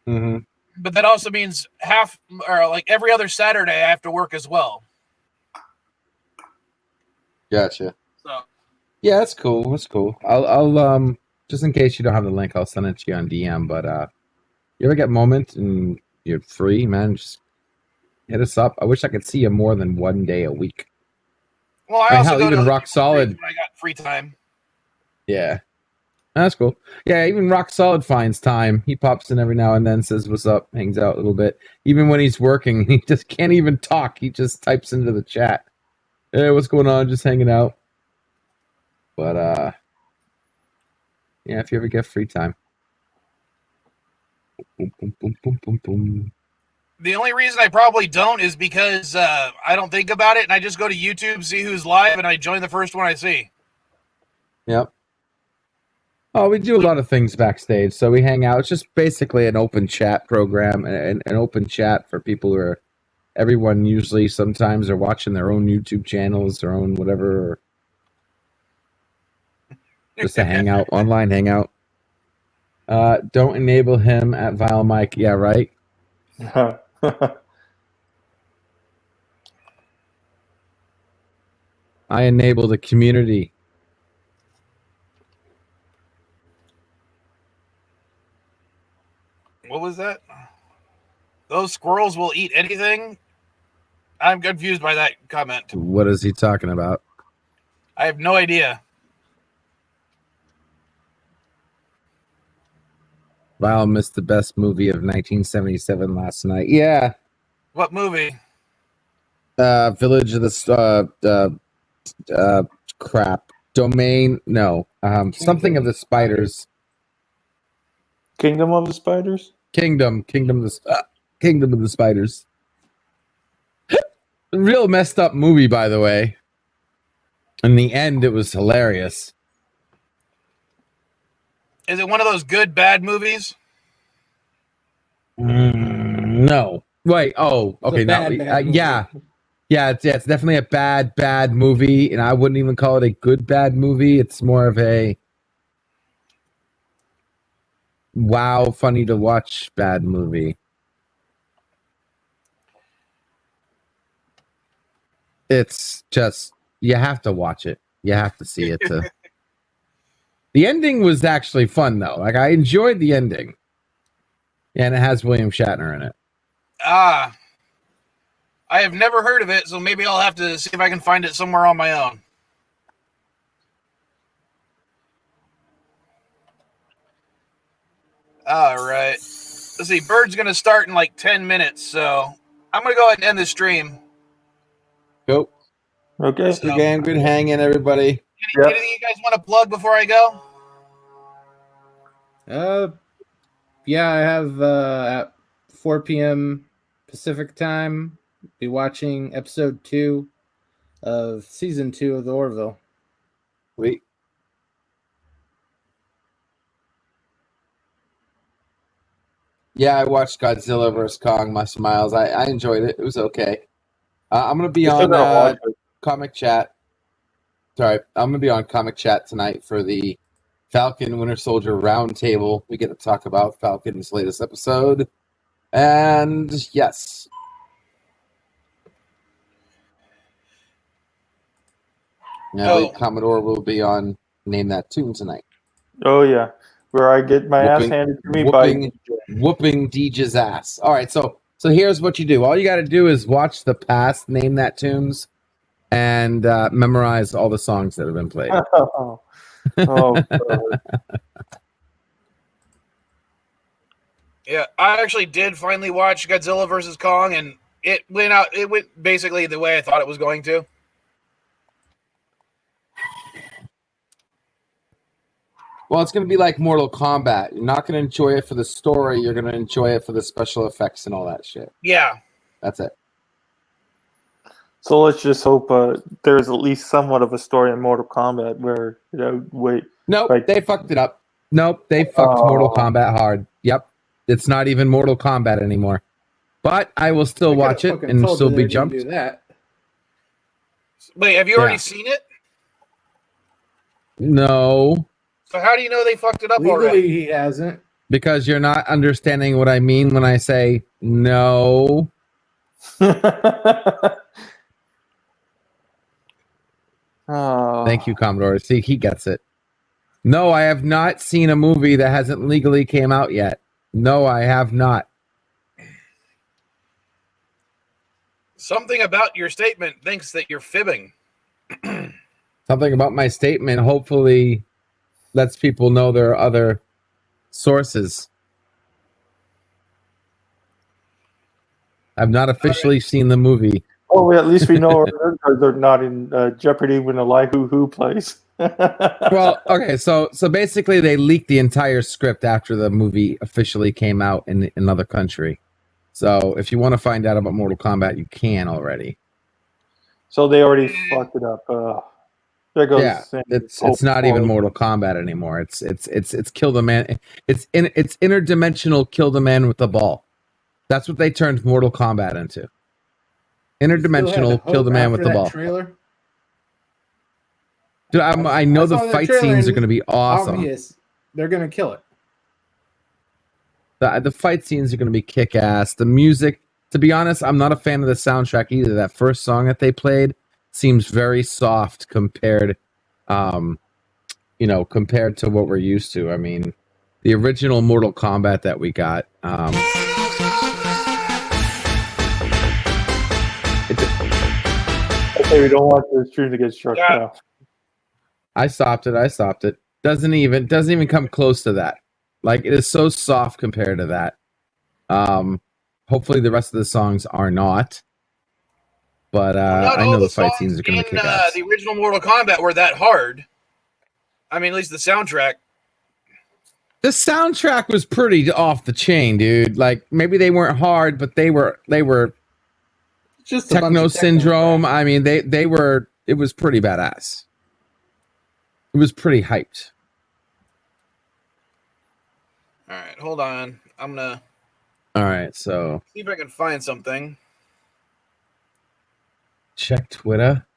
Mm-hmm. But that also means like every other Saturday I have to work as well. Gotcha. So yeah, that's cool. That's cool. I'll just in case you don't have the link, I'll send it to you on DM. But you ever get moments and you're free, man, just hit us up. I wish I could see you more than one day a week. Well, I also go even to Rock Solid when I got free time. Yeah. That's cool. Yeah, even Rock Solid finds time. He pops in every now and then, says what's up, hangs out a little bit. Even when he's working, he just can't even talk. He just types into the chat. Hey, what's going on? Just hanging out. But yeah, if you ever get free time. Boom, boom, boom, boom, boom, boom. The only reason I probably don't is because I don't think about it, and I just go to YouTube, see who's live, and I join the first one I see. Yep. Oh, we do a lot of things backstage. So we hang out. It's just basically an open chat program, an open chat for people who are, everyone usually sometimes are watching their own YouTube channels, their own whatever. Just a hangout, online hangout. Don't enable him at Vile Mike. Yeah, right. I enable the community. What was that? Those squirrels will eat anything? I'm confused by that comment. What is he talking about? I have no idea. Vile missed the best movie of 1977 last night. Yeah. What movie? Village of the crap. Domain. No. Something of the spiders. Kingdom of the Spiders? Kingdom of the Spiders. Real messed up movie, by the way. In the end, it was hilarious. Is it one of those good, bad movies? No. Wait. Oh, okay. Bad Yeah. Yeah, it's definitely a bad movie, and I wouldn't even call it a good, bad movie. It's more of a wow, funny to watch bad movie. It's just, you have to watch it. You have to see it. The ending was actually fun, though. Like, I enjoyed the ending. And it has William Shatner in it. Ah. I have never heard of it, so maybe I'll have to see if I can find it somewhere on my own. All right. Let's see. Bird's going to start in like 10 minutes, so I'm going to go ahead and end the stream. Go. Okay. So, Again, good hanging, everybody. Anything you guys want to plug before I go? Yeah, I have at 4 p.m. Pacific time, be watching episode 2 of season 2 of the Orville. Wait. Yeah, I watched Godzilla vs. Kong, My Smiles. I enjoyed it. It was okay. I'm going to be on Comic Chat. Sorry, I'm going to be on Comic Chat tonight for the Falcon Winter Soldier Roundtable. We get to talk about Falcon's latest episode. And yes. Now, Commodore will be on Name That Tune tonight. Oh, yeah. Where I get my ass handed to me by whooping DJ's ass. All right, so here's what you do. All you got to do is watch the past Name That Tunes and memorize all the songs that have been played. Yeah, I actually did finally watch Godzilla vs. Kong, and it went basically the way I thought it was going to. Well, it's going to be like Mortal Kombat. You're not going to enjoy it for the story. You're going to enjoy it for the special effects and all that shit. Yeah. That's it. So let's just hope there's at least somewhat of a story in Mortal Kombat where, Nope, they fucked it up. Nope, they fucked Mortal Kombat hard. Yep. It's not even Mortal Kombat anymore. But I will still watch it and still be jumped. Do that. Wait, have you already seen it? No. So how do you know they fucked it up Legally, already? he hasn't. Because you're not understanding what I mean when I say no. Thank you, Commodore. See, he gets it. No, I have not seen a movie that hasn't legally came out yet. No, I have not. Something about your statement thinks that you're fibbing. Something about my statement hopefully lets people know there are other sources. I've not officially seen the movie. Oh, at least we know they're not in Jeopardy when Elihu Who plays. Well, okay, so basically they leaked the entire script after the movie officially came out in another country. So if you want to find out about Mortal Kombat, you can already. So they already fucked it up. There goes. Yeah, it's not even Mortal Kombat anymore. It's kill the man. It's interdimensional kill the man with the ball. That's what they turned Mortal Kombat into. Interdimensional kill the man with the ball. Trailer? Dude, I know the fight scenes are going to be awesome. Obvious. They're going to kill it. The fight scenes are going to be kick-ass. The music, to be honest, I'm not a fan of the soundtrack either. That first song that they played seems very soft compared to what we're used to. I mean, the original Mortal Kombat that we got. Okay, we don't want the stream to get struck down. I stopped it. Doesn't even come close to that. Like, it is so soft compared to that. Hopefully the rest of the songs are not. But I know the fight scenes are going to kick ass. The original Mortal Kombat were that hard. I mean, at least the soundtrack. The soundtrack was pretty off the chain, dude. Like, maybe they weren't hard, but they were just Techno Syndrome. I mean, they were. It was pretty badass. It was pretty hyped. All right, hold on. I'm gonna. All right, so see if I can find something. Check Twitter.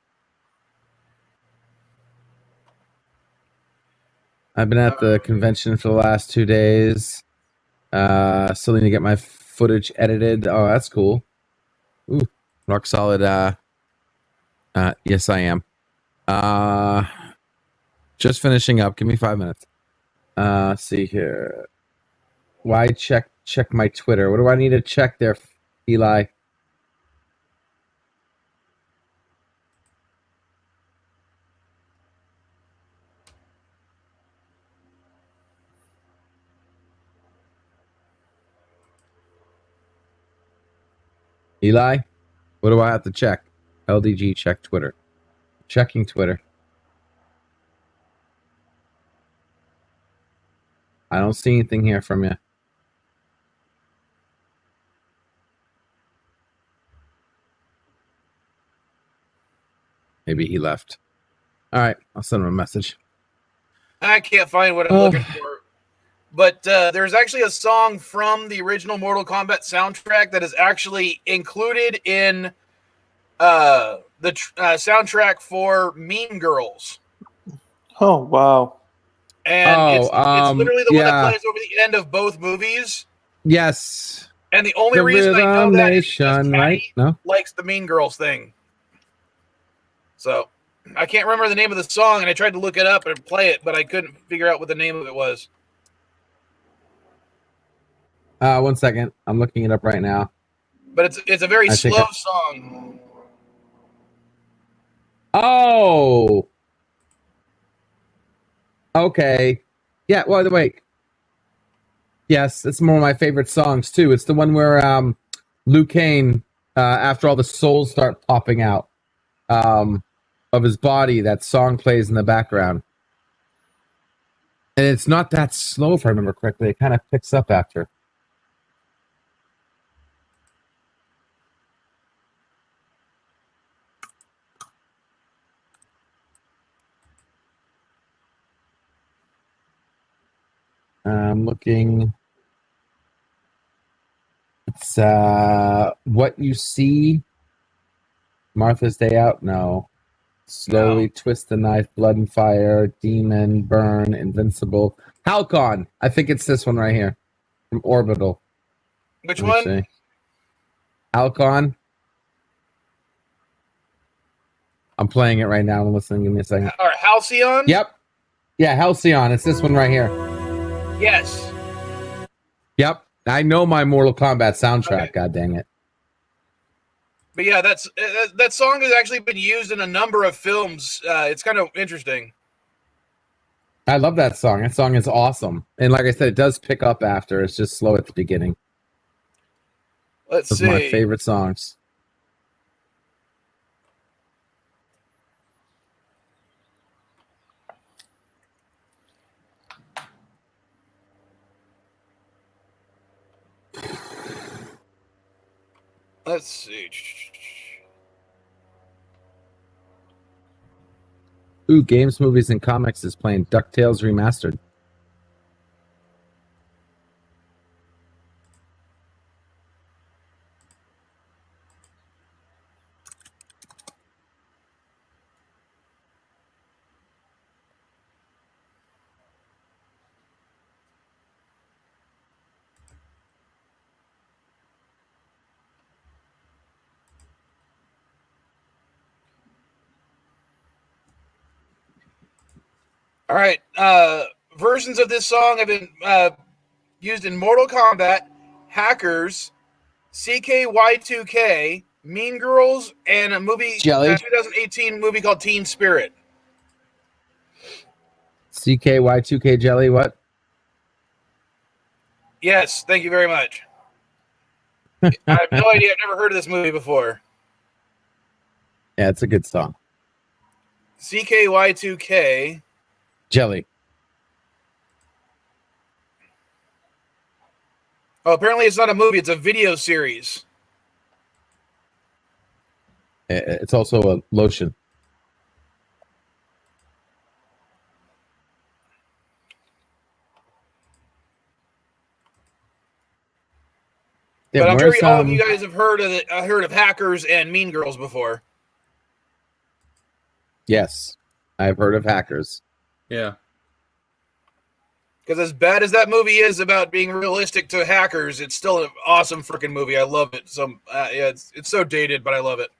I've been at the convention for the last 2 days. Still need to get my footage edited. Oh, that's cool. Ooh, rock solid. Yes, I am. Just finishing up. Give me 5 minutes. See here. Why check my Twitter? What do I need to check there, Eli? Eli, what do I have to check? LDG, check Twitter. Checking Twitter. I don't see anything here from you. Maybe he left. All right, I'll send him a message. I can't find what I'm looking for. But there's actually a song from the original Mortal Kombat soundtrack that is actually included in the soundtrack for Mean Girls. Oh, wow. And it's literally the one that plays over the end of both movies. Yes. And the only reason I know that is because Patty likes the Mean Girls thing. So I can't remember the name of the song, and I tried to look it up and play it, but I couldn't figure out what the name of it was. 1 second. I'm looking it up right now. But it's a very slow song. Oh. Okay. Yeah, well, wait. Yes, it's one of my favorite songs, too. It's the one where Liu Kang, after all the souls start popping out of his body, that song plays in the background. And it's not that slow, if I remember correctly. It kind of picks up after. I'm looking. It's What You See. Martha's Day Out? No. Slowly Twist the Knife, Blood and Fire, Demon, Burn, Invincible. Halcon. I think it's this one right here. From Orbital. Which one? See. Halcon. I'm playing it right now. I'm listening. Give me a second. Or Halcyon? Yep. Yeah, Halcyon. It's this one right here. Yes. Yep. I know my Mortal Kombat soundtrack. Okay. God dang it. But yeah, that song has actually been used in a number of films. It's kind of interesting. I love that song. That song is awesome. And like I said, it does pick up after. It's just slow at the beginning. Let's see. It's my favorite songs. Let's see. Ooh, games, movies, and comics is playing DuckTales Remastered. All right. Versions of this song have been used in Mortal Kombat, Hackers, CKY2K, Mean Girls, and a movie, Jelly. 2018 movie called Teen Spirit. CKY2K Jelly, what? Yes, thank you very much. I have no idea. I've never heard of this movie before. Yeah, it's a good song. CKY2K. Jelly. Oh, apparently it's not a movie. It's a video series. It's also a lotion. But I'm sure all of you guys have heard of Hackers and Mean Girls before. Yes, I've heard of Hackers. Yeah. Because as bad as that movie is about being realistic to hackers, it's still an awesome freaking movie. I love it. Yeah, it's so dated, but I love it.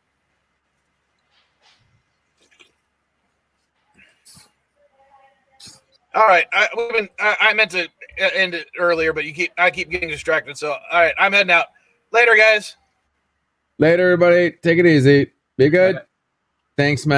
All right, I meant to end it earlier, but I keep getting distracted. So, all right, I'm heading out. Later, guys. Later, everybody. Take it easy. Be good. Thanks, Matt.